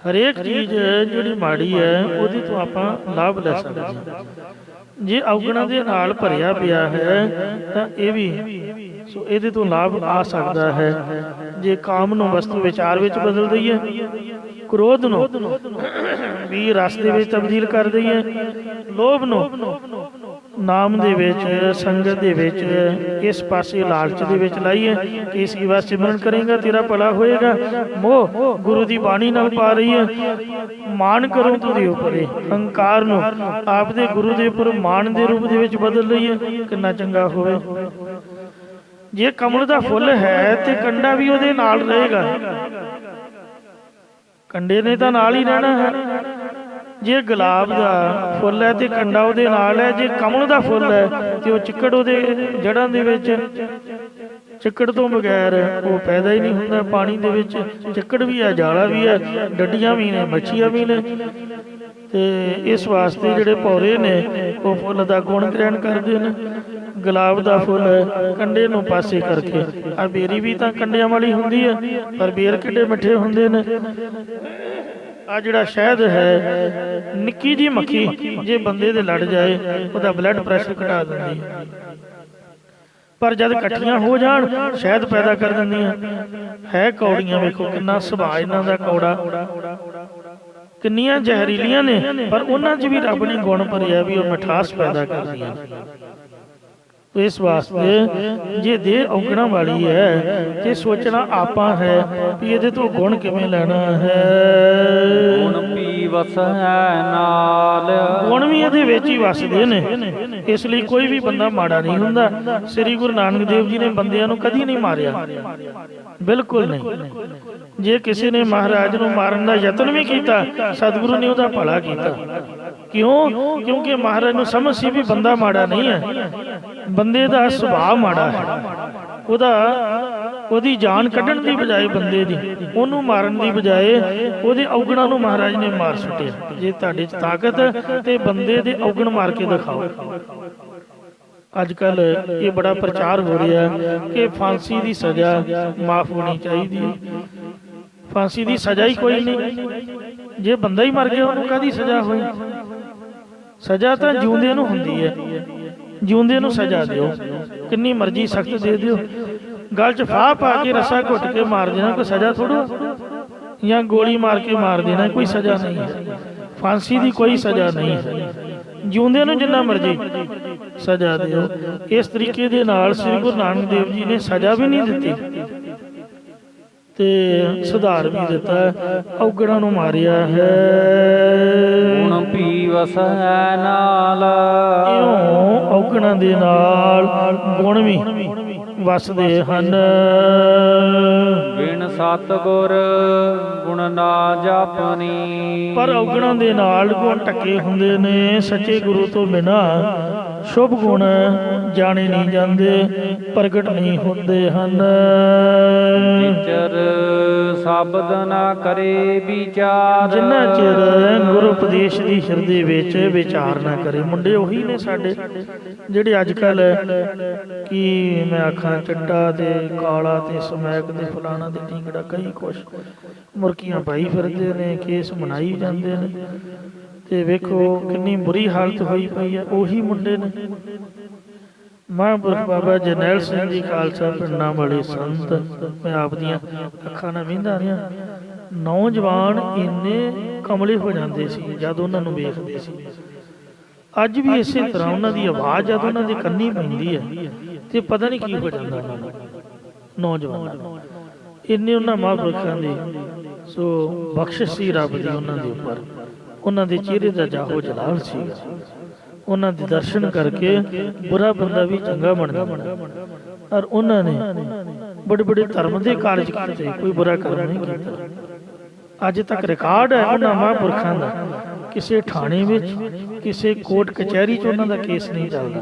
ਹਰੇਕ ਚੀਜ਼ ਜਿਹੜੀ ਮਾੜੀ ਹੈ ਉਹਦੇ ਤੋਂ ਆਪਾਂ ਲਾਭ ਲੈ ਸਕਦੇ ਹਾਂ। ਜੇ ਅਵਗੁਣਾਂ ਦੇ ਨਾਲ ਭਰਿਆ ਪਿਆ ਹੈ ਤਾਂ ਇਹ ਵੀ ਸੋ ਇਹਦੇ ਤੋਂ ਲਾਭ ਆ ਸਕਦਾ ਹੈ। ਜੇ ਕਾਮ ਨੂੰ ਵਸਤੂ ਵਿਚਾਰ ਵਿੱਚ ਬਦਲ ਦਈਏ, ਕ੍ਰੋਧ ਨੂੰ ਵੀ ਰਸ ਦੇ ਵਿੱਚ ਤਬਦੀਲ ਕਰ ਦਈਏ, ਲੋਭ ਨੂੰ ਨਾਮ ਦੇ ਵਿੱਚ, ਸੰਗਤ ਦੇ ਵਿੱਚ, ਇਸ ਪਾਸੇ ਲਾਲਚ ਦੇ ਵਿੱਚ ਲਾਈਏ ਕਿ ਇਸ ਸੇਵਾ ਸਿਮਰਨ ਕਰੇਗਾ ਤੇਰਾ ਭਲਾ ਹੋਏਗਾ। ਮੋਹ ਗੁਰੂ ਦੀ ਬਾਣੀ ਨਾਲ ਪਾ ਰਹੀ ਹੈ। ਮਾਣ ਕਰੋ ਤੁਦੇ ਉੱਪਰੇ, ਹੰਕਾਰ ਨੂੰ ਆਪ ਦੇ ਗੁਰੂ ਦੇ ਉੱਪਰ ਮਾਣ ਦੇ ਰੂਪ ਦੇ ਵਿੱਚ ਬਦਲ ਲਈਏ, ਕਿੰਨਾ ਚੰਗਾ ਹੋਵੇ। ਜੇ ਕਮਲ ਦਾ ਫੁੱਲ ਹੈ ਤੇ ਕੰਡਾ ਵੀ ਉਹਦੇ ਨਾਲ ਰਹੇਗਾ, ਕੰਡੇ ਨੇ ਤਾਂ ਨਾਲ ਹੀ ਰਹਿਣਾ ਹੈ। ਜੇ ਗੁਲਾਬ ਦਾ ਫੁੱਲ ਹੈ ਤੇ ਕੰਡਾ ਉਹਦੇ ਨਾਲ ਹੈ। ਜੇ ਕਮਲ ਦਾ ਫੁੱਲ ਹੈ ਤੇ ਉਹ ਚਿੱਕੜ ਉਹਦੇ ਜੜ੍ਹਾਂ ਦੇ ਵਿੱਚ, ਚਿੱਕੜ ਤੋਂ ਬਗੈਰ ਉਹ ਪੈਦਾ ਹੀ ਨਹੀਂ ਹੁੰਦਾ। ਪਾਣੀ ਦੇ ਵਿੱਚ ਚਿੱਕੜ ਵੀ ਹੈ, ਜਾਲਾ ਵੀ ਹੈ, ਡੱਡੀਆਂ ਵੀ ਨੇ, ਮੱਛੀਆਂ ਵੀ ਨੇ। ਤੇ ਇਸ ਵਾਸਤੇ ਜਿਹੜੇ ਭੌਰੇ ਨੇ ਉਹ ਫੁੱਲ ਦਾ ਗੁਣ ਗ੍ਰਹਿਣ ਕਰਦੇ ਨੇ। ਗੁਲਾਬ ਦਾ ਫੁੱਲ ਕੰਡੇ ਨੂੰ ਪਾਸੇ ਕਰਕੇ, ਆ ਬੇਰੀ ਵੀ ਤਾਂ ਕੰਡਿਆਂ ਵਾਲੀ ਹੁੰਦੀ ਹੈ, ਪਰ ਬੇਰ ਕਿੱਡੇ ਮਿੱਠੇ ਹੁੰਦੇ ਨੇ। ਆ ਜਿਹੜਾ ਸ਼ਹਿਦ ਹੈ, ਨਿੱਕੀ ਜਿਹੀ ਮੱਖੀ ਜੇ ਬੰਦੇ ਦੇ ਲੜ ਜਾਏ ਉਹਦਾ ਬਲੱਡ ਪ੍ਰੈਸ਼ਰ ਘਟਾ ਦਿੰਦੀ ਹੈ, ਪਰ ਜਦ ਇਕੱਠੀਆਂ ਹੋ ਜਾਣ ਸ਼ਹਿਦ ਪੈਦਾ ਕਰ ਦਿੰਦੀਆਂ। ਹੈ ਕੌੜੀਆਂ, ਵੇਖੋ ਕਿੰਨਾ ਸੁਭਾਅ ਇਹਨਾਂ ਦਾ ਕੌੜਾ, ਕਿੰਨੀਆਂ ਜ਼ਹਿਰੀਲੀਆਂ ਨੇ, ਪਰ ਉਹਨਾਂ 'ਚ ਵੀ ਰੱਬ ਨੇ ਗੁਣ ਭਰਿਆ ਵੀ ਉਹ ਮਿਠਾਸ ਪੈਦਾ ਕਰਦੀਆਂ। ਇਸ ਵਾਸਤੇ ਜੇ ਦੇਹ ਔਗਣਾਂ ਵਾਲੀ ਹੈ ਤੇ ਸੋਚਣਾ ਆਪਾਂ ਹੈ ਵੀ ਇਹਦੇ ਤੋਂ ਗੁਣ ਕਿਵੇਂ ਲੈਣਾ ਹੈ। ਗੁਣ ਪੀ ਵਸੈ ਨਾਲ, ਗੁਣ ਵੀ ਇਹਦੇ ਵਿੱਚ ਹੀ ਵਸਦੇ ਨੇ। ਇਸ ਲਈ ਕੋਈ ਵੀ ਬੰਦਾ ਮਾੜਾ ਨਹੀਂ ਹੁੰਦਾ। ਸ੍ਰੀ ਗੁਰੂ ਨਾਨਕ ਦੇਵ ਜੀ ਨੇ ਬੰਦਿਆਂ ਨੂੰ ਕਦੀ ਨਹੀਂ ਮਾਰਿਆ, ਬਿਲਕੁਲ ਨਹੀਂ। ਜੇ ਕਿਸੇ ਨੇ ਮਹਾਰਾਜ ਨੂੰ ਮਾਰਨ ਦਾ ਯਤਨ ਵੀ ਕੀਤਾ, ਸਤਿਗੁਰੂ ਨੇ ਉਹਦਾ ਭਲਾ ਕੀਤਾ। ਕਿਉਂ? ਕਿਉਂਕਿ ਮਹਾਰਾਜ ਨੂੰ ਸਮਝ ਸੀ ਵੀ ਬੰਦਾ ਮਾੜਾ ਨਹੀਂ ਹੈ, ਬੰਦੇ ਦਾ ਸੁਭਾਅ ਮਾੜਾ ਹੈ। ਉਹਦੀ ਜਾਨ ਕੱਢਣ ਦੀ ਬਜਾਏ, ਬੰਦੇ ਦੀ ਉਹਨੂੰ ਮਾਰਨ ਦੀ ਬਜਾਏ ਉਹਦੇ ਔਗਣਾਂ ਨੂੰ ਮਹਾਰਾਜ ਨੇ ਮਾਰ ਸੁੱਟਿਆ। ਜੇ ਤੁਹਾਡੇ 'ਚ ਤਾਕਤ ਤੇ ਬੰਦੇ ਦੇ ਔਗਣ ਮਾਰ ਕੇ ਦਿਖਾਓ। ਅੱਜ ਕੱਲ ਇਹ ਬੜਾ ਪ੍ਰਚਾਰ ਹੋ ਰਿਹਾ ਕਿ ਫਾਂਸੀ ਦੀ ਸਜ਼ਾ ਮਾਫ ਹੋਣੀ ਚਾਹੀਦੀ ਹੈ। ਫਾਂਸੀ ਦੀ ਸਜ਼ਾ ਹੀ ਕੋਈ ਨਹੀਂ। ਜੇ ਬੰਦਾ ਹੀ ਮਰ ਗਿਆ ਉਹਨੂੰ ਕਾਹਦੀ ਸਜ਼ਾ ਹੋਈ? ਸਜ਼ਾ ਤਾਂ ਜਿਉਂਦੇ ਨੂੰ ਹੁੰਦੀ ਹੈ। ਜਿਉਂਦੇ ਨੂੰ ਸਜ਼ਾ ਦਿਓ, ਕਿੰਨੀ ਮਰਜ਼ੀ ਸਖਤ ਦੇ ਦਿਓ। ਗਲ 'ਚ ਫਾਹ ਪਾ ਕੇ ਰੱਸਾ ਘੁੱਟ ਕੇ ਮਾਰ ਦੇਣਾ ਕੋਈ ਸਜ਼ਾ ਥੋੜ੍ਹਾ, ਜਾਂ ਗੋਲੀ ਮਾਰ ਕੇ ਮਾਰ ਦੇਣਾ ਕੋਈ ਸਜ਼ਾ ਨਹੀਂ ਹੈ। ਫਾਂਸੀ ਦੀ ਕੋਈ ਸਜ਼ਾ ਨਹੀਂ ਹੈ। ਜਿਉਂਦੇ ਨੂੰ ਜਿੰਨਾ ਮਰਜ਼ੀ ਸਜ਼ਾ ਦਿਓ। ਇਸ ਤਰੀਕੇ ਦੇ ਨਾਲ ਸ੍ਰੀ ਗੁਰੂ ਨਾਨਕ ਦੇਵ ਜੀ ਨੇ ਸਜ਼ਾ ਵੀ ਨਹੀਂ ਦਿੱਤੀ ਤੇ ਸੁਧਾਰ ਵੀ ਦਿੱਤਾ ਹੈ, ਔਗਣਾਂ ਨੂੰ ਮਾਰਿਆ ਹੈ। ਗੁਣ ਭੀ ਵਸੈ ਨਾਲ, ਇਉਂ ਔਗਣਾਂ ਦੇ ਨਾਲ ਗੁਣ ਵੀ ਵਸਦੇ ਹਨ। ਬਿਨ ਸਤਿਗੁਰ ਗੁਣ ਨਾ ਜਾਪਨੀ, ਪਰ ਔਗਣਾਂ ਦੇ ਨਾਲ ਗੁਣ ਟੱਕੇ ਹੁੰਦੇ ਨੇ। ਸੱਚੇ ਗੁਰੂ ਤੋਂ ਬਿਨਾਂ ਸ਼ੁਭ ਗੁਣ ਜਾਣੇ ਨਹੀਂ ਜਾਂਦੇ, ਪ੍ਰਗਟ ਨਹੀਂ ਹੁੰਦੇ ਹਨ। ਵਿਚਰ ਸ਼ਬਦ ਨਾ ਕਰੇ ਵਿਚਾਰ, ਜਿੰਨਾ ਚਿਰ ਗੁਰੂ ਉਪਦੇਸ਼ ਦੀ ਹਿਰਦੇ ਵਿੱਚ ਵਿਚਾਰ ਨਾ ਕਰੇ। ਮੁੰਡੇ ਉਹੀ ਨੇ ਸਾਡੇ ਜਿਹੜੇ ਅੱਜ ਕੱਲ ਕੀ ਮੈਂ ਆਖਾਂ ਚਿੱਟਾ ਤੇ ਕਾਲਾ ਤੇ ਸਮੈਕ ਤੇ ਫਲਾਣਾ ਤੇ ਢੀਂਗੜਾ ਕਈ ਕੁਛ ਮੁਰਕੀਆਂ ਪਾਈ ਫਿਰਦੇ ਨੇ, ਕੇਸ ਮਨਾਈ ਜਾਂਦੇ ਨੇ। ਤੇ ਵੇਖੋ ਕਿੰਨੀ ਬੁਰੀ ਹਾਲਤ ਹੋਈ ਪਈ ਹੈ। ਉਹੀ ਮੁੰਡੇ ਨੇ। ਮਹਾਂਪੁਰਖ ਬਾਬਾ ਜਰਨੈਲ ਸਿੰਘ ਜੀ ਖਾਲਸਾ ਪਿੰਡਾਂ ਵਾਲੇ ਸੰਤ, ਮੈਂ ਆਪ ਦੀਆਂ ਅੱਖਾਂ ਨਾਲ ਵੇਂਦਾ ਰਿਹਾ, ਨੌਜਵਾਨ ਇੰਨੇ ਕਮਲੇ ਹੋ ਜਾਂਦੇ ਸੀ ਜਦ ਉਹਨਾਂ ਨੂੰ ਵੇਖਦੇ ਸੀ। ਅੱਜ ਵੀ ਇਸੇ ਤਰ੍ਹਾਂ ਉਹਨਾਂ ਦੀ ਆਵਾਜ਼ ਜਦ ਉਹਨਾਂ ਦੇ ਕੰਨੀ ਪੈਂਦੀ ਹੈ ਤੇ ਪਤਾ ਨਹੀਂ ਕੀ ਹੋ ਜਾਂਦਾ ਉਹਨਾਂ ਨੂੰ, ਨੌਜਵਾਨਾਂ ਨੂੰ। ਇੰਨੇ ਉਹਨਾਂ ਮਹਾਂਪੁਰਖਾਂ ਦੀ ਸੋ ਬਖਸ਼ਿਸ਼ ਸੀ ਰੱਬ ਦੀ ਉਹਨਾਂ ਦੇ ਉੱਪਰ। ਉਹਨਾਂ ਦੇ ਚਿਹਰੇ ਦਾ ਜਾਹੋ ਜਲਾਲ ਸੀ। ਉਹਨਾਂ ਦੇ ਦਰਸ਼ਨ ਕਰਕੇ ਬੁਰਾ ਬੰਦਾ ਵੀ ਚੰਗਾ ਬਣ ਜਾਂਦਾ। ਔਰ ਉਹਨਾਂ ਨੇ ਬੜੇ ਬੜੇ ਧਰਮ ਦੇ ਕਾਰਜ ਕੀਤੇ, ਕੋਈ ਬੁਰਾ ਕਰਮ ਨਹੀਂ ਕੀਤਾ। ਅੱਜ ਤੱਕ ਰਿਕਾਰਡ ਹੈ ਉਹਨਾਂ ਮਹਾਂਪੁਰਖਾਂ ਦਾ। ਕਿਸੇ ਥਾਣੇ ਵਿੱਚ, ਕਿਸੇ ਕੋਰਟ ਕਚਹਿਰੀ 'ਚ ਉਹਨਾਂ ਦਾ ਕੇਸ ਨਹੀਂ ਚੱਲਦਾ।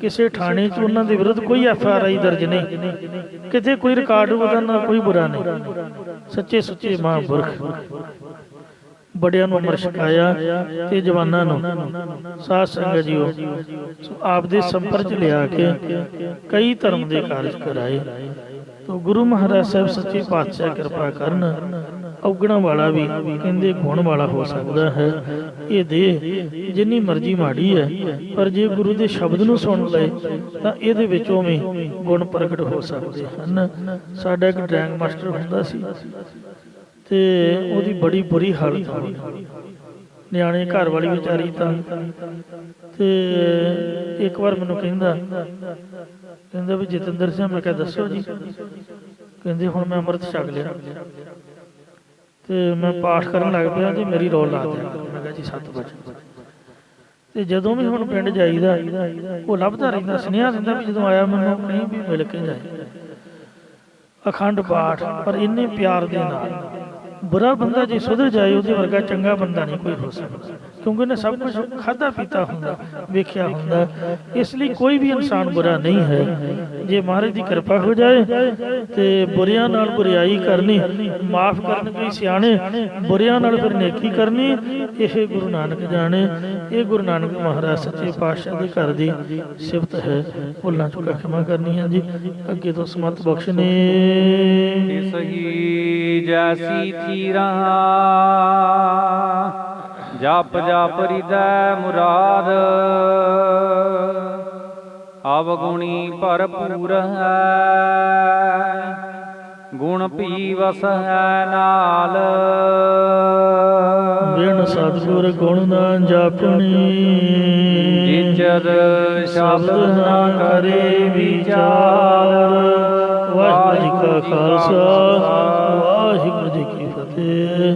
ਕਿਸੇ ਥਾਣੇ 'ਚ ਉਹਨਾਂ ਦੇ ਵਿਰੁੱਧ ਕੋਈ FIR ਦਰਜ ਨਹੀਂ। ਕਿਤੇ ਕੋਈ ਰਿਕਾਰਡ ਉਹਦਾ ਨਾ ਕੋਈ ਬੁਰਾ ਨਹੀਂ। ਸੱਚੇ ਸੁੱਚੇ ਮਹਾਂਪੁਰਖ ਬੜਿਆਂ ਨੂੰ ਅੰਮ੍ਰਿਤ ਛਕਾਇਆ ਤੇ ਜਵਾਨਾਂ ਨੂੰ ਸਾਧ ਸੰਗਤ ਜੀਓ ਆਪ ਦੇ ਸੰਪਰਕ ਲਿਆ ਕੇ ਕਈ ਧਰਮ ਦੇ ਕਾਰਜ ਕਰਾਏ। ਤੋ ਗੁਰੂ ਮਹਾਰਾਜ ਸਾਹਿਬ ਸੱਚੇ ਪਾਤਸ਼ਾਹ ਕਿਰਪਾ ਕਰਨ। ਔਗਣਾਂ ਵਾਲਾ ਵੀ ਕਹਿੰਦੇ ਗੁਣ ਵਾਲਾ ਹੋ ਸਕਦਾ ਹੈ। ਇਹ ਦੇਹ ਜਿੰਨੀ ਮਰਜ਼ੀ ਮਾੜੀ ਹੈ, ਪਰ ਜੇ ਗੁਰੂ ਦੇ ਸ਼ਬਦ ਨੂੰ ਸੁਣ ਲਏ ਤਾਂ ਇਹਦੇ ਵਿੱਚੋਂ ਵੀ ਗੁਣ ਪ੍ਰਗਟ ਹੋ ਸਕਦੇ ਹਨ। ਸਾਡਾ ਇੱਕ ਡਰਾਇੰਗ ਮਾਸਟਰ ਹੁੰਦਾ ਸੀ ਤੇ ਉਹਦੀ ਬੜੀ ਬੁਰੀ ਹਾਲਤ ਹੋਈ, ਨਿਆਣੇ ਘਰ ਵਾਲੀ ਵਿਚਾਰੀ ਤਾਂ। ਤੇ ਇੱਕ ਵਾਰ ਮੈਨੂੰ ਕਹਿੰਦਾ ਵੀ ਜਤਿੰਦਰ ਸਿੰਘ, ਮੈਂ ਕਿਹਾ ਦੱਸੋ ਜੀ। ਕਹਿੰਦੇ ਹੁਣ ਮੈਂ ਅੰਮ੍ਰਿਤ ਛਕ ਲਿਆ ਤੇ ਮੈਂ ਪਾਠ ਕਰਨ ਲੱਗ ਪਿਆ ਤੇ ਮੇਰੀ ਰੋਲ ਲਾ ਦਿਆ। ਮੈਂ ਕਿਹਾ ਜੀ 7 ਵਜੇ। ਤੇ ਜਦੋਂ ਵੀ ਹੁਣ ਪਿੰਡ ਜਾਈਦਾ ਉਹ ਲੱਭਦਾ ਰਹਿੰਦਾ, ਸੁਨੇਹਾ ਦਿੰਦਾ ਵੀ ਜਦੋਂ ਆਇਆ ਮੈਨੂੰ ਕहीं ਵੀ ਮਿਲ ਕੇ ਜਾਏ। ਅਖੰਡ ਪਾਠ, ਪਰ ਇੰਨੇ ਪਿਆਰ ਦੇ ਨਾਲ। ਬੁਰਾ ਬੰਦਾ ਜੇ ਸੁਧਰ ਜਾਏ ਉਹਦੇ ਵਰਗਾ ਚੰਗਾ ਬੰਦਾ ਨਹੀਂ ਕੋਈ ਹੋ ਸਕਦਾ, ਕਿਉਂਕਿ ਉਹਨੇ ਸਭ ਕੁਝ ਖਾਧਾ ਪੀਤਾ ਹੁੰਦਾ, ਵੇਖਿਆ ਹੁੰਦਾ। ਇਸ ਲਈ ਕੋਈ ਵੀ ਇਨਸਾਨ ਬੁਰਾ ਨਹੀਂ ਹੈ। ਜੇ ਮਹਾਰਾਜ ਦੀ ਕਿਰਪਾ ਹੋ ਜਾਏ ਤੇ ਬੁਰਿਆਂ ਨਾਲ ਬੁਰਿਆਈ ਕਰਨੀ, ਮਾਫ ਕਰਨ ਕੋਈ ਸਿਆਣੇ, ਬੁਰਿਆਂ ਨਾਲ ਫਿਰ ਨੇਕੀ ਕਰਨੀ, ਇਹ ਗੁਰੂ ਨਾਨਕ ਜਾਣੇ। ਇਹ ਗੁਰੂ ਨਾਨਕ ਮਹਾਰਾਜ ਸੱਚੇ ਪਾਤਸ਼ਾਹ ਦੇ ਘਰ ਦੀ ਸਿਫਤ ਹੈ। ਭੁੱਲਾਂ ਚੁੱਕਾਂ ਖਿਮਾ ਕਰਨੀ ਹੈ ਜੀ, ਅੱਗੇ ਤੋਂ ਸਮਤ ਬਖਸ਼ਣੇ। ਸਹੀ ਜੈਸੀ ਥੀ ਰਹਾ, ਜਪ ਜਪ ਹਿਰਦੈ ਮੁਰਾਦ, ਅਵਗੁਣੀ ਭਰਪੂਰ ਹੈ, ਗੁਣ ਭੀ ਵਸੈ ਨਾਲ। ਬਿਨ ਸਤਿਗੁਰ ਗੁਣ ਨਾ ਜਾਪਣੀ, ਜਿਚਰ ਸ਼ਬਦ ਨਾ ਕਰੇ ਵਿਚਾਰ। ਵਾਹਿਗੁਰੂ ਜੀ ਕਾ ਖਾਲਸਾ, ਵਾਹਿਗੁਰੂ ਜੀ ਕੀ ਫਤਿਹ।